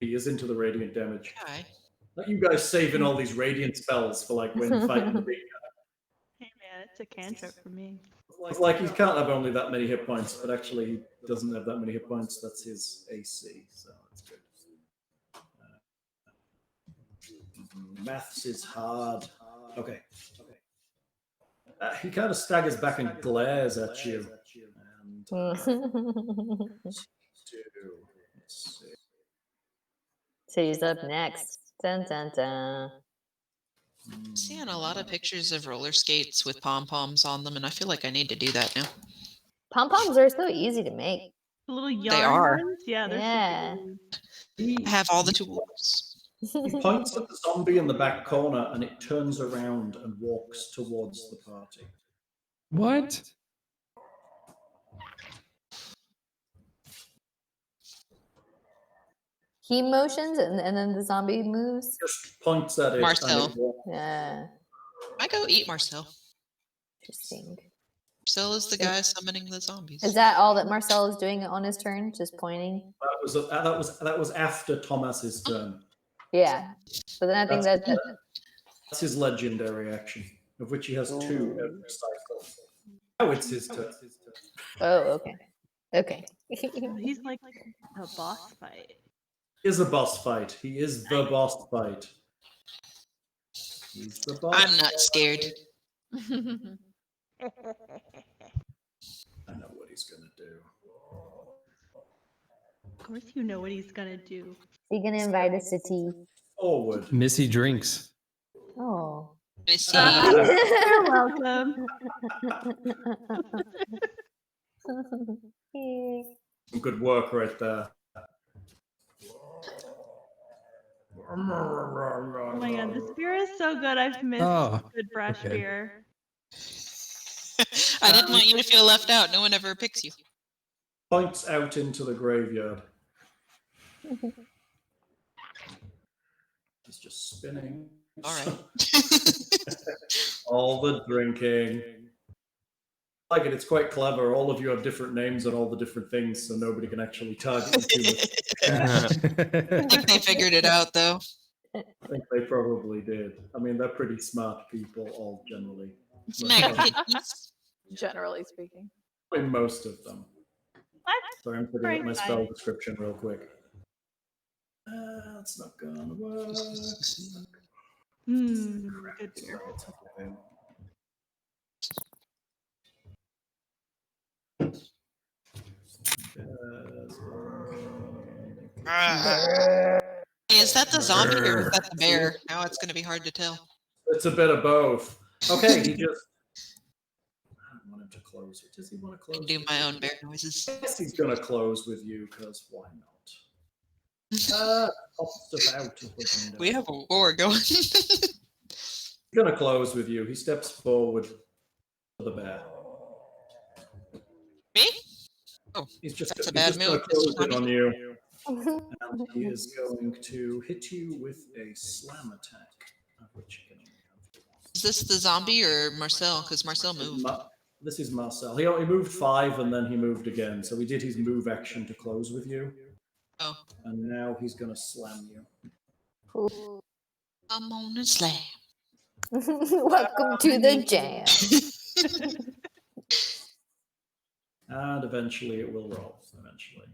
Speaker 1: He is into the radiant damage.
Speaker 3: Hi.
Speaker 1: Like you guys saving all these radiant spells for like when fighting the big guy.
Speaker 4: hey man, it's a cantrip for me.
Speaker 1: It's like he can't have only that many hit points, but actually he doesn't have that many hit points. That's his AC, so that's good. Maths is hard. Okay. He kind of staggers back and glares at you. And let's see.
Speaker 6: So he's up next. Dun dun dun.
Speaker 3: I'm seeing a lot of pictures of roller skates with pom poms on them, and I feel like I need to do that now.
Speaker 6: Pom poms are so easy to make.
Speaker 4: The little yarn
Speaker 3: are.
Speaker 4: ones? Yeah, they're
Speaker 6: Yeah.
Speaker 1: He,
Speaker 3: I have all the tools.
Speaker 1: he points at the zombie in the back corner and it turns around and walks towards the party.
Speaker 8: What?
Speaker 6: He motions and then the zombie moves.
Speaker 1: Just points at it.
Speaker 3: Marcel.
Speaker 1: And it walks.
Speaker 6: Yeah.
Speaker 3: I go eat Marcel.
Speaker 6: Interesting.
Speaker 3: Marcel is the guy summoning the zombies.
Speaker 6: Is that all that Marcel is doing on his turn? Just pointing?
Speaker 1: That was after Thomas's turn.
Speaker 6: Yeah. So then I think
Speaker 1: That's his legendary action, of which he has 2 every cycle. Now it's his turn.
Speaker 6: Oh, okay. Okay.
Speaker 4: He's like a boss fight.
Speaker 1: Is a boss fight. He is the boss fight. He's the boss.
Speaker 3: I'm not scared.
Speaker 1: I know what he's gonna do.
Speaker 4: Of course, you know what he's gonna do.
Speaker 6: He gonna invite us to tea.
Speaker 1: Forward.
Speaker 8: Missy drinks.
Speaker 6: Oh.
Speaker 3: Missy.
Speaker 4: You're welcome.
Speaker 1: Some good work right there.
Speaker 4: Oh my god, this beer is so good. I've missed good brash beer.
Speaker 3: I didn't want you to feel left out. No one ever picks you.
Speaker 1: Points out into the graveyard. He's just spinning.
Speaker 3: All right.
Speaker 1: All the drinking. I like it. It's quite clever. All of you have different names and all the different things, so nobody can actually target you too much.
Speaker 3: I think they figured it out, though.
Speaker 1: I think they probably did. I mean, they're pretty smart people, all generally.
Speaker 3: Smack kittens.
Speaker 2: Generally speaking.
Speaker 1: I mean, most of them.
Speaker 4: What?
Speaker 1: Sorry, I'm putting up my spell description real quick. That's not gonna work.
Speaker 4: Good beer.
Speaker 3: Is that the zombie or is that the bear? Now it's going to be hard to tell.
Speaker 1: It's a bit of both. Okay, he just. I don't want him to close. Does he want to close?
Speaker 3: Do my own bear noises.
Speaker 1: Yes, he's gonna close with you because why not? Pop stuff out of the window.
Speaker 3: We have a war going.
Speaker 1: He's gonna close with you. He steps forward to the bear.
Speaker 3: Me? Oh,
Speaker 1: he's just
Speaker 3: that's a
Speaker 1: he's
Speaker 3: bad
Speaker 1: just gonna
Speaker 3: move.
Speaker 1: close in on you. And he is going to hit you with a slam attack. Which you can only have once.
Speaker 3: Is this the zombie or Marcel? Because Marcel moved.
Speaker 1: This is Marcel. He moved 5 and then he moved again. So he did his move action to close with you.
Speaker 3: Oh.
Speaker 1: And now he's going to slam you.
Speaker 3: I'm on a slam.
Speaker 6: Welcome to the jam.
Speaker 1: And eventually it will roll. Eventually.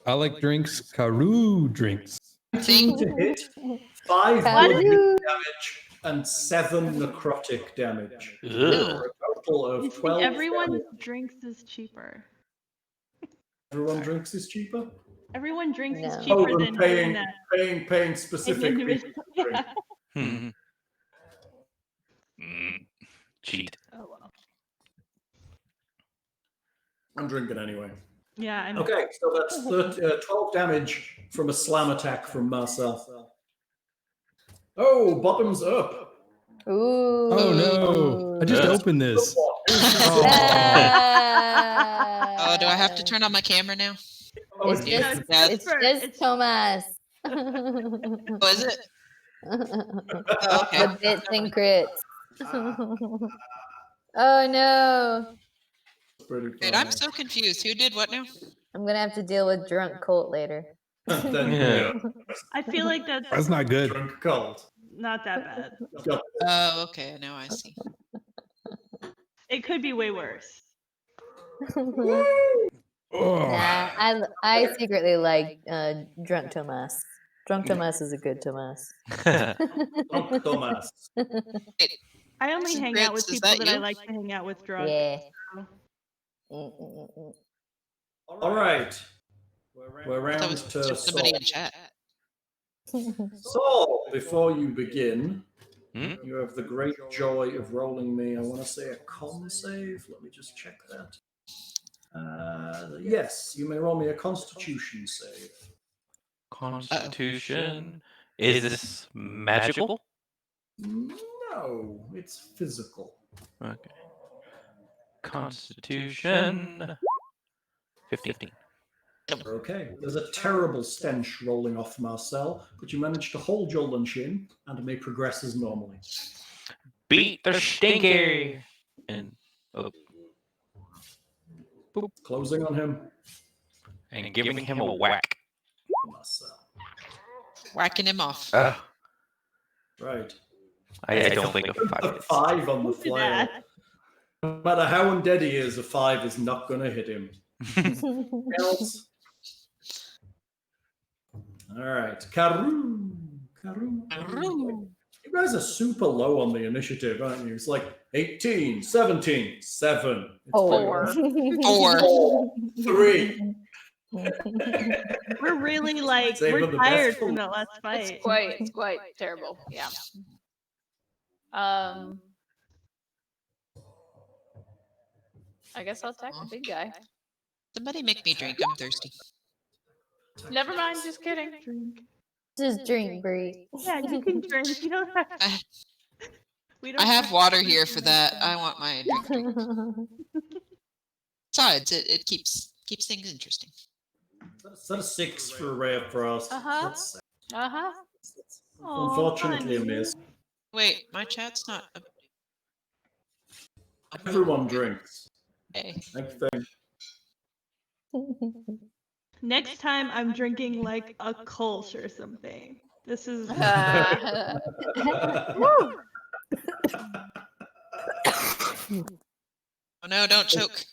Speaker 8: Alec drinks. Karou drinks.
Speaker 1: To hit 5 bludgeoning damage and 7 necrotic damage. For a total of 12.
Speaker 4: Everyone drinks is cheaper.
Speaker 1: Everyone drinks is cheaper?
Speaker 4: Everyone drinks is
Speaker 1: Oh,
Speaker 4: cheaper
Speaker 1: and
Speaker 4: than doing that.
Speaker 1: paying specific people.
Speaker 4: Yeah.
Speaker 5: Cheat.
Speaker 4: Oh well.
Speaker 1: I'm drinking anyway.
Speaker 4: Yeah. I'm...
Speaker 1: Okay, so that's 12 damage from a slam attack from Marcel. Oh, bottoms up.
Speaker 6: Ooh.
Speaker 8: Oh no! I just opened this.
Speaker 3: Oh, do I have to turn on my camera now?
Speaker 1: Oh,
Speaker 6: It's just Tomas.
Speaker 3: Oh, is it?
Speaker 6: The
Speaker 3: Okay.
Speaker 6: bits and crits. Oh no!
Speaker 3: Wait, I'm so confused. Who did what now?
Speaker 6: I'm gonna have to deal with drunk Colt later.
Speaker 5: Yeah.
Speaker 4: I feel like
Speaker 8: That's not good.
Speaker 1: Drunk cold.
Speaker 4: not that bad.
Speaker 3: Oh, okay. Now I see.
Speaker 4: It could be way worse.
Speaker 8: Oh.
Speaker 6: Nah, I secretly like drunk Tomas. Drunk Tomas is a good Tomas.
Speaker 1: Drunk Tomas.
Speaker 4: I only
Speaker 3: Some
Speaker 4: hang out with
Speaker 3: grits, is
Speaker 4: people
Speaker 3: that
Speaker 4: that I
Speaker 3: you?
Speaker 4: like to hang out with drunk.
Speaker 6: Yeah.
Speaker 1: All right. We're
Speaker 3: That
Speaker 1: round
Speaker 3: was
Speaker 1: to
Speaker 3: just somebody
Speaker 1: Saul.
Speaker 3: in chat.
Speaker 1: Saul, before you begin,
Speaker 5: Hmm?
Speaker 1: you have the great joy of rolling me, I want to say a con save. Let me just check that. Yes, you may roll me a constitution save.
Speaker 5: Constitution. Is this magical?
Speaker 1: No, it's physical.
Speaker 5: Okay. Constitution. 15.
Speaker 1: Okay, there's a terrible stench rolling off Marcel, but you manage to hold your lunch in and may progress as normally.
Speaker 5: Beat the stinky. And
Speaker 1: Closing on him.
Speaker 5: and giving him a whack.
Speaker 1: Marcel.
Speaker 3: Whacking him off.
Speaker 1: Right.
Speaker 5: I don't think a
Speaker 1: A
Speaker 5: 5 hits.
Speaker 1: 5 on the
Speaker 4: Look at
Speaker 1: flail.
Speaker 4: that.
Speaker 1: No matter how undead he is, a 5 is not going to hit him. Else? All right. Karou. You guys are super low on the initiative, aren't you? It's like 18, 17, 7. It's
Speaker 2: 4.
Speaker 1: 3.
Speaker 4: We're really like
Speaker 1: Save
Speaker 4: we're
Speaker 1: of the best
Speaker 4: tired
Speaker 1: for
Speaker 4: from that last fight.
Speaker 2: It's quite terrible. Yeah. I guess I'll attack the big guy.
Speaker 3: Somebody make me drink. I'm thirsty.
Speaker 2: Never mind, just kidding.
Speaker 6: Just drink, Bree.
Speaker 4: Yeah, you can drink. You don't have. We don't
Speaker 3: I have water here for that. I want my drink. Besides, it keeps things interesting.
Speaker 1: Is that a 6 for a ray of frost? That's unfortunately a miss.
Speaker 3: Wait, my chat's not.
Speaker 1: Everyone drinks.
Speaker 3: Okay.
Speaker 4: Next time I'm drinking like a Kolsch or something. This is.
Speaker 3: Oh no, don't choke.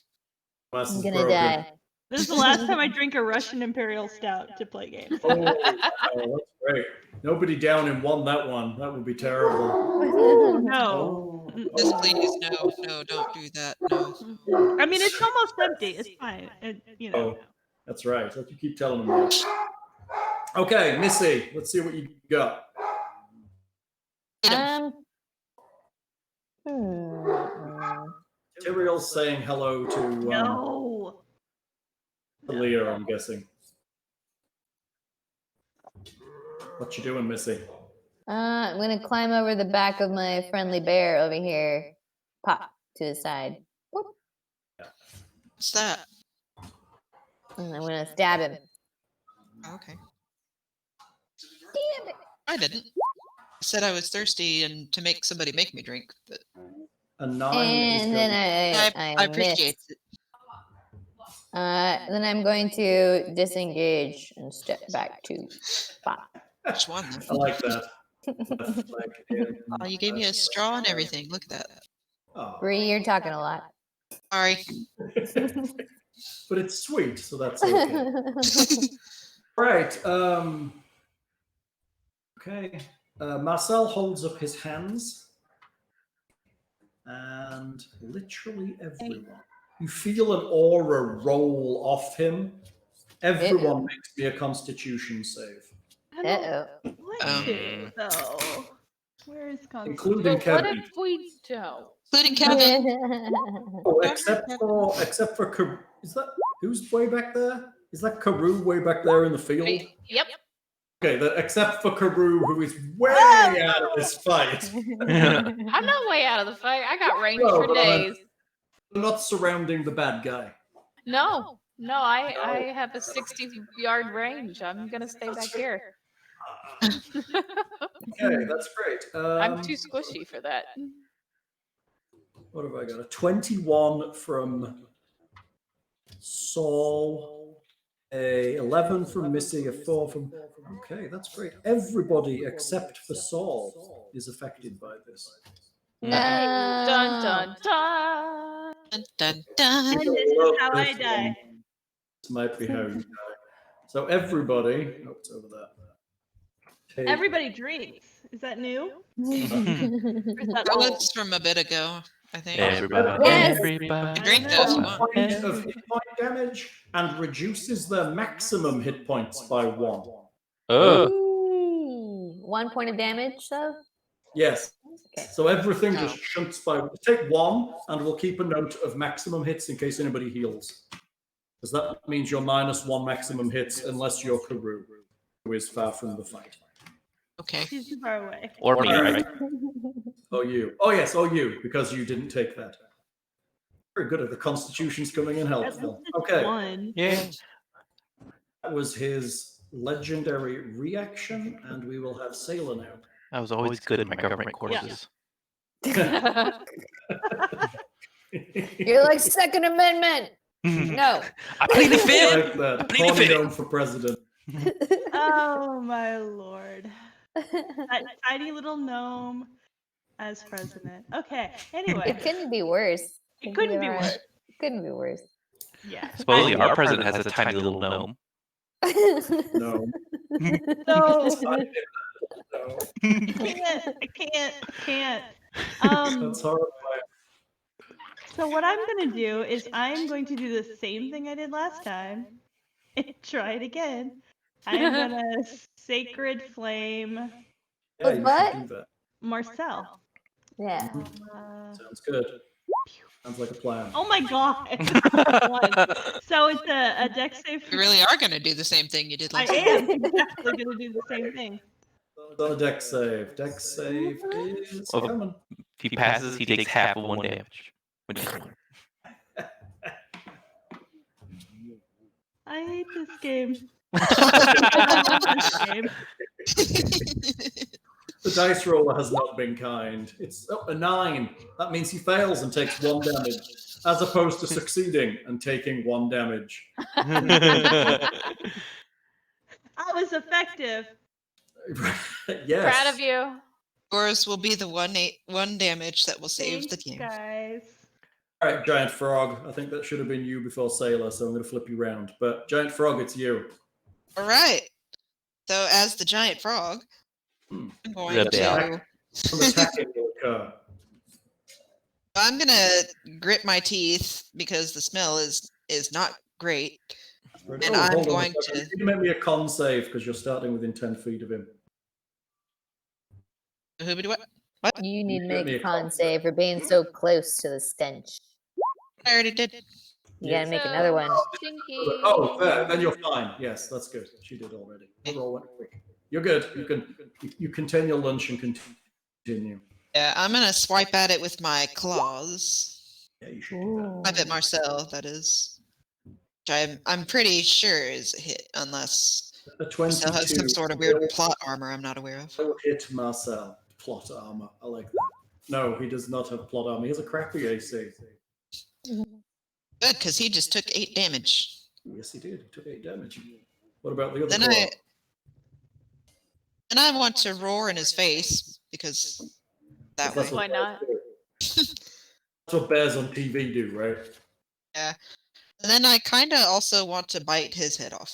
Speaker 6: I'm gonna die.
Speaker 4: This is the last time I drink a Russian Imperial Stout to play games.
Speaker 1: Oh, that's great. Nobody down and won that one. That would be terrible.
Speaker 4: No.
Speaker 3: Yes, please, no, don't do that. No.
Speaker 4: I mean, it's almost empty. It's fine. You know.
Speaker 1: Oh, that's right. That's what you keep telling them that. Okay, Missy, let's see what you got. Tyrael's saying hello to
Speaker 4: No.
Speaker 1: Leah, I'm guessing. What you doing, Missy?
Speaker 6: I'm gonna climb over the back of my friendly bear over here. Pop to the side. Whoop.
Speaker 3: What's that?
Speaker 6: And I'm gonna stab him.
Speaker 3: Okay.
Speaker 6: Damn it.
Speaker 3: I didn't. I said I was thirsty and to make somebody make me drink, but
Speaker 1: A 9
Speaker 6: And then I
Speaker 3: appreciate
Speaker 6: missed.
Speaker 3: it.
Speaker 6: Then I'm going to disengage and step back to pop.
Speaker 3: Which one?
Speaker 1: I like that.
Speaker 3: Oh, you gave me a straw and everything. Look at that.
Speaker 1: Oh.
Speaker 6: Bree, you're talking a lot.
Speaker 3: Sorry.
Speaker 1: But it's sweet, so that's okay. Right. Okay. Marcel holds up his hands, and literally everyone. You feel an aura roll off him. Everyone makes me a Constitution save.
Speaker 6: Uh-oh.
Speaker 4: What to, though? Where is Constitution?
Speaker 1: Including
Speaker 2: What
Speaker 1: Kevin.
Speaker 2: if we don't?
Speaker 3: Including Kevin.
Speaker 1: Oh, except for Karou. Is that who's way back there? Is that Karou way back there in the field?
Speaker 2: Yep.
Speaker 1: Okay, except for Karou, who is way out of this fight.
Speaker 2: I'm not way out of the fight. I got range
Speaker 1: No,
Speaker 2: for
Speaker 1: but
Speaker 2: days.
Speaker 1: I'm not surrounding the bad guy.
Speaker 2: No, I have a 60-yard range. I'm gonna stay back here.
Speaker 1: Okay, that's great.
Speaker 2: I'm too squishy for that.
Speaker 1: What have I got? A 21 from Saul, a 11 from Missy, a 4 from... Okay, that's great. Everybody except for Saul is affected by this.
Speaker 6: No.
Speaker 2: Dun dun dun.
Speaker 3: Dun, dun, dun.
Speaker 4: And this is how I die.
Speaker 1: This might be how you die. So everybody... Oh, it's over there. Take-
Speaker 4: Everybody drinks. Is that new? Or is that
Speaker 3: That
Speaker 4: old?
Speaker 3: was from a bit ago, I think.
Speaker 5: Everybody,
Speaker 6: Yes.
Speaker 5: everybody.
Speaker 3: Drink though if you want.
Speaker 1: Point of hit point damage and reduces their maximum hit points by 1.
Speaker 5: Oh,
Speaker 6: Ooh, 1 point of damage, though?
Speaker 1: Yes.
Speaker 6: Okay.
Speaker 1: So everything just chunks by. Take 1, and we'll keep a note of maximum hits in case anybody heals. Because that means you're -1 maximum hits unless you're Karou, who is far from the fight.
Speaker 3: Okay.
Speaker 4: She's too far away.
Speaker 5: or me, right?
Speaker 1: Oh, you. Oh, yes, oh, you, because you didn't take that. Very good at the Constitution's coming in
Speaker 4: At
Speaker 1: helpful.
Speaker 4: least it's
Speaker 1: Okay,
Speaker 4: one.
Speaker 5: Yeah.
Speaker 1: that was his legendary reaction, and we will have Seyla now.
Speaker 5: I was always good in my government courses.
Speaker 6: You're like Second Amendment. No.
Speaker 5: I plead the
Speaker 1: I
Speaker 5: fifth.
Speaker 1: like that.
Speaker 5: plead the
Speaker 1: Corny
Speaker 5: fifth.
Speaker 1: gnome for president.
Speaker 4: Oh my lord. That tiny little gnome as president. Okay. Anyway.
Speaker 6: It couldn't be worse.
Speaker 4: It couldn't be
Speaker 6: alright.
Speaker 4: worse.
Speaker 6: Couldn't be worse.
Speaker 4: Yeah.
Speaker 5: Supposedly, our president has a tiny little gnome.
Speaker 1: No.
Speaker 4: No.
Speaker 1: No.
Speaker 4: I can't.
Speaker 1: That's horrifying.
Speaker 4: So what I'm gonna do is I'm going to do the same thing I did last time and try it again. I'm gonna Sacred Flame
Speaker 1: Yeah, you
Speaker 6: What?
Speaker 1: should do that.
Speaker 4: Marcel.
Speaker 6: Yeah.
Speaker 1: Sounds good. Sounds like a plan.
Speaker 4: Oh my god. So it's a dex save.
Speaker 3: You really are going to do the same thing you did
Speaker 4: I
Speaker 3: last time.
Speaker 4: am exactly gonna do the same thing.
Speaker 1: Done a dex save. Dex save is
Speaker 5: Well,
Speaker 1: coming.
Speaker 5: If he passes, he takes half of 1 damage. Which is 1.
Speaker 4: I hate this game. I love this game.
Speaker 1: The dice roller has not been kind. It's a 9. That means he fails and takes 1 damage, as opposed to succeeding and taking 1 damage.
Speaker 4: I was effective.
Speaker 1: Yes.
Speaker 2: Proud of you.
Speaker 3: Yours will be the 1 damage that will save the
Speaker 4: Thanks,
Speaker 3: game.
Speaker 4: guys.
Speaker 1: All right, Giant Frog. I think that should have been you before Seyla, so I'm going to flip you round. But Giant Frog, it's you.
Speaker 3: All right. So as the giant frog, I'm going
Speaker 5: Good
Speaker 3: to
Speaker 1: Some attacking will occur.
Speaker 3: I'm gonna grit my teeth because the smell is not great. And I'm
Speaker 1: hold on a
Speaker 3: going
Speaker 1: second.
Speaker 3: to-
Speaker 1: You can make me a con save because you're starting within 10 feet of him.
Speaker 3: What?
Speaker 6: You need to
Speaker 1: Give me
Speaker 6: make
Speaker 1: a
Speaker 6: a con
Speaker 1: con
Speaker 6: save for being so close to the stench.
Speaker 3: I already did.
Speaker 6: You gotta make another one.
Speaker 2: Stinky.
Speaker 1: Oh, fair. Then you're fine. Yes, that's good. She did already. The roll went quick. You're good. You contain your lunch and continue.
Speaker 3: Yeah, I'm gonna swipe at it with my claws.
Speaker 1: Yeah, you should do that.
Speaker 3: Swipe at Marcel, that is. Which I'm pretty sure is a hit, unless
Speaker 1: A
Speaker 3: Marcel
Speaker 1: 22
Speaker 3: has some sort of weird plot armor I'm not aware of.
Speaker 1: will hit Marcel. Plot armor. I like that. No, he does not have plot armor. He has a crappy AC.
Speaker 3: Good, because he just took 8 damage.
Speaker 1: Yes, he did. He took 8 damage. What about the other
Speaker 3: Then
Speaker 1: claw?
Speaker 3: I want to roar in his face because that
Speaker 1: That's
Speaker 3: way.
Speaker 2: Why not?
Speaker 1: That's what bears on TV do, right?
Speaker 3: Yeah. And then I kind of also want to bite his head off.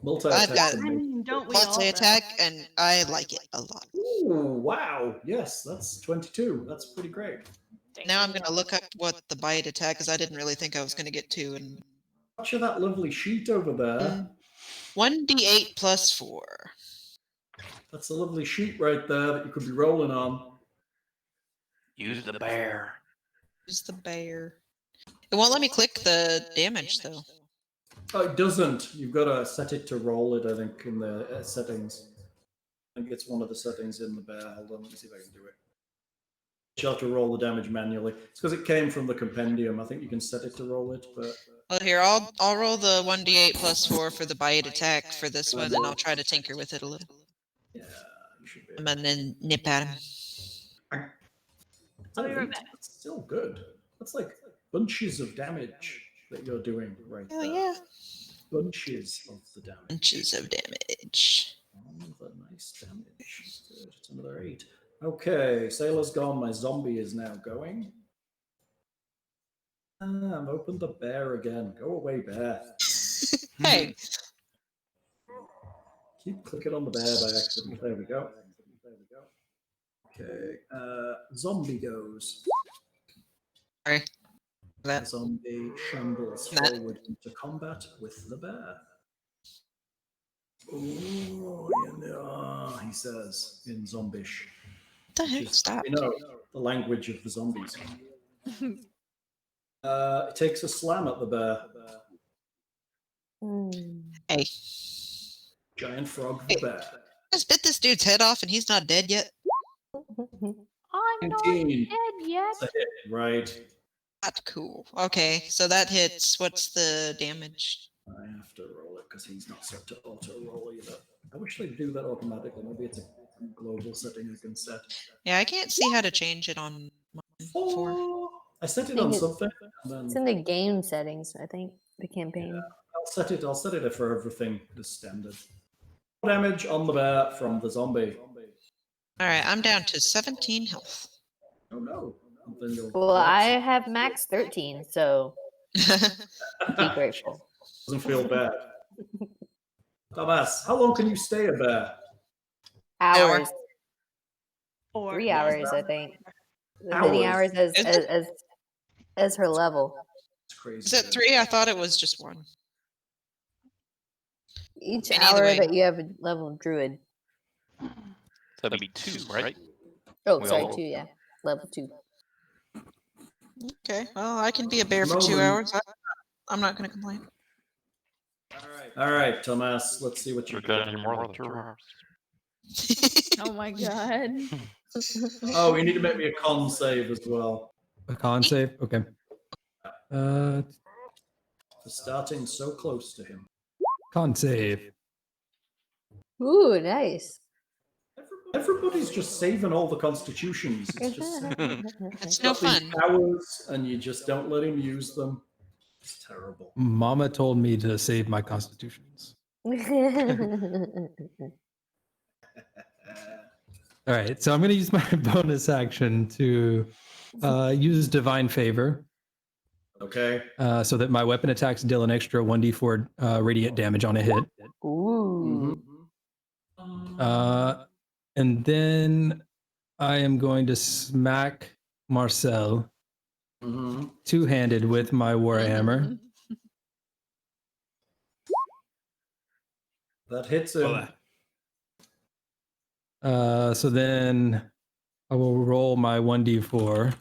Speaker 1: Multi-attack.
Speaker 3: I've got-
Speaker 4: I mean, don't we all?
Speaker 3: Multi-attack, and I like it a lot.
Speaker 1: Ooh, wow. Yes, that's 22. That's pretty great.
Speaker 3: Now I'm going to look up what the bite attack is. I didn't really think I was going to get to. And
Speaker 1: Watch that lovely sheet over there.
Speaker 3: 1d8 plus 4.
Speaker 1: That's a lovely sheet right there that you could be rolling on.
Speaker 5: Use the bear.
Speaker 3: Use the bear. It won't let me click the damage, though.
Speaker 1: Oh, it doesn't. You've got to set it to roll it, I think, in the settings. I think it's one of the settings in the bear. Hold on, let me see if I can do it. You'll have to roll the damage manually. It's because it came from the compendium. I think you can set it to roll it, but
Speaker 3: Well, here, I'll roll the 1d8 plus 4 for the bite attack for this one, and I'll try to tinker with it a little.
Speaker 1: yeah, you should be.
Speaker 3: I'm gonna nip at him.
Speaker 2: I'll be right back.
Speaker 1: That's still good. That's like bunches of damage that you're doing right
Speaker 3: Oh,
Speaker 1: there.
Speaker 3: yeah.
Speaker 1: Bunches of the damage.
Speaker 3: Inches of damage.
Speaker 1: Oh, the nice damage. Good. It's another 8. Okay, Sailor's gone. My zombie is now going. I've opened the bear again. Go away, bear.
Speaker 3: Hey,
Speaker 1: Keep clicking on the bear by accident. There we go. Okay, zombie goes.
Speaker 3: sorry. That
Speaker 1: Zombie shambles
Speaker 3: That-
Speaker 1: forward into combat with the bear. Oh, yeah, he says in Zombish.
Speaker 3: what the heck?
Speaker 1: Which is,
Speaker 3: Stop.
Speaker 1: you know, the language of the zombies. It takes a slam at the bear.
Speaker 3: Hey,
Speaker 1: Giant frog the bear.
Speaker 3: I just bit this dude's head off, and he's not dead yet.
Speaker 2: I'm not
Speaker 1: 19.
Speaker 2: dead yet.
Speaker 1: That's a hit, right?
Speaker 3: Not cool. Okay, so that hits. What's the damage?
Speaker 1: I have to roll it because he's not set to auto roll either. I wish they'd do that automatically. Maybe it's a global setting I can set.
Speaker 3: Yeah, I can't see how to change it on mine.
Speaker 1: Oh, I set it
Speaker 6: think
Speaker 1: on
Speaker 6: it-
Speaker 1: something. And
Speaker 6: It's
Speaker 1: then
Speaker 6: in the game settings, I think. The campaign.
Speaker 1: I'll set it for everything as standard. Damage on the bear from the zombie.
Speaker 3: All right, I'm down to 17 health.
Speaker 1: Oh no. And then you'll
Speaker 6: Well, I have max 13, so be grateful.
Speaker 1: doesn't feel bad. Tomas, how long can you stay a bear?
Speaker 6: Hours.
Speaker 4: Or
Speaker 6: 3 hours, I think. As
Speaker 1: Hours?
Speaker 6: many hours
Speaker 3: Is it?
Speaker 6: as her level.
Speaker 1: It's crazy.
Speaker 3: Is it 3? I thought it was just 1.
Speaker 6: Each
Speaker 3: And either
Speaker 6: hour
Speaker 3: way-
Speaker 6: that you have a level of druid.
Speaker 5: So that'd be 2, right?
Speaker 6: Oh,
Speaker 5: We
Speaker 6: sorry,
Speaker 5: all-
Speaker 6: 2, yeah. Level 2.
Speaker 3: Okay, well, I can be a bear for 2
Speaker 1: Moment.
Speaker 3: hours. I'm not going to complain.
Speaker 1: All right, Tomas, let's see what
Speaker 7: You're
Speaker 1: you've
Speaker 7: gonna
Speaker 1: got.
Speaker 7: need more than 2 hours.
Speaker 2: Oh my god.
Speaker 1: Oh, you need to make me a con save as well.
Speaker 8: A con save? Okay.
Speaker 1: For starting so close to him.
Speaker 8: Con save.
Speaker 6: Ooh, nice.
Speaker 1: Everybody's just saving all the constitutions. It's just
Speaker 3: It's no
Speaker 1: got these
Speaker 3: fun.
Speaker 1: powers, and you just don't let him use them. It's terrible.
Speaker 8: Mama told me to save my constitutions. All right, so I'm going to use my bonus action to use Divine Favor
Speaker 1: Okay.
Speaker 8: so that my weapon attacks deal an extra 1d4 radiant damage on a hit.
Speaker 6: Ooh.
Speaker 8: And then I am going to smack Marcel
Speaker 1: Mm-hmm.
Speaker 8: two-handed with my Warhammer.
Speaker 1: That hits him.
Speaker 8: So then I will roll my 1d4.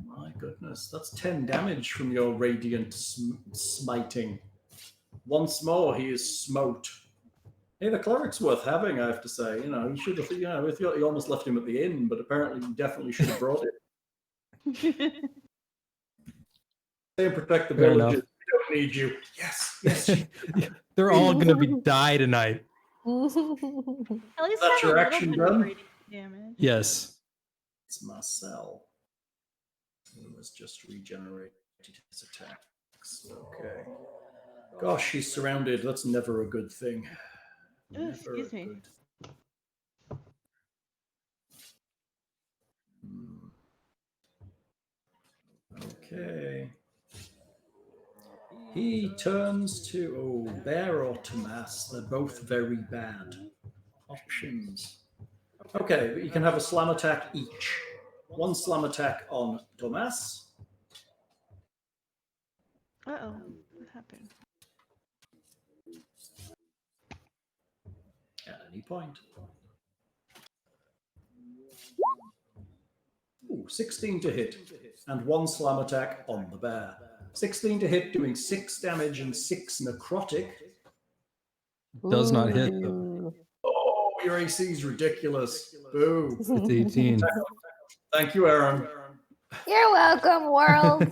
Speaker 1: My goodness, that's 10 damage from your radiant smiting. Once more, he is smote. Hey, the cleric's worth having, I have to say. You know, you should have. You know, you almost left him at the inn, but apparently you definitely should have brought it. Stay and protect the
Speaker 8: Fair
Speaker 1: villages.
Speaker 8: enough.
Speaker 1: We don't need you. Yes, yes.
Speaker 8: They're all going to be die tonight.
Speaker 4: At least
Speaker 1: That's
Speaker 4: have
Speaker 1: your
Speaker 4: a
Speaker 1: action
Speaker 4: little bit of
Speaker 1: done?
Speaker 4: radiant damage.
Speaker 8: Yes.
Speaker 1: It's Marcel, who has just regenerated his attacks. Okay. Gosh, he's surrounded. That's never a good thing.
Speaker 4: Ooh,
Speaker 1: Never
Speaker 4: excuse
Speaker 1: a
Speaker 4: me.
Speaker 1: good- Okay. He turns to Bear or Tomas. They're both very bad options. Okay, but you can have a slam attack each. One slam attack on Tomas.
Speaker 4: Uh-oh. What happened?
Speaker 1: At any point. Ooh, 16 to hit, and one slam attack on the bear. 16 to hit, doing 6 damage and 6 necrotic.
Speaker 8: Does not hit, though.
Speaker 6: Ooh.
Speaker 1: Oh, your AC is ridiculous. Boo.
Speaker 8: It's 18.
Speaker 1: Thank you, Aaron.
Speaker 6: You're welcome, world.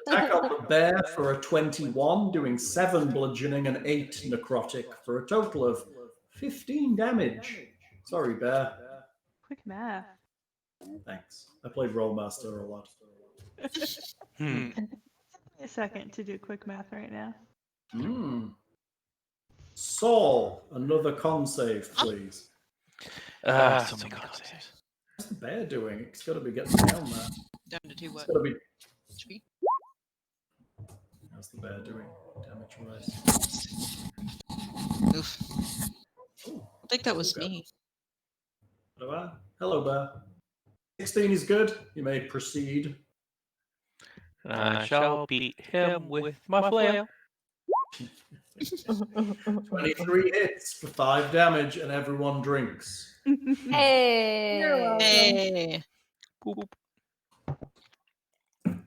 Speaker 1: Attack on the bear for a 21, doing 7 bludgeoning and 8 necrotic for a total of 15 damage. Sorry, bear.
Speaker 4: Quick math.
Speaker 1: Thanks. I played Rollmaster a lot.
Speaker 5: Hmm.
Speaker 4: A second to do quick math right now.
Speaker 1: Saul, another con save, please.
Speaker 5: So many con saves.
Speaker 1: What's the bear doing? It's got to be getting down there.
Speaker 3: Down to 2
Speaker 1: It's
Speaker 3: what?
Speaker 1: got to be.
Speaker 3: HP?
Speaker 1: How's the bear doing? Damage wise.
Speaker 3: Oof. I think that was me.
Speaker 1: Hello, bear. 16 is good. You may proceed.
Speaker 5: I shall beat him with my flail.
Speaker 1: 23 hits for 5 damage, and everyone drinks.
Speaker 6: Hey.
Speaker 3: Hey.
Speaker 5: Boop, boop.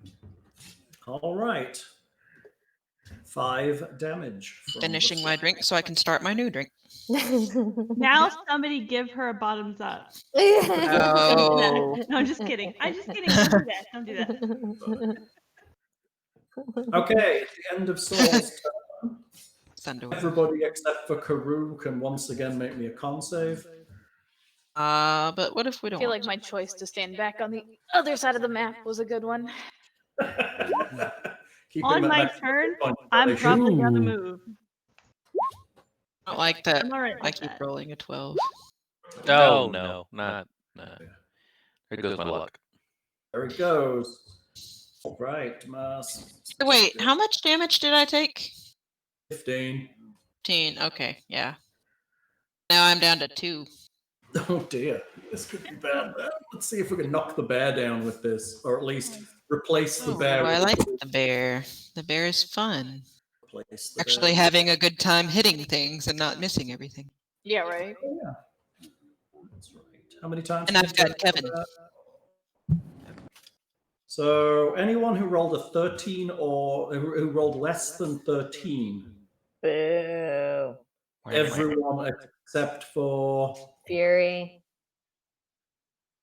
Speaker 1: All right. 5 damage. from the
Speaker 3: Finishing my drink so I can start my new drink.
Speaker 4: Now somebody give her a bottoms up.
Speaker 3: Oh.
Speaker 4: No, I'm just kidding. I'm just kidding. Don't do that. Don't do that.
Speaker 1: Okay, at the end of Saul's turn,
Speaker 3: Thunderwave.
Speaker 1: everybody except for Karou can once again make me a con save.
Speaker 3: But what if we
Speaker 2: I
Speaker 3: don't?
Speaker 2: feel
Speaker 3: want
Speaker 2: like my choice to stand back on the other side of the map was a good one.
Speaker 1: Keep
Speaker 4: On
Speaker 1: him at
Speaker 4: my
Speaker 1: max
Speaker 4: turn,
Speaker 1: point
Speaker 4: I'm
Speaker 1: duration.
Speaker 4: probably gonna
Speaker 8: Ooh.
Speaker 4: move.
Speaker 3: I don't like that.
Speaker 4: I'm alright
Speaker 3: I
Speaker 4: with
Speaker 3: keep
Speaker 4: that.
Speaker 3: rolling a 12.
Speaker 5: Oh no, not. Here goes my luck.
Speaker 1: There it goes. All right, Tomas.
Speaker 3: Wait, how much damage did I take?
Speaker 1: 15.
Speaker 3: 15. Okay, yeah. Now I'm down to 2.
Speaker 1: Oh dear, this could be bad. Let's see if we can knock the bear down with this, or at least replace the bear.
Speaker 3: I
Speaker 1: with
Speaker 3: like the bear. The bear is fun.
Speaker 1: replace the
Speaker 3: Actually
Speaker 1: bear.
Speaker 3: having a good time hitting things and not missing everything.
Speaker 2: Yeah, right.
Speaker 1: Oh, yeah. That's right. How many times?
Speaker 3: And
Speaker 1: did
Speaker 3: I've
Speaker 1: you
Speaker 3: got
Speaker 1: get
Speaker 3: Kevin.
Speaker 1: that? So anyone who rolled a 13 or who rolled less than 13,
Speaker 6: Boo.
Speaker 1: everyone except for
Speaker 6: Fury.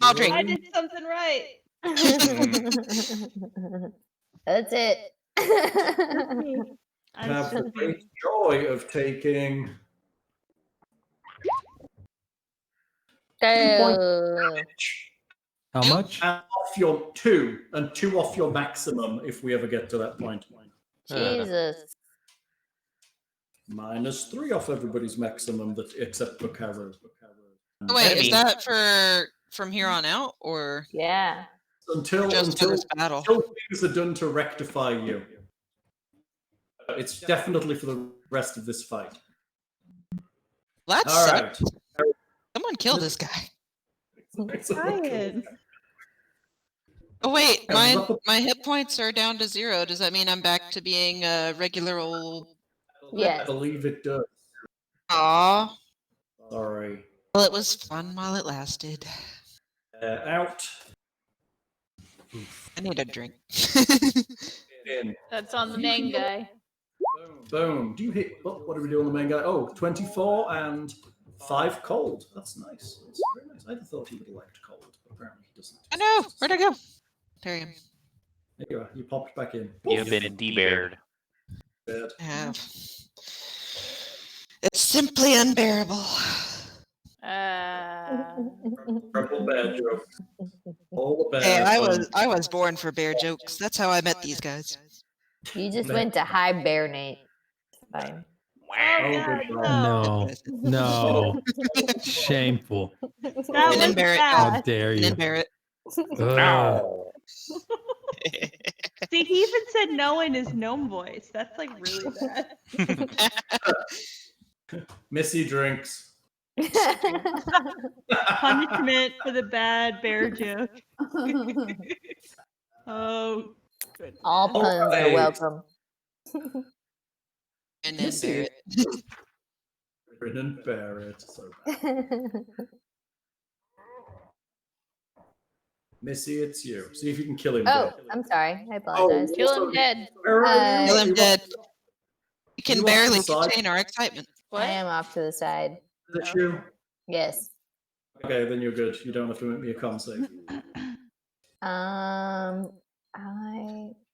Speaker 3: Audrey.
Speaker 4: I did something right.
Speaker 6: That's it.
Speaker 4: I'm
Speaker 1: have the
Speaker 4: stupid.
Speaker 1: great joy of taking 2 points
Speaker 6: Oh.
Speaker 1: damage.
Speaker 8: How much?
Speaker 1: And off your 2 and 2 off your maximum if we ever get to that point.
Speaker 6: Jesus.
Speaker 1: -3 off everybody's maximum that except for Karou.
Speaker 3: Oh, wait, is
Speaker 5: Enemy.
Speaker 3: that for from here on out or
Speaker 6: Yeah.
Speaker 1: Until
Speaker 3: just for this battle?
Speaker 1: until things are done to rectify you. It's definitely for the rest of this fight.
Speaker 3: That
Speaker 1: All right.
Speaker 3: sucked. Someone kill this guy.
Speaker 4: Ryan.
Speaker 3: Oh wait,
Speaker 1: Yeah,
Speaker 3: my hit points are down to 0. Does that mean I'm back to being a regular old?
Speaker 1: I
Speaker 6: Yes.
Speaker 1: believe it does.
Speaker 3: Aw.
Speaker 1: Sorry.
Speaker 3: Well, it was fun while it lasted.
Speaker 1: Out.
Speaker 3: I need a drink.
Speaker 1: In.
Speaker 2: That's on the main guy.
Speaker 1: Boom. Do you hit? What do we do on the main guy? Oh, 24 and 5 cold. That's nice. That's very nice. I thought he would have liked cold, but apparently he doesn't.
Speaker 3: I know. Where'd I go? There I am.
Speaker 1: There you are. You popped back in.
Speaker 5: You've been debared.
Speaker 1: Bad.
Speaker 3: I have. It's simply unbearable.
Speaker 1: Purple bear joke. All the bears.
Speaker 3: Hey, I was born for bear jokes. That's how I met these guys.
Speaker 6: You just went to hibernate. Fine.
Speaker 1: Oh, good God.
Speaker 8: No. No. Shameful.
Speaker 4: That
Speaker 3: And then
Speaker 4: was
Speaker 3: Barrett.
Speaker 8: How
Speaker 4: bad.
Speaker 8: dare
Speaker 3: And
Speaker 8: you?
Speaker 3: then Barrett.
Speaker 8: Ugh.
Speaker 4: See, he even said no in his gnome voice. That's like really bad.
Speaker 1: Missy drinks.
Speaker 4: Punishment for the bad bear joke. Oh, good.
Speaker 6: All puns are
Speaker 1: Alright.
Speaker 6: welcome.
Speaker 3: And then
Speaker 1: Missy.
Speaker 3: Barrett.
Speaker 1: Brennan Barrett. So bad. Missy, it's you. See if you can kill him.
Speaker 6: Oh,
Speaker 1: dead.
Speaker 6: I'm sorry. I apologize.
Speaker 2: Kill him dead.
Speaker 3: Kill him dead. You can
Speaker 1: You
Speaker 3: barely
Speaker 1: off the side?
Speaker 3: contain our excitement.
Speaker 2: What?
Speaker 6: I am off to the side.
Speaker 1: Is that you?
Speaker 6: Yes.
Speaker 1: Okay, then you're good. You don't have to make me a con save.
Speaker 6: I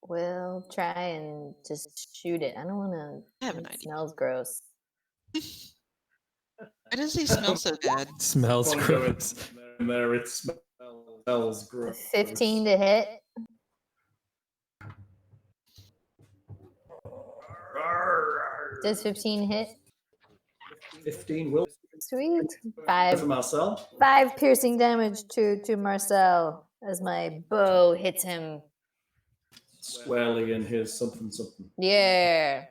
Speaker 6: will try and just shoot it. I don't want to.
Speaker 3: I have an
Speaker 6: It
Speaker 3: idea.
Speaker 6: smells gross.
Speaker 3: Why does he smell so bad?
Speaker 8: Smells
Speaker 1: Wanna go in
Speaker 8: gross.
Speaker 1: there, it smells gross.
Speaker 6: 15 to hit. Does 15 hit?
Speaker 1: 15 will.
Speaker 6: Sweet.
Speaker 1: For
Speaker 6: Five
Speaker 1: Marcel.
Speaker 6: piercing damage to Marcel as my bow hits him.
Speaker 1: Squarely in his something.
Speaker 6: Yeah.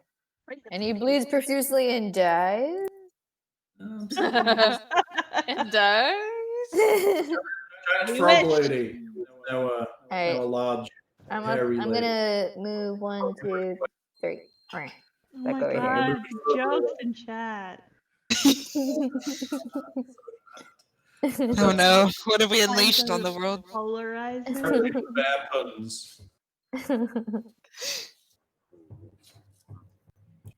Speaker 6: And he bleeds profusely and dies.
Speaker 1: Um,
Speaker 2: And dies.
Speaker 1: Giant frog lady. Now,
Speaker 6: Alright.
Speaker 1: now a large.
Speaker 6: I'm
Speaker 1: Hairy lady.
Speaker 6: gonna move 1, 2, 3. Alright.
Speaker 4: Oh
Speaker 6: Back
Speaker 4: my
Speaker 6: over here.
Speaker 4: god, jokes in chat.
Speaker 3: Oh no, what have we unleashed on the world?
Speaker 4: Polarizing.
Speaker 1: Bad puns.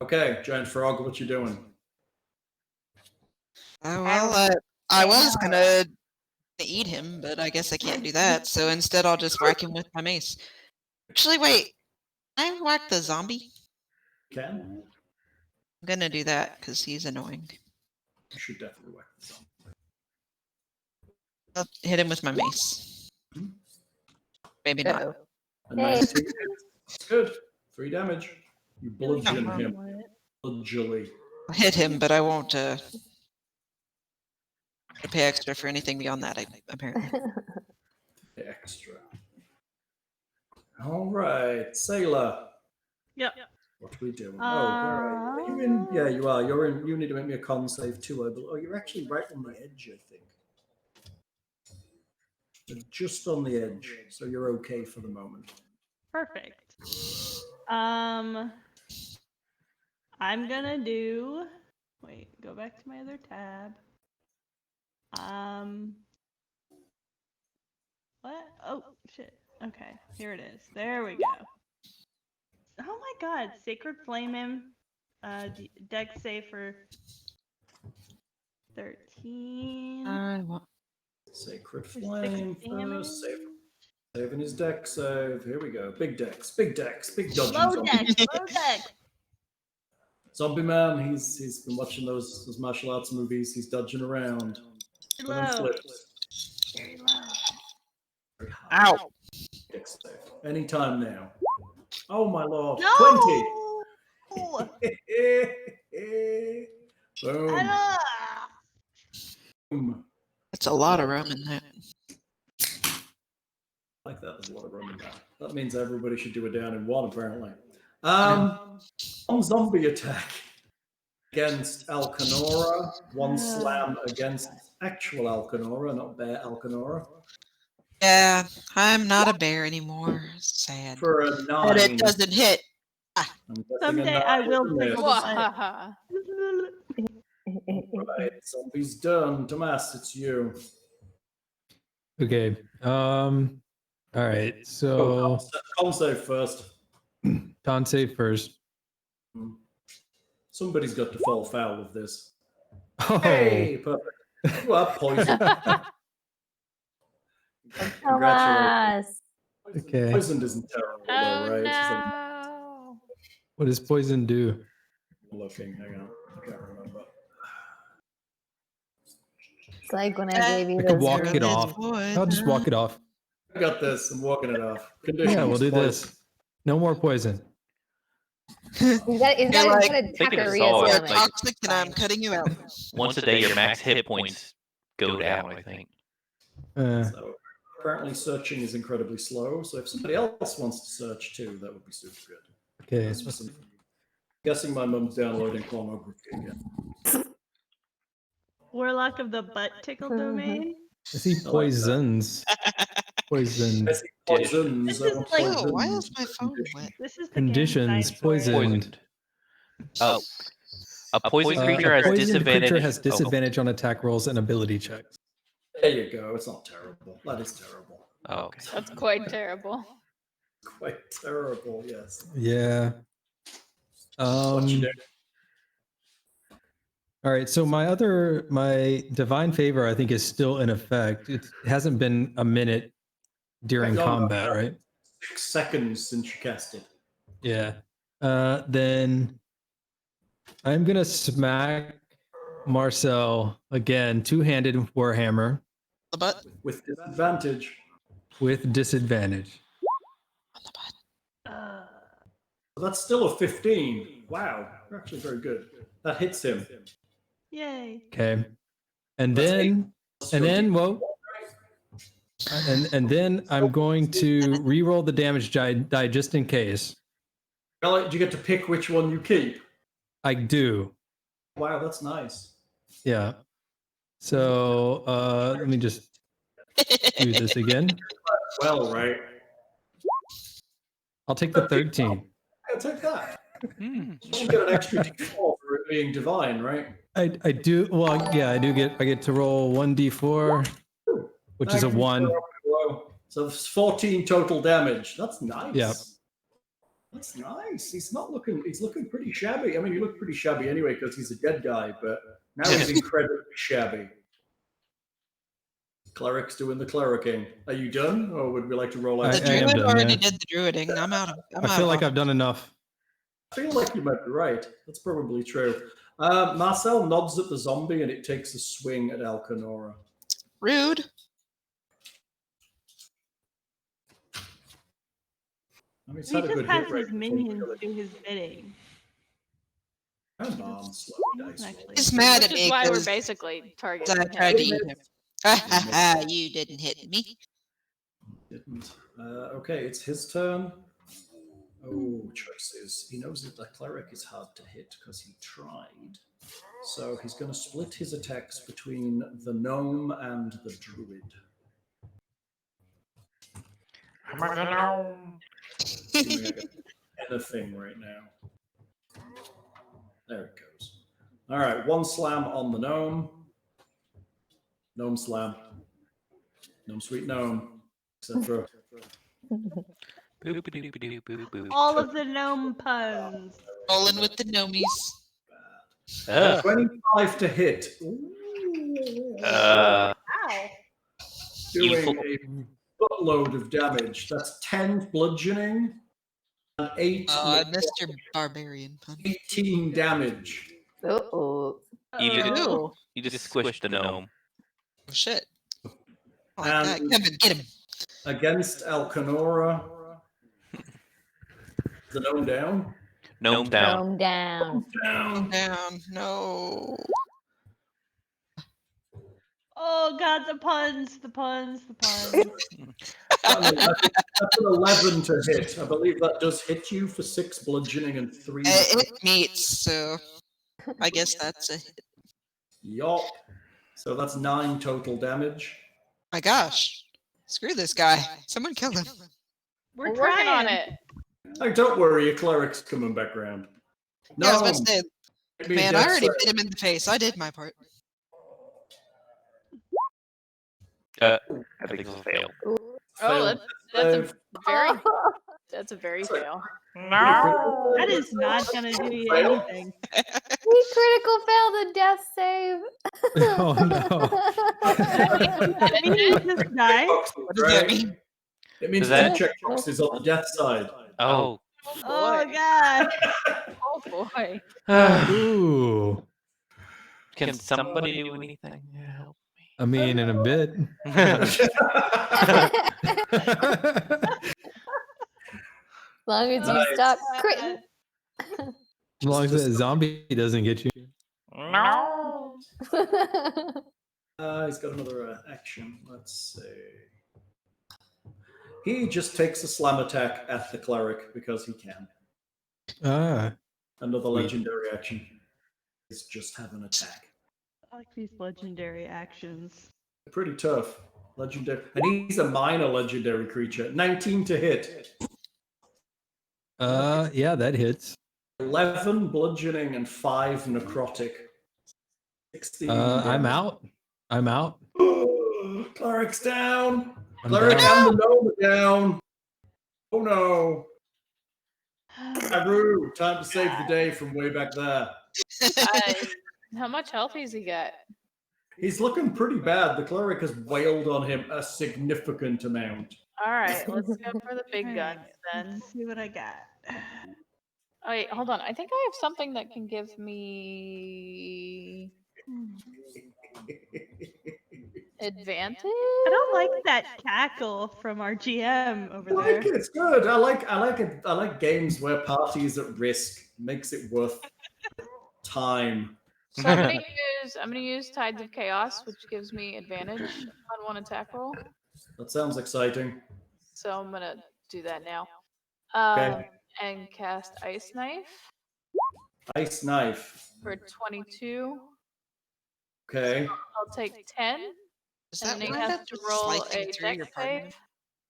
Speaker 1: Okay, giant frog, what you doing?
Speaker 3: Oh, well, I was gonna eat him, but I guess I can't do that. So instead, I'll just whack him with my mace. Actually, wait. Can I whack the zombie?
Speaker 1: Can?
Speaker 3: I'm gonna do that because he's annoying.
Speaker 1: You should definitely whack the zombie.
Speaker 3: I'll hit him with my mace. Maybe not.
Speaker 6: Uh-oh.
Speaker 1: A nice two hits. Good. 3 damage. You bludgeon him. Bludgeonly.
Speaker 3: I'll hit him, but I won't pay extra for anything beyond that, apparently.
Speaker 1: extra. All right, Seyla.
Speaker 4: Yep.
Speaker 1: What are we doing? Where are you? Are you in? Yeah, you are. You're in. You need to make me a con save too. I believe. Oh, you're actually right on the edge, I think. You're just on the edge, so you're okay for the moment.
Speaker 4: Perfect. I'm gonna do. Wait, go back to my other tab. What? Oh shit. Okay, here it is. There we go. Oh my God! Sacred Flame him. Dex save for 13.
Speaker 1: Sacred
Speaker 4: For
Speaker 1: Flame
Speaker 4: 6 damage.
Speaker 1: first. Saving his dex save. Here we go. Big dex. Big dex. Big dodging
Speaker 4: Low
Speaker 1: zombie.
Speaker 4: dex. Low dex.
Speaker 1: Zombie man. He's been watching those martial arts movies. He's dodging around.
Speaker 4: Low.
Speaker 1: And then flips.
Speaker 4: Very low.
Speaker 1: Very high.
Speaker 7: Ow!
Speaker 1: Dex save. Anytime now. Oh my lord.
Speaker 4: No.
Speaker 1: 20. Boom.
Speaker 4: Ah!
Speaker 1: Boom.
Speaker 3: That's a lot of rum in that.
Speaker 1: I like that. There's a lot of room in that. That means everybody should do a down in one, apparently. On zombie attack against Alekenora. One slam against actual Alekenora, not bear Alekenora.
Speaker 3: Yeah, I'm not a bear anymore. Sad.
Speaker 1: For a 9.
Speaker 3: But it doesn't hit.
Speaker 1: I'm guessing a
Speaker 4: Someday
Speaker 1: 9
Speaker 4: I will
Speaker 1: isn't it?
Speaker 4: tickle the
Speaker 1: Right, zombie's done. Tomas, it's you.
Speaker 8: Okay. All right. So
Speaker 1: Con save first.
Speaker 8: con save first.
Speaker 1: Somebody's got to fall foul of this.
Speaker 8: Oh.
Speaker 1: Hey, perfect. You are poisoned. Congratulations.
Speaker 6: Tomas.
Speaker 8: Okay.
Speaker 1: Poisoned isn't terrible, though, right? It's just like-
Speaker 2: no.
Speaker 8: What does poison do?
Speaker 1: I'm looking, hang on. I can't remember.
Speaker 6: It's like when I gave you
Speaker 8: I could
Speaker 6: those
Speaker 8: walk it
Speaker 6: runes.
Speaker 8: off. I'll just walk it off.
Speaker 1: I got this. I'm walking it off. Conditions.
Speaker 8: Yeah, we'll do this. No more poison.
Speaker 6: He's got
Speaker 5: Think
Speaker 6: a
Speaker 5: of
Speaker 6: taqueria
Speaker 5: Saul as,
Speaker 3: You're
Speaker 5: like-
Speaker 3: toxic and I'm cutting you out.
Speaker 5: Once a day, your max hit points go down, I think.
Speaker 1: So apparently searching is incredibly slow. So if somebody else wants to search too, that would be super good.
Speaker 8: Okay.
Speaker 1: That's for some- Guessing my mum's downloading pornography again.
Speaker 4: Warlock of the butt tickle domain.
Speaker 8: I see poisons. Poisoned.
Speaker 1: I see poisons.
Speaker 4: This is like-
Speaker 3: Oh, why is my phone wet?
Speaker 4: This is the
Speaker 8: Conditions,
Speaker 4: game side story.
Speaker 8: poisoned.
Speaker 5: Oh. A poison
Speaker 8: A
Speaker 5: creature has
Speaker 8: poisoned
Speaker 5: disadvantage.
Speaker 8: creature has
Speaker 5: Oh,
Speaker 8: disadvantage on attack rolls and ability checks.
Speaker 1: There you go. It's not terrible. That is terrible.
Speaker 5: oh, okay.
Speaker 2: That's quite terrible.
Speaker 1: Quite terrible, yes.
Speaker 8: Yeah.
Speaker 1: What you do?
Speaker 8: All right. So my divine favor, I think, is still in effect. It hasn't been a minute during
Speaker 1: No, no,
Speaker 8: combat,
Speaker 1: no.
Speaker 8: right?
Speaker 1: 6 seconds since you cast it.
Speaker 8: Yeah. Then I'm gonna smack Marcel again, two-handed warhammer
Speaker 3: The butt.
Speaker 1: With disadvantage.
Speaker 8: with disadvantage.
Speaker 3: On the butt.
Speaker 1: That's still a 15. Wow. You're actually very good. That hits him.
Speaker 4: Yay.
Speaker 8: Okay. And
Speaker 1: That's
Speaker 8: then and then I'm going to re-roll the damage die just in case.
Speaker 1: Alec, do you get to pick which one you keep?
Speaker 8: I do.
Speaker 1: Wow, that's nice.
Speaker 8: Yeah. So let me just do this again.
Speaker 1: Well, right.
Speaker 8: I'll take the 13.
Speaker 1: I'll take that.
Speaker 5: Hmm.
Speaker 1: You get an extra d4 for it being divine, right?
Speaker 8: I do. Well, yeah, I get to roll 1d4, which is a 1.
Speaker 1: So it's 14 total damage. That's nice.
Speaker 8: Yeah.
Speaker 1: That's nice. He's looking pretty shabby. I mean, he looked pretty shabby anyway because he's a dead guy, but now he's incredibly shabby. Cleric's doing the clericing. Are you done, or would we like to roll out?
Speaker 3: The
Speaker 8: I am
Speaker 3: druid
Speaker 8: done,
Speaker 3: already
Speaker 8: yeah.
Speaker 3: did the druiding. I'm out of.
Speaker 8: I feel like I've done enough.
Speaker 1: I feel like you might be right. That's probably true. Marcel nods at the zombie and it takes a swing at Alekenora.
Speaker 3: Rude.
Speaker 1: I mean, it's
Speaker 4: He
Speaker 1: had a
Speaker 4: just
Speaker 1: good
Speaker 4: has
Speaker 1: hit rate.
Speaker 4: his minions do his bidding.
Speaker 1: Come on, slow dice roll.
Speaker 4: Actually.
Speaker 3: He's mad at
Speaker 2: Which
Speaker 3: me
Speaker 2: is why we're
Speaker 3: because
Speaker 2: basically
Speaker 3: I
Speaker 2: targeting
Speaker 3: tried to
Speaker 2: him.
Speaker 3: eat him. Ha ha ha! You didn't hit me.
Speaker 1: Didn't. Okay, it's his turn. Oh, choices. He knows that the cleric is hard to hit because he tried. So he's going to split his attacks between the gnome and the druid.
Speaker 7: I'm a gnome.
Speaker 1: Assuming I get anything right now. There it goes. All right, one slam on the gnome. Gnome slam. Gnome sweet gnome. Etc.
Speaker 4: All of the gnome puns.
Speaker 3: Rolling with the gnomies.
Speaker 1: 25 to hit.
Speaker 6: Wow.
Speaker 1: Doing a buttload of damage. That's 10 bludgeoning and 8
Speaker 3: Oh, I missed your barbarian pun.
Speaker 1: 18 damage.
Speaker 6: Uh-oh.
Speaker 5: You just squished the gnome.
Speaker 3: Oh, shit. I like that.
Speaker 1: And
Speaker 3: Come and get him.
Speaker 1: against Alekenora. The gnome down.
Speaker 5: Gnome down.
Speaker 6: Calm down.
Speaker 1: Down.
Speaker 3: Down. No.
Speaker 4: Oh god, the puns.
Speaker 1: That's an 11 to hit. I believe that does hit you for 6 bludgeoning and 3.
Speaker 3: It meets, so I guess that's a hit.
Speaker 1: Yup. So that's 9 total damage.
Speaker 3: My gosh. Screw this guy. Someone kill him.
Speaker 4: We're
Speaker 2: We're working on
Speaker 4: trying.
Speaker 2: it.
Speaker 1: Hey, don't worry, your cleric's coming back round.
Speaker 3: Yeah, I was about to say,
Speaker 1: Give me a
Speaker 3: man, I
Speaker 1: death
Speaker 3: already
Speaker 1: save.
Speaker 3: bit him in the face. I did my part.
Speaker 5: I think it's a fail.
Speaker 2: Oh,
Speaker 1: Save.
Speaker 2: that's a very fail.
Speaker 7: No.
Speaker 4: That is not gonna do you
Speaker 1: Fail?
Speaker 4: anything.
Speaker 6: We critical failed a death save.
Speaker 8: Oh no.
Speaker 4: That means you just die.
Speaker 3: What does that mean?
Speaker 1: It means
Speaker 5: Is that-
Speaker 1: 2 checkboxes on the death side.
Speaker 5: Oh.
Speaker 4: Oh god.
Speaker 2: Oh boy.
Speaker 8: Ooh.
Speaker 5: Can somebody do anything? Help.
Speaker 8: I mean, in a bit.
Speaker 6: As long as you
Speaker 1: Nice.
Speaker 6: stop critting.
Speaker 8: As long as that zombie doesn't get you.
Speaker 7: No.
Speaker 1: He's got another action. Let's see. He just takes a slam attack at the cleric because he can. Another
Speaker 8: Sweet.
Speaker 1: legendary action is just have an attack.
Speaker 4: I like these legendary actions.
Speaker 1: Pretty tough. Legendary. And he's a minor legendary creature. 19 to hit.
Speaker 8: Yeah, that hits.
Speaker 1: 11 bludgeoning and 5 necrotic. 16.
Speaker 8: I'm out. I'm out.
Speaker 1: Cleric's down.
Speaker 8: I'm
Speaker 1: Cleric
Speaker 8: down.
Speaker 1: and the gnome are down. Oh no. Karou, time to save the day from way back there.
Speaker 2: How much health has he got?
Speaker 1: He's looking pretty bad. The cleric has wailed on him a significant amount.
Speaker 2: All right, let's go for the big
Speaker 4: Alright,
Speaker 2: guns then.
Speaker 4: Let's see what I got.
Speaker 2: Oh, wait, hold on. I think I have something that can give me advantage.
Speaker 4: I don't like that cackle from our GM over
Speaker 1: I like
Speaker 4: there.
Speaker 1: it. It's good. I like it. I like games where parties at risk makes it worth time.
Speaker 2: So I'm gonna use Tides of Chaos, which gives me advantage on one attack roll.
Speaker 1: That sounds exciting.
Speaker 2: So I'm gonna do that now.
Speaker 1: Okay.
Speaker 2: And cast Ice Knife
Speaker 1: Ice knife.
Speaker 2: for 22.
Speaker 1: Okay.
Speaker 2: I'll take 10.
Speaker 3: Is
Speaker 2: And
Speaker 3: that
Speaker 2: then he
Speaker 3: one
Speaker 2: has
Speaker 3: that
Speaker 2: to
Speaker 3: was
Speaker 2: roll
Speaker 3: slicing
Speaker 2: a
Speaker 3: through your
Speaker 2: dex
Speaker 3: partner?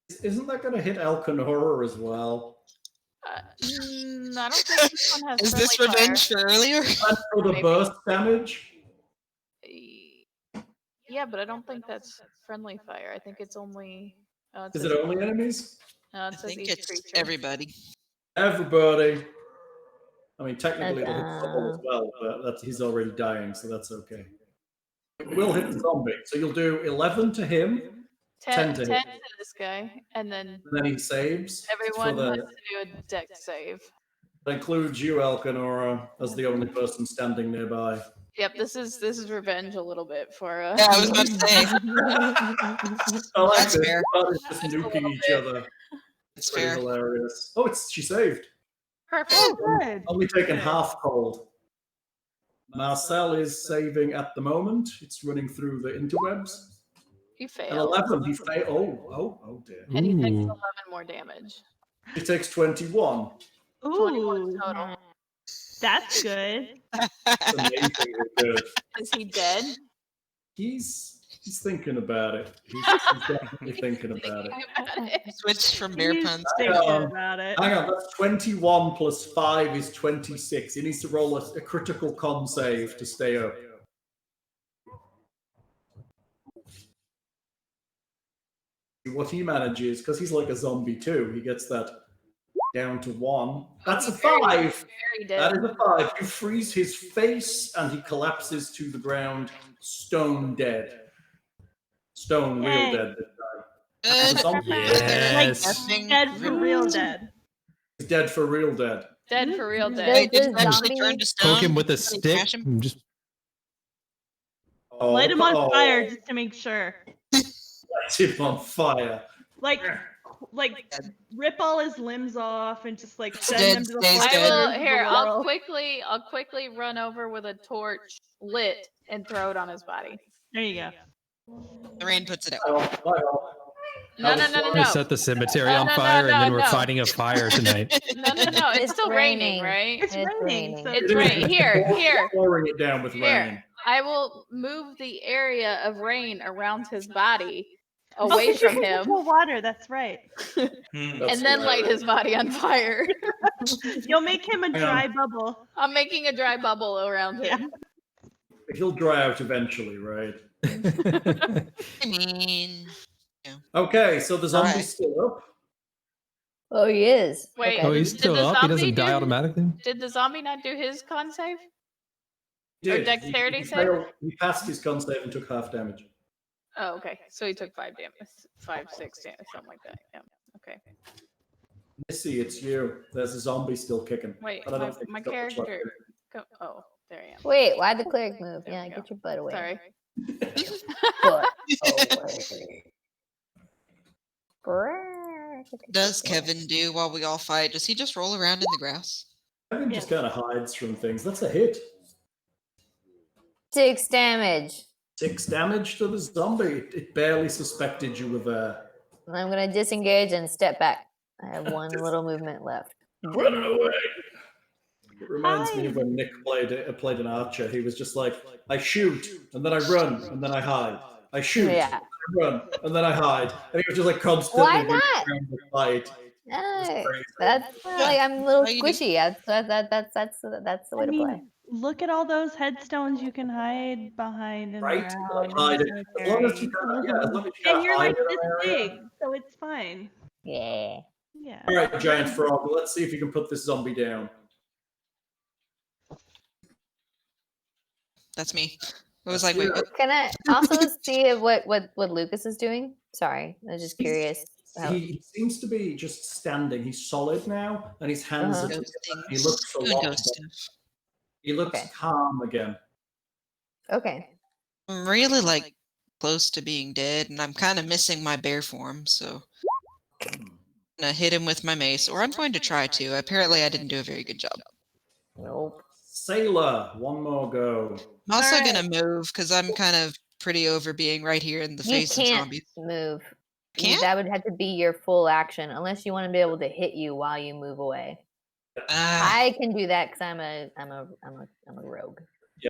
Speaker 2: save.
Speaker 1: Isn't that going to hit Alekenora as well?
Speaker 2: I don't think this one has
Speaker 3: Is this
Speaker 2: friendly fire.
Speaker 3: revenge for earlier?
Speaker 1: And for the
Speaker 2: Maybe.
Speaker 1: burst damage?
Speaker 2: Yeah, but I don't think that's friendly fire. I think it's only.
Speaker 1: Is it only enemies?
Speaker 2: No,
Speaker 3: I
Speaker 2: it says
Speaker 3: think
Speaker 2: each
Speaker 3: it's
Speaker 2: creature.
Speaker 3: everybody.
Speaker 1: Everybody. I mean, technically it'll hit
Speaker 6: Ta-da.
Speaker 1: Saul as well, but he's already dying, so that's okay. It will hit the zombie. So you'll do 11 to him,
Speaker 2: 10
Speaker 1: to
Speaker 2: to
Speaker 1: hit.
Speaker 2: this guy, and then
Speaker 1: and then he saves.
Speaker 2: everyone
Speaker 1: For
Speaker 2: has
Speaker 1: the,
Speaker 2: to do a dex save.
Speaker 1: that includes you, Alekenora, as the only person standing nearby.
Speaker 2: Yep, this is revenge a little bit for.
Speaker 3: Yeah, I was about to say.
Speaker 1: I like
Speaker 3: That's
Speaker 1: this.
Speaker 3: fair.
Speaker 1: Everybody's just nuking each other.
Speaker 3: It's
Speaker 1: Pretty
Speaker 3: fair.
Speaker 1: hilarious. Oh, she saved.
Speaker 2: Perfect.
Speaker 4: Oh, good.
Speaker 1: Only taken half cold. Marcel is saving at the moment. It's running through the interwebs.
Speaker 2: He
Speaker 1: An
Speaker 2: failed.
Speaker 1: 11. He failed. Oh dear.
Speaker 2: And he takes 11
Speaker 8: Ooh.
Speaker 2: more damage.
Speaker 1: He takes 21.
Speaker 2: 21
Speaker 4: Ooh,
Speaker 2: total.
Speaker 4: that's good.
Speaker 1: It's amazingly good.
Speaker 2: Is he dead?
Speaker 1: He's thinking about it. He's definitely thinking about it.
Speaker 3: Switch from bear
Speaker 4: He's
Speaker 3: puns.
Speaker 4: thinking
Speaker 1: on.
Speaker 4: about it.
Speaker 1: Hang on, that's 21 plus 5 is 26. He needs to roll a critical con save to stay up. What he manages, because he's like a zombie too, he gets that down to 1. That's a 5.
Speaker 2: Very
Speaker 1: That
Speaker 2: dead.
Speaker 1: is a 5. You freeze his face and he collapses to the ground, stone dead. Stone real
Speaker 4: Yay.
Speaker 1: dead.
Speaker 3: Good.
Speaker 8: Yes.
Speaker 4: Dead for real dead.
Speaker 1: He's dead for real dead.
Speaker 2: Dead for real dead.
Speaker 3: Wait, did
Speaker 6: Does
Speaker 3: he actually
Speaker 6: zombie-
Speaker 3: turn to stone?
Speaker 8: Poke him with a
Speaker 3: Can we
Speaker 8: stick.
Speaker 3: smash him?
Speaker 8: and Just
Speaker 4: Light him on
Speaker 1: Oh,
Speaker 4: fire just to make sure.
Speaker 1: Light him on fire.
Speaker 4: Like rip all his limbs off and just like send
Speaker 3: Dead
Speaker 4: them to the
Speaker 3: stays
Speaker 4: fire.
Speaker 3: dead.
Speaker 2: I will
Speaker 4: of the
Speaker 2: here. I'll
Speaker 4: world.
Speaker 2: quickly run over with a torch lit and throw it on his body.
Speaker 4: There you go.
Speaker 3: The rain puts it out.
Speaker 2: No.
Speaker 8: we set the cemetery
Speaker 2: No,
Speaker 8: on
Speaker 2: no,
Speaker 8: fire,
Speaker 2: no,
Speaker 8: and then
Speaker 2: no,
Speaker 8: we're
Speaker 2: no.
Speaker 8: fighting a fire tonight.
Speaker 2: No. It's
Speaker 6: It's
Speaker 2: still raining,
Speaker 6: raining.
Speaker 2: right?
Speaker 4: It's raining. So
Speaker 2: It's raining. Here.
Speaker 1: Pouring it down with
Speaker 2: Here.
Speaker 1: rain.
Speaker 2: I will move the area of rain around his body
Speaker 4: Oh,
Speaker 2: away
Speaker 4: 'cause you
Speaker 2: from
Speaker 4: can
Speaker 2: him,
Speaker 4: control water. That's right.
Speaker 1: That's
Speaker 2: and then
Speaker 1: right.
Speaker 2: light his body on fire.
Speaker 4: You'll make him a
Speaker 1: Hang on.
Speaker 4: dry bubble.
Speaker 2: I'm making a dry bubble around him.
Speaker 1: He'll dry out eventually, right?
Speaker 3: I mean,
Speaker 1: Okay, so the zombie's
Speaker 3: Alright.
Speaker 1: still up.
Speaker 6: Oh, he is.
Speaker 2: Wait.
Speaker 8: Oh,
Speaker 6: Okay.
Speaker 8: he's
Speaker 2: Did
Speaker 8: still
Speaker 2: the
Speaker 8: up. He
Speaker 2: zombie
Speaker 8: doesn't die
Speaker 2: do-
Speaker 8: automatically.
Speaker 2: Did the zombie not do his con save?
Speaker 1: He
Speaker 2: Or
Speaker 1: did.
Speaker 2: dexterity
Speaker 1: he
Speaker 2: save?
Speaker 1: failed- He passed his con save and took half damage.
Speaker 2: Oh, okay. So he took 5 damage, 5, 6 damage, something like that. Yeah. Okay.
Speaker 1: Missy, it's you. There's a zombie still kicking.
Speaker 2: Wait,
Speaker 1: But I don't think
Speaker 2: my
Speaker 1: he's got much left
Speaker 2: character.
Speaker 1: in him.
Speaker 2: Oh, there I am.
Speaker 6: Wait, why'd the cleric move?
Speaker 2: There
Speaker 6: Yeah,
Speaker 2: we go.
Speaker 6: get your butt away.
Speaker 2: Sorry.
Speaker 6: Butt away. Brrr.
Speaker 3: does Kevin do while we all fight? Does he just roll around in the grass?
Speaker 1: Kevin just kind of hides from things. That's a hit.
Speaker 6: 6 damage.
Speaker 1: 6 damage to the zombie. It barely suspected you were there.
Speaker 6: And I'm gonna disengage and step back. I have one little movement left.
Speaker 1: Running away. It reminds me of when Nick played an archer. He was just like, I shoot, and then I run, and then I hide. I shoot,
Speaker 6: Yeah.
Speaker 1: I run, and then I hide. And he was just like constantly
Speaker 6: Why
Speaker 1: running
Speaker 6: not?
Speaker 1: around the fight.
Speaker 6: No,
Speaker 1: crazy.
Speaker 6: that's like I'm a little
Speaker 3: How you do-
Speaker 6: squishy. That's the way
Speaker 4: I
Speaker 6: to
Speaker 4: mean,
Speaker 6: play.
Speaker 4: look at all those headstones you can hide behind and
Speaker 1: Right?
Speaker 4: around.
Speaker 1: Hide it. As long as you
Speaker 4: cemetery.
Speaker 1: got, as long as you
Speaker 4: And
Speaker 1: got
Speaker 4: you're like
Speaker 1: hide in
Speaker 4: this
Speaker 1: an area.
Speaker 4: big, so it's fine.
Speaker 6: Yeah.
Speaker 4: Yeah.
Speaker 1: All right, giant frog. Let's see if you can put this zombie down.
Speaker 3: That's me. I was like, wait, what?
Speaker 6: Can I also see what Lucas is doing? Sorry, I was just curious. how-
Speaker 1: He seems to be just standing. He's solid now, and his hands
Speaker 6: Uh-huh.
Speaker 1: are
Speaker 3: Ghost
Speaker 1: together.
Speaker 3: things.
Speaker 1: He looks a
Speaker 3: Doing
Speaker 1: lot
Speaker 3: ghost
Speaker 1: better.
Speaker 3: stuff.
Speaker 1: He looks
Speaker 6: Okay.
Speaker 1: calm again.
Speaker 6: Okay.
Speaker 3: I'm really like close to being dead, and I'm kind of missing my bear form, so I'm gonna hit him with my mace, or I'm going to try to. Apparently, I didn't do a very good job.
Speaker 6: Nope.
Speaker 1: Sailor, one more go.
Speaker 3: I'm also
Speaker 4: Alright.
Speaker 3: gonna move because I'm kind of pretty over being right here in the
Speaker 6: You
Speaker 3: face of
Speaker 6: can't
Speaker 3: zombies.
Speaker 6: move.
Speaker 3: Can't?
Speaker 6: That would have to be your full action, unless you want to be able to hit you while you move away.
Speaker 3: Ah,
Speaker 6: I can do that because I'm a rogue.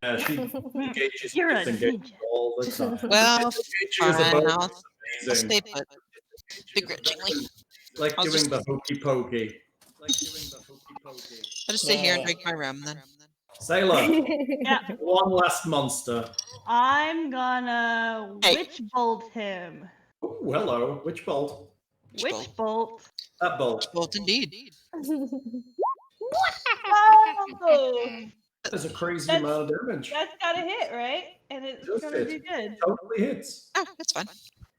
Speaker 1: Yeah, she engages
Speaker 4: You're a
Speaker 1: disengage
Speaker 4: ninja.
Speaker 1: all the time.
Speaker 3: well,
Speaker 1: Disengage you as a
Speaker 3: fine,
Speaker 1: bonus
Speaker 3: I'll
Speaker 1: is amazing.
Speaker 3: stay put begrudgingly.
Speaker 1: Like
Speaker 3: I'll
Speaker 1: doing
Speaker 3: just-
Speaker 1: the hokey pokey. Like doing the hokey pokey.
Speaker 3: I'll just stay here and
Speaker 6: Yeah.
Speaker 3: drink my rum then.
Speaker 1: Sailor,
Speaker 4: Yeah.
Speaker 1: one last monster.
Speaker 4: I'm gonna
Speaker 3: Hey.
Speaker 4: witch bolt him.
Speaker 1: Oh, hello. Which bolt?
Speaker 4: Witch bolt.
Speaker 1: That bolt.
Speaker 3: Bolt indeed.
Speaker 4: Oh,
Speaker 1: There's a crazy
Speaker 4: That's-
Speaker 1: amount of damage.
Speaker 4: that's gotta hit, right? And it's
Speaker 1: Does
Speaker 4: gonna
Speaker 1: hit.
Speaker 4: do good.
Speaker 1: Totally hits.
Speaker 3: Oh, that's fine.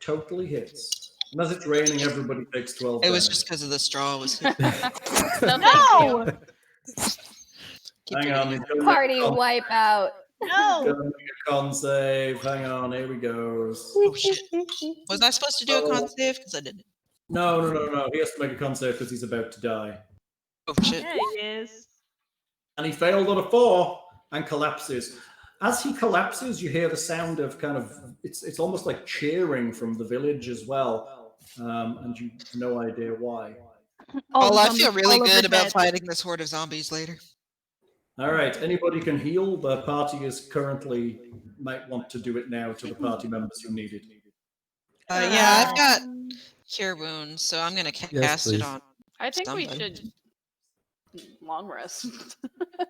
Speaker 1: Totally hits. And as it's raining, everybody takes 12
Speaker 3: It was
Speaker 1: damage.
Speaker 3: just because of the straw. Was
Speaker 2: No, thank
Speaker 4: No!
Speaker 2: you.
Speaker 3: Keep
Speaker 1: Hang
Speaker 3: it
Speaker 1: on.
Speaker 3: in.
Speaker 1: he's gonna
Speaker 6: Party
Speaker 1: make a con-
Speaker 6: wipeout.
Speaker 4: No!
Speaker 1: gonna make a con save. Hang on. Here he goes.
Speaker 3: Oh, shit. Was I supposed to do a con save? Because I didn't.
Speaker 1: No. He has to make a con save because he's about to die.
Speaker 3: Oh shit.
Speaker 4: Yeah, he is.
Speaker 1: And he failed on a 4 and collapses. as he collapses, you hear the sound of kind of it's almost like cheering from the village as well, and you have no idea why.
Speaker 3: Well, I
Speaker 4: zombies
Speaker 3: feel really
Speaker 4: all over
Speaker 3: good about
Speaker 4: dead.
Speaker 3: fighting this horde of zombies later.
Speaker 1: All right, anybody can heal. The party is currently might want to do it now to the party members who need it.
Speaker 3: Yeah, I've got cure wounds, so I'm gonna cast
Speaker 8: Yes,
Speaker 3: it
Speaker 8: please.
Speaker 3: on.
Speaker 2: I think we
Speaker 3: Somebody.
Speaker 2: should long rest.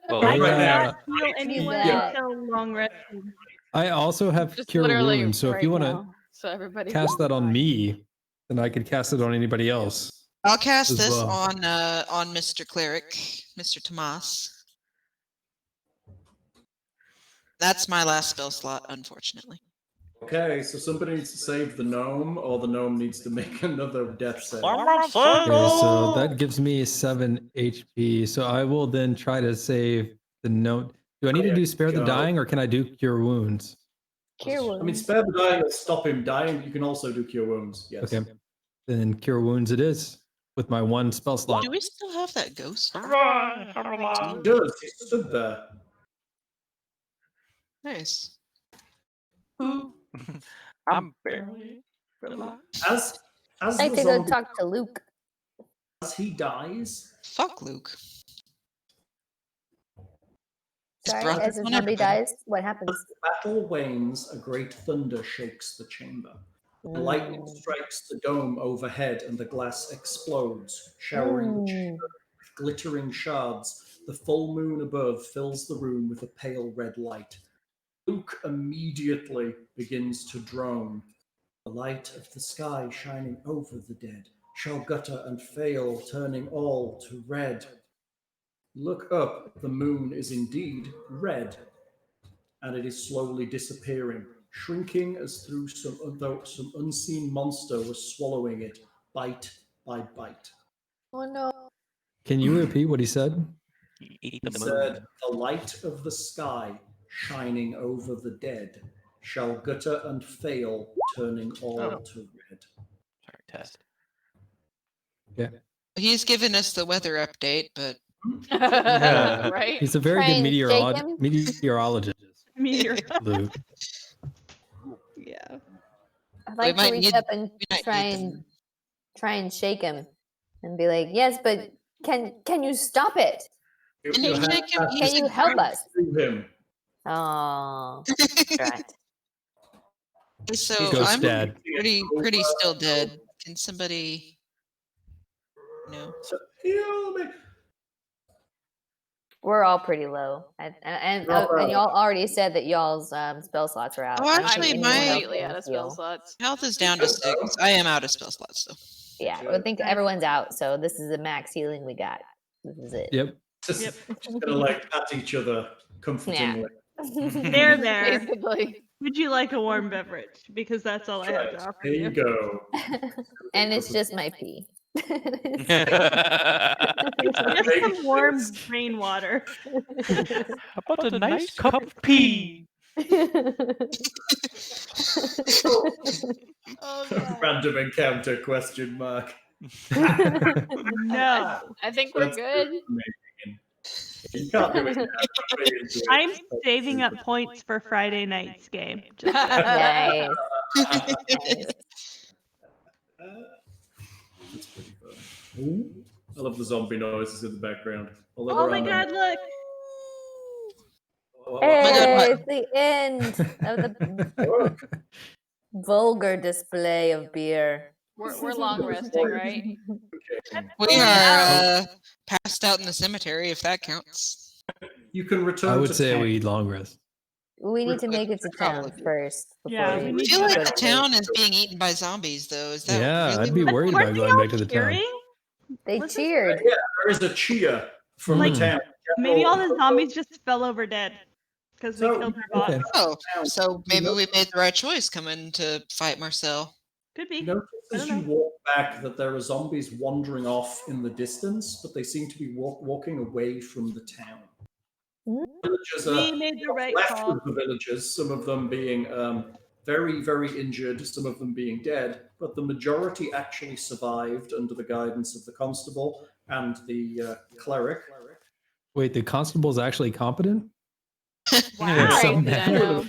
Speaker 5: Well,
Speaker 4: I
Speaker 1: Right
Speaker 4: cannot
Speaker 1: now.
Speaker 4: heal anyone
Speaker 6: Yeah.
Speaker 4: until long rest.
Speaker 8: I also have
Speaker 2: Just
Speaker 8: cure
Speaker 2: literally
Speaker 8: wounds, so if
Speaker 2: right
Speaker 8: you want to
Speaker 2: now, so everybody
Speaker 8: cast that on me, then I could cast it on anybody else.
Speaker 3: I'll cast
Speaker 8: As
Speaker 3: this
Speaker 8: well.
Speaker 3: on Mr. Cleric, Mr. Tomas. That's my last spell slot, unfortunately.
Speaker 1: Okay, so somebody needs to save the gnome, or the gnome needs to make another death save.
Speaker 8: Okay, so that gives me 7 HP. So I will then try to save the note. Do I need to do spare the
Speaker 1: Go.
Speaker 8: dying, or can I do cure wounds?
Speaker 6: Cure wounds.
Speaker 1: I mean, spare the dying will stop him dying, but you can also do cure wounds. Yes.
Speaker 8: Okay, then cure wounds it is with my 1 spell slot.
Speaker 3: Do we still have that ghost?
Speaker 1: He does. He stood there.
Speaker 3: Nice.
Speaker 7: I'm barely alive.
Speaker 1: As
Speaker 6: I'd like
Speaker 1: the
Speaker 6: to go
Speaker 1: zombie,
Speaker 6: talk to Luke.
Speaker 1: as he dies,
Speaker 3: Fuck Luke. Just
Speaker 6: Sorry,
Speaker 3: brought
Speaker 6: as
Speaker 3: this
Speaker 6: the
Speaker 3: on
Speaker 6: zombie
Speaker 3: everybody.
Speaker 6: dies, what happens?
Speaker 1: as the battle wanes, a great thunder shakes the chamber. The lightning strikes the dome overhead, and the glass explodes, showering the chamber with glittering shards. The full moon above fills the room with a pale red light. Luke immediately begins to drone. The light of the sky shining over the dead shall gutter and fail, turning all to red. Look up, the moon is indeed red, and it is slowly disappearing, shrinking as though some unseen monster was swallowing it, bite by bite.
Speaker 6: Oh no.
Speaker 8: Can you repeat what he said?
Speaker 5: He ate
Speaker 1: He
Speaker 5: the moon.
Speaker 1: said, "The light of the sky shining over the dead shall gutter and fail, turning all to red."
Speaker 5: Sorry, test.
Speaker 3: He's given us the weather update, but
Speaker 2: right?
Speaker 8: He's a very
Speaker 6: Try
Speaker 8: good
Speaker 6: and shake him?
Speaker 8: meteorologist,
Speaker 4: Meteor.
Speaker 8: Luke.
Speaker 4: Yeah.
Speaker 6: I'd like
Speaker 3: might
Speaker 6: to reach
Speaker 3: need-
Speaker 6: up and
Speaker 3: we might
Speaker 6: try
Speaker 3: need
Speaker 6: and
Speaker 3: them.
Speaker 6: try and shake him and be like, "Yes, but can you stop it?
Speaker 3: Can you shake him?
Speaker 6: Can
Speaker 3: He's
Speaker 6: you
Speaker 3: a
Speaker 6: help
Speaker 3: druid.
Speaker 6: us?"
Speaker 1: To him.
Speaker 6: Oh, right.
Speaker 3: So
Speaker 8: Ghost
Speaker 3: I'm
Speaker 8: dad.
Speaker 3: pretty still dead. Can somebody,
Speaker 1: So, heal me.
Speaker 6: We're all pretty low, and y'all already said that y'all's spell slots are out.
Speaker 3: Oh,
Speaker 6: I don't
Speaker 3: actually,
Speaker 6: think
Speaker 2: I'm
Speaker 6: anyone else
Speaker 2: completely
Speaker 6: can
Speaker 2: out of spell
Speaker 6: heal.
Speaker 2: slots.
Speaker 3: health is down to 6. I am out of spell slots, though.
Speaker 6: Yeah, I think everyone's out, so this is the max healing we got. This is it.
Speaker 8: Yep.
Speaker 1: Just,
Speaker 4: Yep.
Speaker 1: just gonna like pat each other comfortingly.
Speaker 4: There, there.
Speaker 2: Basically.
Speaker 4: Would you like a warm beverage? Because that's all I have to offer
Speaker 1: Here you
Speaker 4: you.
Speaker 1: go.
Speaker 6: And it's just my pee.
Speaker 4: It's just some warm rainwater.
Speaker 7: How about a nice cup of pee?
Speaker 2: Oh, God.
Speaker 1: Random encounter question mark.
Speaker 4: No.
Speaker 2: I think we're
Speaker 1: That's
Speaker 2: good.
Speaker 1: amazing. You can't do it now.
Speaker 4: I'm saving up points for Friday night's game. Just
Speaker 6: Nice.
Speaker 1: That's pretty fun. Ooh. I love the zombie noises in the background. All
Speaker 4: oh my
Speaker 1: around
Speaker 4: god, look!
Speaker 1: them.
Speaker 6: Hey, it's the end of the vulgar display of beer.
Speaker 2: We're long resting, right?
Speaker 3: We are passed out in the cemetery, if that counts.
Speaker 1: You can return
Speaker 8: I would
Speaker 1: to
Speaker 8: say
Speaker 1: town.
Speaker 8: we long rest.
Speaker 6: We need to make it to town
Speaker 3: Probably.
Speaker 6: first.
Speaker 4: Yeah,
Speaker 6: before
Speaker 4: we
Speaker 3: I
Speaker 4: need
Speaker 3: feel
Speaker 4: to
Speaker 3: like
Speaker 4: go
Speaker 3: the town is being eaten by zombies, though. Is that
Speaker 8: Yeah,
Speaker 3: really
Speaker 8: I'd be
Speaker 3: what-
Speaker 8: worried
Speaker 4: Weren't
Speaker 8: about
Speaker 4: they
Speaker 8: going
Speaker 4: all
Speaker 8: back to the town.
Speaker 4: cheering?
Speaker 6: They
Speaker 4: Listen-
Speaker 6: cheered.
Speaker 1: Yeah, there is a cheer from
Speaker 8: Like-
Speaker 1: the town.
Speaker 4: Maybe all the zombies just fell over dead because we
Speaker 1: So-
Speaker 4: killed their boss.
Speaker 8: Okay.
Speaker 3: Oh, so maybe we made the right choice coming to fight Marcel.
Speaker 4: Could be.
Speaker 1: You notice
Speaker 4: I
Speaker 1: as
Speaker 4: don't
Speaker 1: you walk back that there are zombies wandering off in the distance, but they seem to be walking away from the town.
Speaker 6: Hmm?
Speaker 1: Villagers
Speaker 4: We
Speaker 1: are
Speaker 4: made the right
Speaker 1: left
Speaker 4: call.
Speaker 1: of the villagers, some of them being very, very injured, some of them being dead, but the majority actually survived under the guidance of the constable and the cleric.
Speaker 8: Wait, the constable's actually competent?
Speaker 2: Wow.
Speaker 8: Some
Speaker 2: Crazy, I know.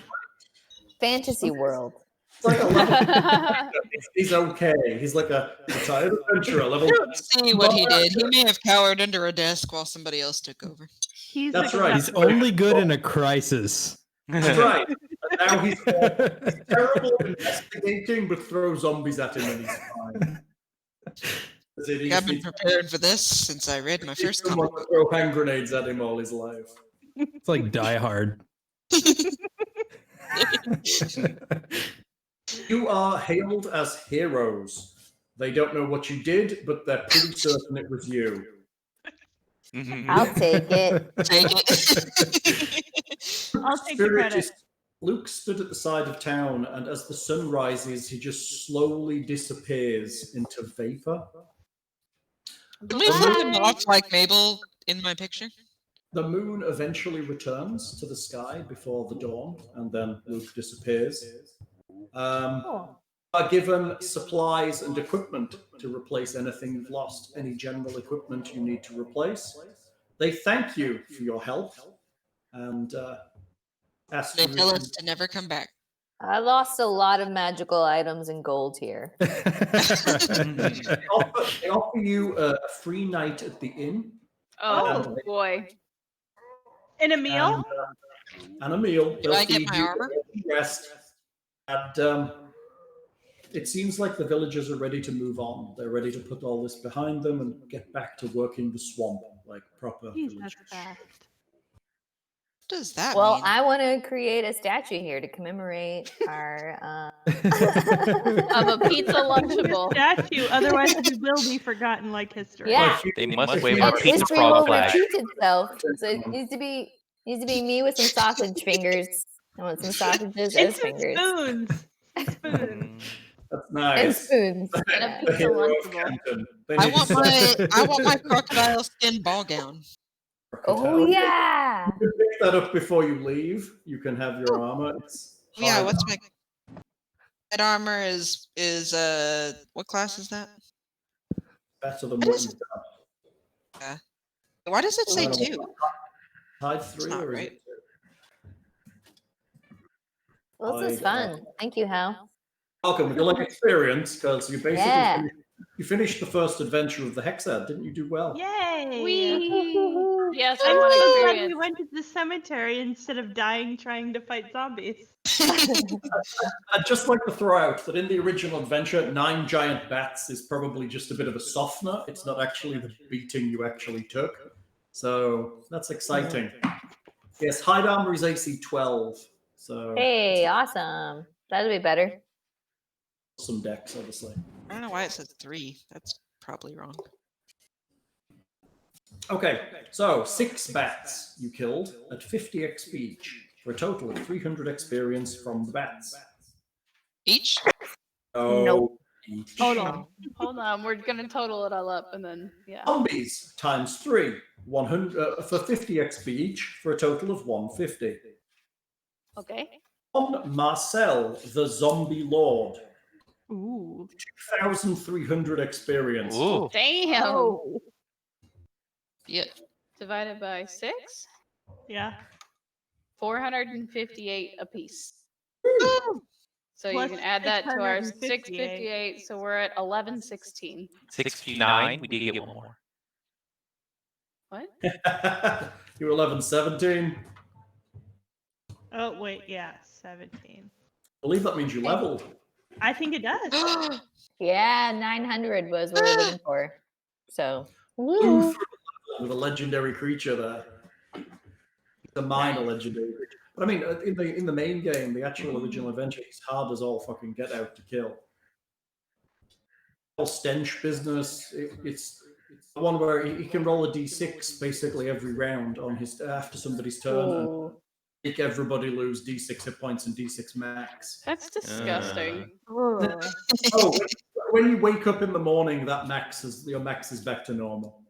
Speaker 6: Fantasy world.
Speaker 1: It's like a level. He's okay. He's like a retired adventurer. Level.
Speaker 3: See what he did. He may have cowered under a desk while somebody else took over.
Speaker 4: He's
Speaker 1: That's
Speaker 4: a
Speaker 1: right.
Speaker 8: He's only good in a crisis.
Speaker 1: That's right. And now he's terrible at investigating, but throw zombies at him and he's fine.
Speaker 3: I've been prepared for this since I read my first comic book.
Speaker 1: Throw hand grenades at him all his life.
Speaker 8: It's like Die Hard.
Speaker 1: You are hailed as heroes. They don't know what you did, but they're pretty certain it was you.
Speaker 6: I'll take it.
Speaker 3: Take it.
Speaker 4: I'll take the credit.
Speaker 1: Luke stood at the side of town, and as the sun rises, he just slowly disappears into vapor.
Speaker 3: Can we flip him off like Mabel in my picture?
Speaker 1: The moon eventually returns to the sky before the dawn, and then Luke disappears. Are given supplies and equipment to replace anything you've lost, any general equipment you need to replace. They thank you for your help, and ask
Speaker 3: They
Speaker 1: you
Speaker 3: tell
Speaker 1: if
Speaker 3: us to never come back.
Speaker 6: I lost a lot of magical items and gold here.
Speaker 1: they offer you a free night at the inn.
Speaker 2: Oh boy.
Speaker 4: In a meal?
Speaker 1: And a meal.
Speaker 3: Do I get my armor?
Speaker 1: Rest. And it seems like the villagers are ready to move on. They're ready to put all this behind them and get back to working the swamp like proper
Speaker 4: He's
Speaker 1: villagers.
Speaker 4: the best.
Speaker 3: What does that
Speaker 6: Well,
Speaker 3: mean?
Speaker 6: I want to create a statue here to commemorate our
Speaker 2: Of a pizza Lunchable.
Speaker 4: Statue, otherwise we will be forgotten like history.
Speaker 6: Yeah.
Speaker 5: They must
Speaker 1: If
Speaker 5: wave
Speaker 1: you-
Speaker 5: our
Speaker 6: And
Speaker 5: pizza
Speaker 6: history
Speaker 5: frog
Speaker 6: will
Speaker 5: flag.
Speaker 6: repeat itself. So it needs to be me with some sausage fingers. I want some sausages
Speaker 4: And
Speaker 6: as
Speaker 4: some
Speaker 6: fingers.
Speaker 4: spoons. And spoons.
Speaker 1: That's
Speaker 6: And
Speaker 1: nice.
Speaker 6: spoons.
Speaker 2: And a
Speaker 6: Yeah.
Speaker 1: The
Speaker 2: pizza
Speaker 1: hero of
Speaker 2: Lunchable.
Speaker 1: Canton. They
Speaker 3: I
Speaker 1: need
Speaker 3: want
Speaker 1: to
Speaker 3: my crocodile skin ball gown.
Speaker 6: Oh yeah.
Speaker 1: You can pick that up before you leave. You can have your armor. It's
Speaker 3: Yeah,
Speaker 1: hard.
Speaker 3: what's my that armor is what class is that?
Speaker 1: Better than
Speaker 3: What
Speaker 1: what
Speaker 3: is
Speaker 1: you've done.
Speaker 3: Why does it say
Speaker 1: I don't
Speaker 3: 2?
Speaker 1: Tide 3
Speaker 3: not
Speaker 1: or is
Speaker 3: right.
Speaker 1: it
Speaker 6: Well, this is fun. Thank you, Hal.
Speaker 1: Welcome. Would you like experience? Because you basically
Speaker 6: Yeah.
Speaker 1: finished the first adventure of the Hexad. Didn't you do well?
Speaker 4: Yay!
Speaker 2: Wee. Yes, I
Speaker 4: I'm
Speaker 2: want
Speaker 4: so glad we
Speaker 2: experience.
Speaker 4: went to the cemetery instead of dying trying to fight zombies.
Speaker 1: I'd just like to throw out that in the original adventure, 9 giant bats is probably just a bit of a softener. It's not actually the beating you actually took. So that's exciting. Yes, hide armor is AC 12. So
Speaker 6: Hey, awesome. That'll be better.
Speaker 1: some decks, obviously.
Speaker 3: I don't know why it says 3. That's probably wrong.
Speaker 1: Okay, so 6 bats you killed at 50 XP each, for a total of 300 experience from the bats.
Speaker 3: Each?
Speaker 1: Oh,
Speaker 6: Nope.
Speaker 1: each.
Speaker 2: Hold on. Hold on. We're gonna total it all up and then yeah.
Speaker 1: Zombies times 3, 100 for 50 XP each, for a total of 150.
Speaker 2: Okay.
Speaker 1: On Marcel, the zombie lord,
Speaker 4: Ooh.
Speaker 1: 2,300 experience.
Speaker 5: Ooh.
Speaker 2: Damn.
Speaker 6: Oh.
Speaker 3: Yeah.
Speaker 2: Divided by 6?
Speaker 4: Yeah.
Speaker 2: 458 apiece. So you
Speaker 4: Plus
Speaker 2: can add that to our
Speaker 4: 658.
Speaker 2: 658. So we're at 1116.
Speaker 5: 69. We did get one more.
Speaker 2: What?
Speaker 1: You're 1117.
Speaker 4: Oh, wait, yeah, 17.
Speaker 1: I believe that means you leveled.
Speaker 4: I think it does.
Speaker 6: Yeah, 900 was what we're looking for. So,
Speaker 1: Blew through the level with a legendary creature there. The minor legendary creature. But I mean, in the main game, the actual original adventure, he's hard as all fucking get out to kill. All stench business. It's the one where he can roll a d6 basically every round on his after somebody's turn and
Speaker 6: ooh.
Speaker 1: make everybody lose d6 hit points and d6 max.
Speaker 2: That's disgusting.
Speaker 6: Ugh.
Speaker 1: Oh, when you wake up in the morning, that your max is back to normal.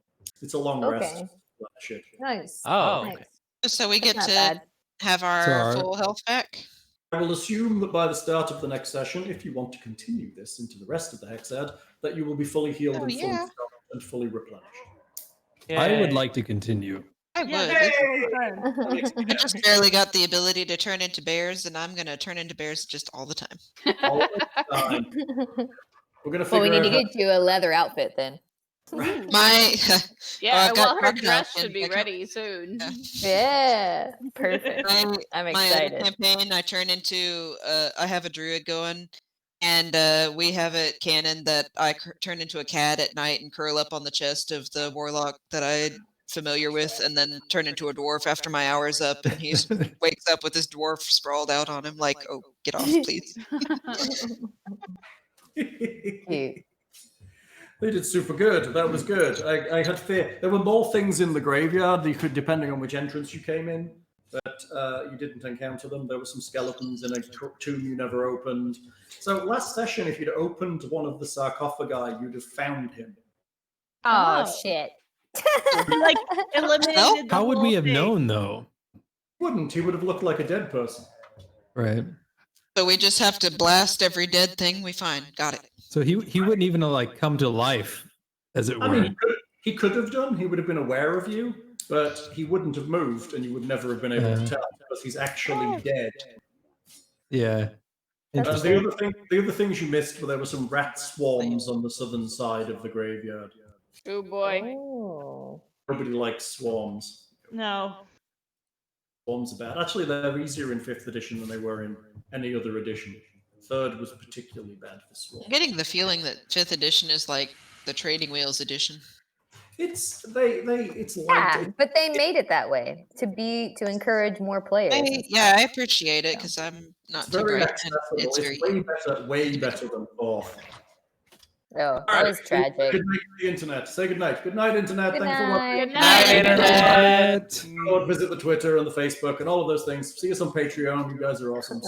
Speaker 1: It's a long rest.
Speaker 6: Okay.
Speaker 1: That shit.
Speaker 6: Nice.
Speaker 5: Oh,
Speaker 6: Nice.
Speaker 5: okay.
Speaker 3: So we get
Speaker 6: Not
Speaker 3: to
Speaker 6: bad.
Speaker 3: have our
Speaker 8: So our-
Speaker 3: full health back?
Speaker 1: I will assume that by the start of the next session, if you want to continue this into the rest of the Hexad, that you will be fully healed
Speaker 3: Oh,
Speaker 1: and fully
Speaker 3: yeah.
Speaker 1: stocked and fully replenished.
Speaker 8: I would
Speaker 5: Yay.
Speaker 8: like to continue.
Speaker 3: I I
Speaker 4: Yeah,
Speaker 3: would.
Speaker 4: that's totally fun.
Speaker 3: I just barely got the ability to turn into bears, and I'm gonna turn into bears just all the time.
Speaker 1: All the time. We're gonna figure
Speaker 6: Well, we need
Speaker 1: out
Speaker 6: to
Speaker 1: how-
Speaker 6: get you a leather outfit then.
Speaker 3: My
Speaker 2: Yeah,
Speaker 3: I've got
Speaker 2: well, her
Speaker 3: carved
Speaker 2: dress
Speaker 3: out
Speaker 2: should
Speaker 3: in
Speaker 2: be
Speaker 3: my co-
Speaker 2: ready soon.
Speaker 3: Yeah.
Speaker 6: Yeah, perfect.
Speaker 3: my
Speaker 6: I'm
Speaker 3: my other
Speaker 6: excited.
Speaker 3: campaign, I turn into I have a druid going, and we have it canon that I turn into a cat at night and curl up on the chest of the warlock that I'm familiar with, and then turn into a dwarf after my hour's up, and he wakes up with his dwarf sprawled out on him, like, "Oh, get off, please."
Speaker 6: Cute.
Speaker 1: They did super good. That was good. I had fear. There were more things in the graveyard. You could, depending on which entrance you came in, but you didn't encounter them. There were some skeletons in a tomb you never opened. So last session, if you'd opened one of the sarcophagi, you'd have found him.
Speaker 6: Oh,
Speaker 4: Oh.
Speaker 6: shit.
Speaker 4: Like eliminated
Speaker 3: No?
Speaker 4: the
Speaker 8: How would we
Speaker 4: whole
Speaker 8: have
Speaker 4: thing.
Speaker 8: known though?
Speaker 1: Wouldn't he? Would have looked like a dead person.
Speaker 8: Right.
Speaker 3: So we just have to blast every dead thing we find. Got it.
Speaker 8: So he wouldn't even like come to life, as it
Speaker 1: I
Speaker 8: were.
Speaker 1: mean, he could have done. He would have been aware of you, but he wouldn't have moved, and you would never have been able to tell because he's actually dead.
Speaker 8: Yeah.
Speaker 1: And
Speaker 8: Interesting.
Speaker 1: the other things you missed were there were some rat swarms on the southern side of the graveyard.
Speaker 2: Oh boy.
Speaker 6: Oh.
Speaker 1: Nobody likes swarms.
Speaker 4: No.
Speaker 1: Swarms are bad. Actually, they're easier in 5th edition than they were in any other edition. 3rd was particularly bad for swarms.
Speaker 3: I'm getting the feeling that 5th edition is like the Trading Wheels edition.
Speaker 1: It's
Speaker 6: Yeah,
Speaker 1: light.
Speaker 6: but they made it that way to encourage more players.
Speaker 3: I appreciate it because I'm not
Speaker 1: It's
Speaker 3: too
Speaker 1: very
Speaker 3: bright. And
Speaker 1: accessible.
Speaker 3: it's
Speaker 1: It's
Speaker 3: very
Speaker 1: way better than 4th.
Speaker 6: Oh, that was tragic.
Speaker 1: Good night to the internet. Say good night. Good night, internet.
Speaker 6: Good
Speaker 1: Thanks for watching.
Speaker 6: night.
Speaker 2: Good night,
Speaker 8: Internet.
Speaker 1: Go and visit the Twitter and the Facebook and all of those things. See us on Patreon. You guys are awesome.